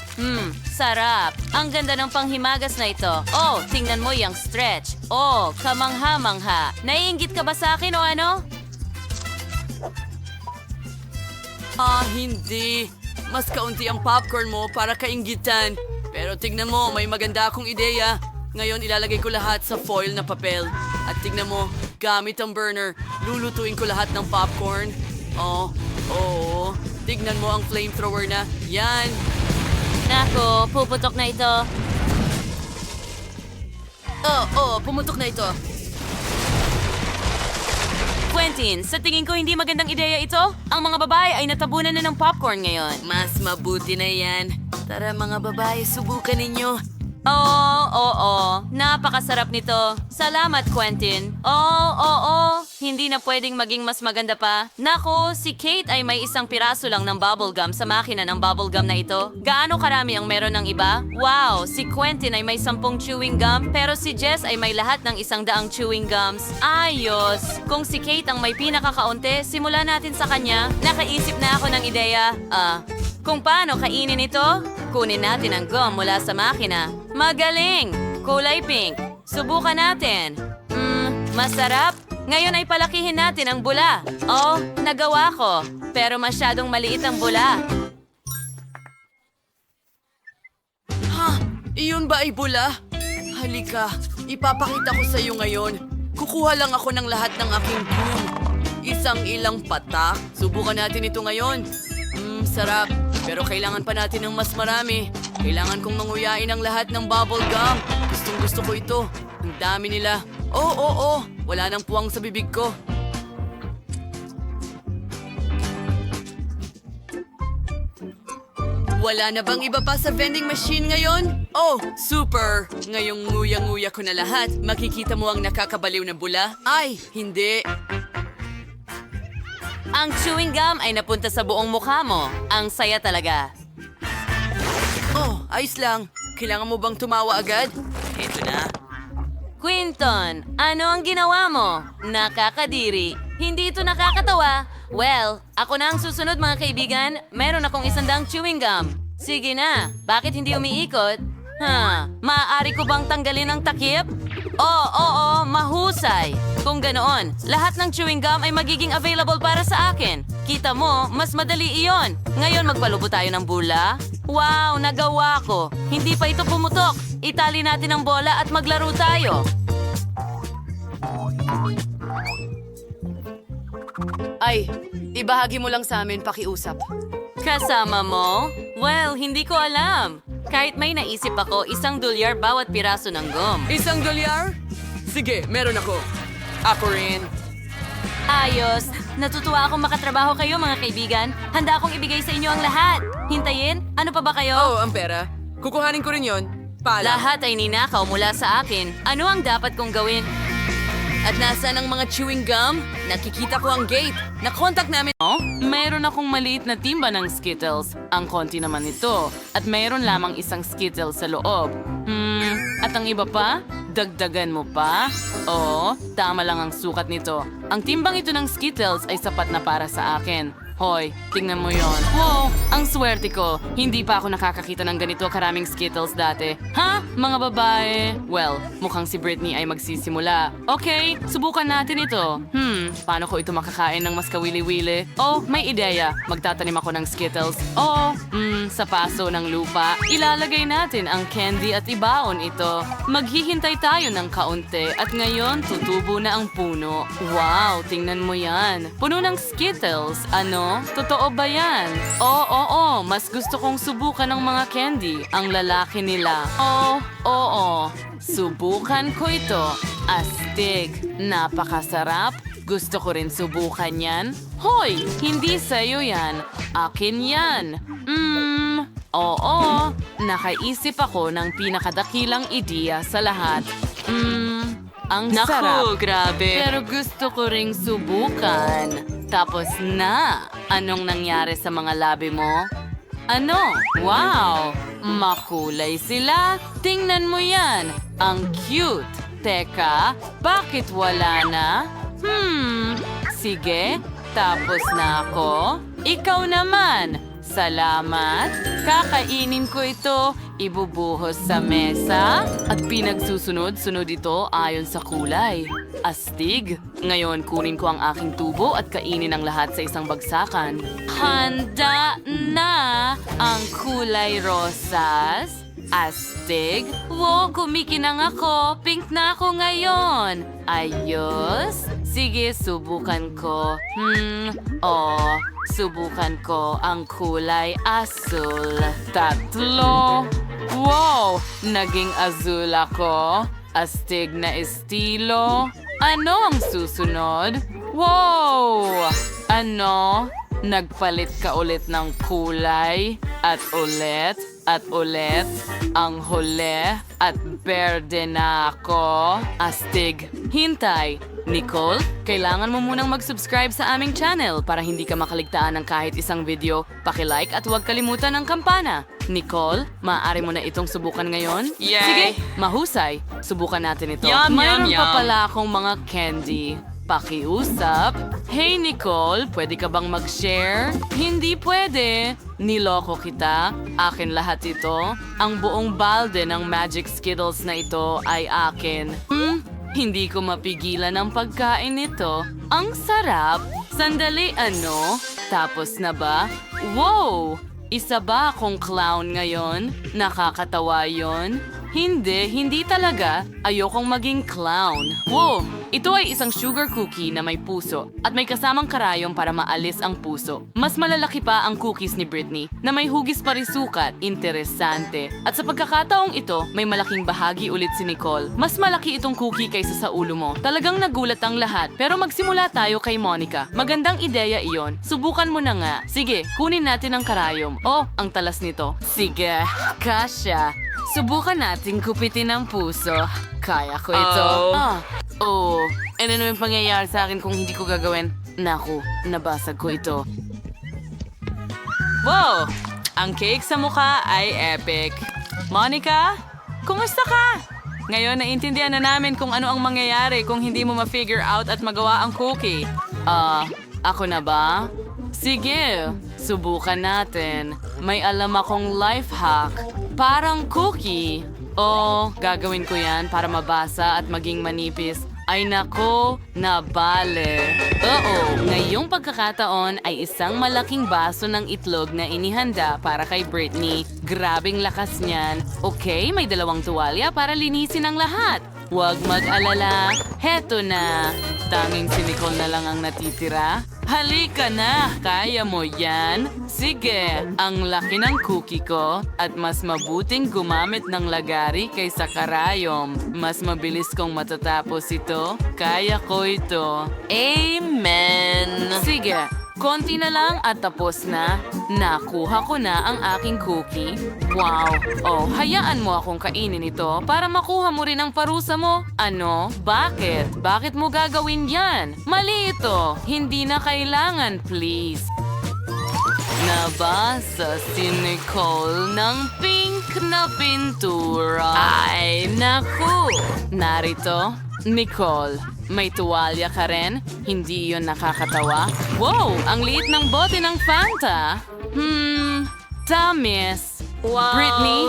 Sarap. Ang ganda ng panghimagas na ito. Oh, tingnan mo yung stretch. Oh, kamangha-mangha. Naiinggit ka ba sa akin o ano? Hindi. Mas kaunti ang popcorn mo para kainggitan. Pero tignan mo, may maganda akong ideya. Ngayon ilalagay ko lahat sa foil na papel. At tignan mo, gamit ang burner, lulutuin ko lahat ng popcorn. Oh, oo. Tignan mo ang flamethrower na. Yan. Nako, puputok na ito. Pumutok na ito. Quentin, sa tingin ko hindi magandang ideya ito. Ang mga babae ay natabunan na ng popcorn ngayon. Mas mabuti na yan. Tara mga babae, subukan ninyo. Oo. Napakasarap nito. Salamat, Quentin. Oo. Hindi na pwedeng maging mas maganda pa. Nako, si Kate ay may 1 piraso lang ng bubblegum sa makina ng bubblegum na ito. Gaano karami ang meron ng iba? Wow, si Quentin ay may 10 chewing gum, pero si Jess ay may lahat ng 100 chewing gums. Ayos! Kung si Kate ang may pinakakaunti, simulan natin sa kanya. Nakaisip na ako ng ideya. Kung paano kainin ito? Kunin natin ang gum mula sa makina. Magaling! Kulay pink. Subukan natin. Masarap. Ngayon ay palakihin natin ang bula. Oh, nagawa ko. Pero masyadong maliit ang bula. Iyon ba ay bula? Halika, ipapakita ko sa iyo ngayon. Kukuha lang ako ng lahat ng aking gum. Ilang patak. Subukan natin ito ngayon. Sarap. Pero kailangan pa natin ng mas marami. Kailangan kong manguyain ang lahat ng bubble gum. Gusto ko ito. Ang dami nila. Oo. Wala nang puwang sa bibig ko. Wala na bang iba pa sa vending machine ngayon? Oh, super! Ngayong nguya-nguya ko na lahat, makikita mo ang nakakabaliw na bula? Ay, hindi. Ang chewing gum ay napunta sa buong mukha mo. Ang saya talaga. Oh, ayos lang. Kailangan mo bang tumawa agad? Ito na. Quinton, ano ang ginawa mo? Nakakadiri. Hindi ito nakakatawa. Well, ako na ang susunod mga kaibigan. Meron akong 100 chewing gum. Sige na, bakit hindi umiikot? Maaari ko bang tanggalin ang takip? Oo, mahusay. Kung ganoon, lahat ng chewing gum ay magiging available para sa akin. Kita mo, mas madali iyon. Ngayon magpalubo tayo ng bula. Wow, nagawa ko. Hindi pa ito pumutok. Itali natin ang bola at maglaro tayo. Ay, ibahagi mo lang sa amin, pakiusap. Kasama mo? Well, hindi ko alam. Kahit may naisip ako, $1 bawat piraso ng gum. $1? Sige, meron ako. Ako rin. Ayos. Natutuwa akong makatrabaho kayo mga kaibigan. Handa akong ibigay sa inyo ang lahat. Hintayin? Ano pa ba kayo? Oh, ang pera. Kukuhanin ko rin yon. Lahat ay ninakaw mula sa akin. Ano ang dapat kong gawin? At nasaan ang mga chewing gum? Nakikita ko ang gate. Na-contact namin. Mayroon akong maliit na timba ng Skittles. Ang konti naman ito. At mayroon lamang 1 Skittles sa loob. At ang iba pa? Dagdagan mo pa? Oo, tama lang ang sukat nito. Ang timbang ito ng Skittles ay sapat na para sa akin. Hoy, tingnan mo yon. Wow, ang swerte ko. Hindi pa ako nakakakita ng ganito karaming Skittles dati. Ha? Mga babae? Well, mukhang si Britney ay magsisimula. Okay, subukan natin ito. Paano ko ito makakain ng mas kawili-wili? Oh, may ideya. Magtatanim ako ng Skittles. Oh, sa paso ng lupa. Ilalagay natin ang candy at ibaon ito. Maghihintay tayo ng kaunti at ngayon tutubo na ang puno. Wow, tingnan mo yan. Puno ng Skittles. Ano? Totoo ba yan? Oo, mas gusto kong subukan ng mga candy. Ang lalaki nila. Oo. Subukan ko ito. Astig. Napakasarap. Gusto ko rin subukan yan. Hoy! Hindi sa'yo yan. Akin yan. Oo. Nakaisip ako ng pinakadakilang ideya sa lahat. Ang sarap. Grabe. Pero gusto ko ring subukan. Tapos na. Anong nangyari sa mga labi mo? Ano? Wow! Makulay sila. Tingnan mo yan. Ang cute. Teka, bakit wala na? Sige. Tapos na ako. Ikaw naman. Salamat. Kakainin ko ito. Ibubuhos sa mesa. At pinagsusunod-sunod ito ayon sa kulay. Astig. Ngayon kunin ko ang aking tubo at kainin ang lahat sa isang bagsakan. Handa na ang kulay rosas. Astig. Wow, kumikinang ako. Pink na ako ngayon. Ayos. Sige, subukan ko. Subukan ko ang kulay asul. 3. Wow! Naging azul ako. Astig na estilo. Ano ang susunod? Wow! Ano? Nagpalit ka ulit ng kulay? At ulit? At ulit? Ang huli? At berde na ako? Astig. Hintay! Nicole, kailangan mo munang mag-subscribe sa aming channel para hindi ka makaligtaan ng kahit isang video. Paki-like at huwag kalimutan ang kampana. Nicole, maaari mo na itong subukan ngayon? Yay! Sige, mahusay. Subukan natin ito. Yum, Mayroon yum, pa yum. pala akong mga candy. Pakiusap. Hey Nicole, pwede ka bang mag-share? Hindi pwede. Niloko kita. Akin lahat ito. Ang buong balde ng Magic Skittles na ito ay akin. Hindi ko mapigilan ang pagkain nito. Ang sarap. Sandali, ano? Tapos na ba? Wow! Isa ba akong clown ngayon? Nakakatawa yon? Hindi talaga. Ayokong maging clown. Wow! Ito ay isang sugar cookie na may puso at may kasamang karayom para maalis ang puso. Mas malalaki pa ang cookies ni Britney na may hugis pa rin sukat. Interesante. At sa pagkakataong ito, may malaking bahagi ulit si Nicole. Mas malaki itong cookie kaysa sa ulo mo. Talagang nagulat ang lahat. Pero magsimula tayo kay Monica. Magandang ideya iyon. Subukan mo na nga. Sige, kunin natin ang karayom. Oh, ang talas nito. Sige, kasya. Subukan natin kupitin ang puso. Kaya ko ito. Ano naman pangyayari sa akin kung hindi ko gagawin? Naku, nabasag ko ito. Wow! Ang cake sa mukha ay epic. Monica, kumusta ka? Ngayon, naintindihan na namin kung ano ang mangyayari kung hindi mo ma-figure out at magawa ang cookie. Ako na ba? Sige, subukan natin. May alam akong life hack. Parang cookie. Gagawin ko yan para mabasa at maging manipis. Ay nako, nabale. Ngayong pagkakataon ay isang malaking baso ng itlog na inihanda para kay Britney. Grabing lakas niyan. Okay, may 2 tuwalya para linisin ang lahat. Huwag mag-alala. Heto na. Tanging si Nicole na lang ang natitira. Halika na! Kaya mo yan? Sige, ang laki ng cookie ko at mas mabuting gumamit ng lagari kaysa karayom. Mas mabilis kong matatapos ito. Kaya ko ito. Amen! Sige, konti na lang at tapos na. Nakuha ko na ang aking cookie. Wow! Hayaan mo akong kainin ito para makuha mo rin ang parusa mo. Ano? Bakit? Bakit mo gagawin yan? Mali ito. Hindi na kailangan, please. Nabasa si Nicole ng pink na pintura. Ay, naku! Narito, Nicole. May tuwalya ka rin? Hindi yun nakakatawa? Wow! Ang liit ng bote ng Fanta! Tamis! Wow! Britney,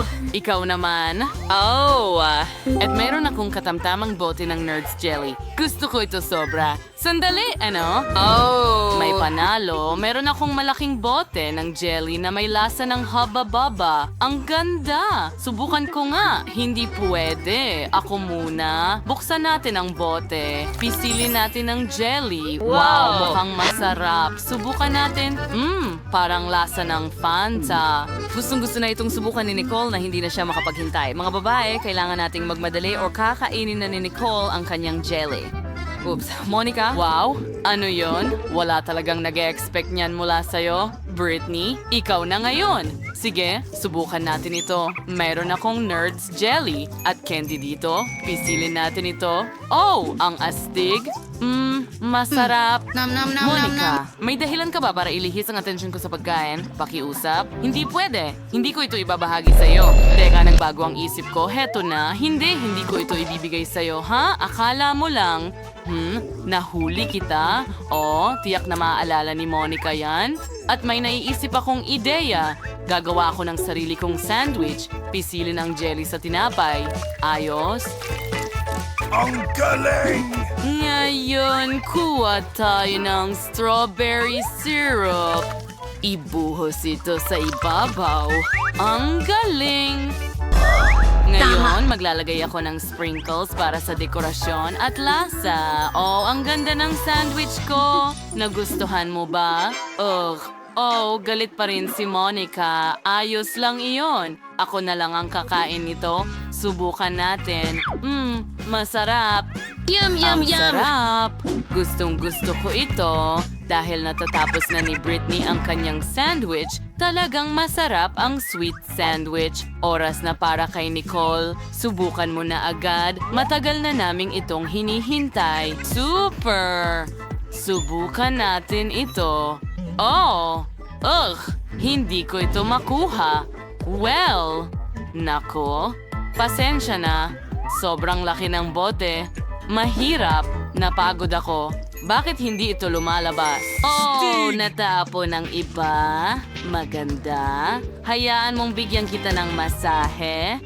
ikaw naman. At mayroon akong katamtamang bote ng Nerds Jelly. Gusto ko ito sobra. Sandali, ano? May panalo. Meron akong malaking bote ng jelly na may lasa ng haba-baba. Ang ganda! Subukan ko nga. Hindi pwede. Ako muna. Buksan natin ang bote. Pisilin natin ang jelly. Wow! Mukhang masarap. Subukan natin. Parang lasa ng Fanta. Gustong-gusto na itong subukan ni Nicole na hindi na siya makapaghintay. Mga babae, kailangan nating magmadali o kakainin na ni Nicole ang kanyang jelly. Oops. Monica? Wow? Ano yon? Wala talagang nag-e-expect niyan mula sa'yo. Britney, ikaw na ngayon. Sige, subukan natin ito. Mayroon akong Nerds Jelly at candy dito. Pisilin natin ito. Oh, ang astig. Masarap. Monica, may dahilan ka ba para ilihis ang atensyon ko sa pagkain? Pakiusap? Hindi pwede. Hindi ko ito ibabahagi sa'yo. Teka, nagbago ang isip ko. Heto na. Hindi ko ito ibibigay sa'yo, ha? Akala mo lang. Nahuli kita? Tiyak na maaalala ni Monica yan. At may naiisip akong ideya. Gagawa ako ng sarili kong sandwich. Pisilin ang jelly sa tinapay. Ayos? Ang galing! Ngayon, kuha tayo ng strawberry syrup. Ibuhos ito sa ibabaw. Ang galing! Ngayon, maglalagay ako ng sprinkles para sa dekorasyon at lasa. Ang ganda ng sandwich ko. Nagustuhan mo ba? Galit pa rin si Monica. Ayos lang iyon. Ako na lang ang kakain nito. Subukan natin. Masarap. Yum, Ang sarap. Gustong-gusto ko ito. Dahil natatapos na ni Britney ang kanyang sandwich, talagang masarap ang sweet sandwich. Oras na para kay Nicole. Subukan mo na agad. Matagal na naming itong hinihintay. Super! Subukan natin ito. Hindi ko ito makuha. Well, nako, pasensya na. Sobrang laki ng bote. Mahirap. Napagod ako. Bakit hindi ito lumalabas? Natapo ng iba. Maganda. Hayaan mong bigyan kita ng masahe.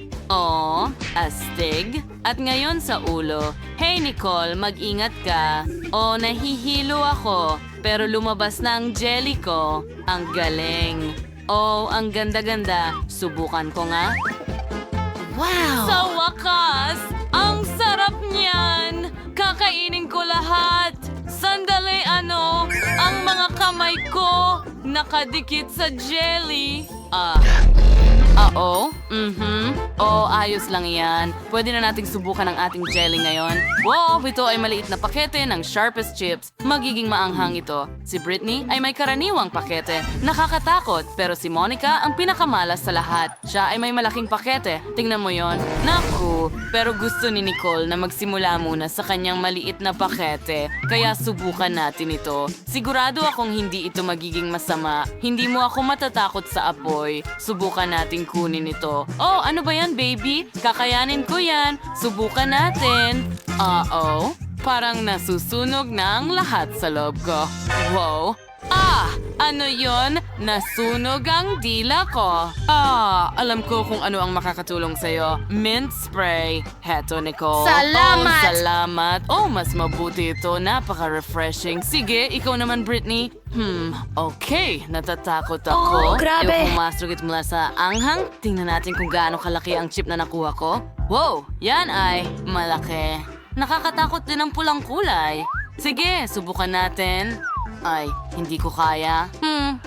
Astig. At ngayon sa ulo. Hey Nicole, mag-ingat ka. Nahihilo ako. Pero lumabas na ang jelly ko. Ang galing. Ang ganda-ganda. Subukan ko nga. Wow! Sa wakas! Ang sarap niyan! Kakainin ko lahat! Sandali, ang mga kamay ko nakadikit sa jelly. Ayos lang yan. Pwede na nating subukan ang ating jelly ngayon. Wow, ito ay maliit na pakete ng sharpest chips. Magiging maanghang ito. Si Britney ay may karaniwang pakete. Nakakatakot, pero si Monica ang pinakamalas sa lahat. Siya ay may malaking pakete. Tingnan mo yon. Naku, pero gusto ni Nicole na magsimula muna sa kanyang maliit na pakete. Kaya subukan natin ito. Sigurado akong hindi ito magiging masama. Hindi mo ako matatakot sa apoy. Subukan natin kunin ito. Ano ba yan, baby? Kakayanin ko yan. Subukan natin. Parang nasusunog na ang lahat sa loob ko. Wow. Ano yon? Nasunog ang dila ko. Alam ko kung ano ang makakatulong sa'yo. Mint spray. Heto, Nicole. Salamat! Salamat. Mas mabuti ito. Napaka-refreshing. Sige, ikaw naman, Britney. Okay. Natatakot ako. Grabe! Pumasok ito mula sa anghang. Tingnan natin kung gaano kalaki ang chip na nakuha ko. Wow! Yan ay malaki. Nakakatakot din ang pulang kulay. Sige, subukan natin. Ay, hindi ko kaya.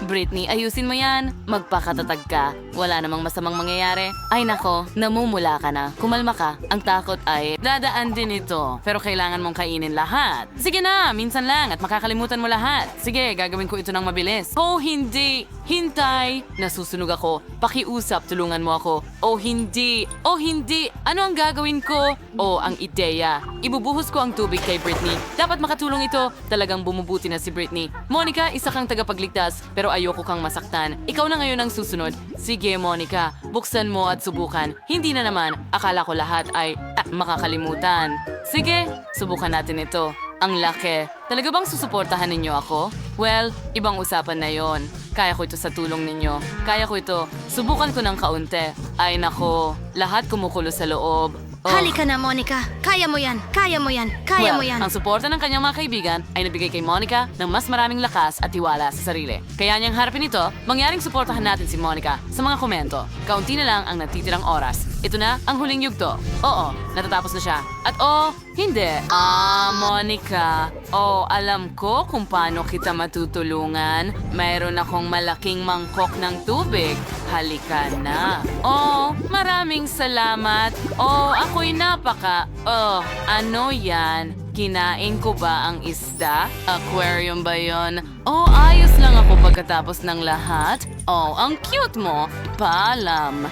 Britney, ayusin mo yan. Magpakatatag ka. Wala namang masamang mangyayari. Ay nako, namumula ka na. Kumalma ka. Ang takot ay dadaan din ito. Pero kailangan mong kainin lahat. Sige na, minsan lang at makakalimutan mo lahat. Sige, gagawin ko ito ng mabilis. Hindi. Hintay. Nasusunog ako. Pakiusap, tulungan mo ako. Hindi. Hindi. Ano ang gagawin ko? Ang ideya. Ibubuhos ko ang tubig kay Britney. Dapat makatulong ito. Talagang bumubuti na si Britney. Monica, isa kang tagapagligtas, pero ayoko kang masaktan. Ikaw na ngayon ang susunod. Sige, Monica, buksan mo at subukan. Hindi na naman, akala ko lahat ay makakalimutan. Sige, subukan natin ito. Ang laki. Talaga bang susuportahan ninyo ako? Well, ibang usapan na yon. Kaya ko ito sa tulong ninyo. Kaya ko ito. Subukan ko ng kaunti. Ay nako, lahat kumukulo sa loob. Oh. Halika na, Monica. Kaya mo yan. Kaya mo yan. Kaya mo yan. Ang suporta ng kanyang mga kaibigan ay nabigay kay Monica ng mas maraming lakas at tiwala sa sarili. Kaya niyang harapin ito, mangyaring suportahan natin si Monica sa mga komento. Kaunti na lang ang natitirang oras. Ito na ang huling yugto. Oo, natatapos na siya. At hindi. Monica. Alam ko kung paano kita matutulungan. Mayroon akong malaking mangkok ng tubig. Halika na. Maraming salamat. Ako'y ano yan? Kinain ko ba ang isda? Aquarium ba yon? Ayos lang ako pagkatapos ng lahat. Ang cute mo. Paalam.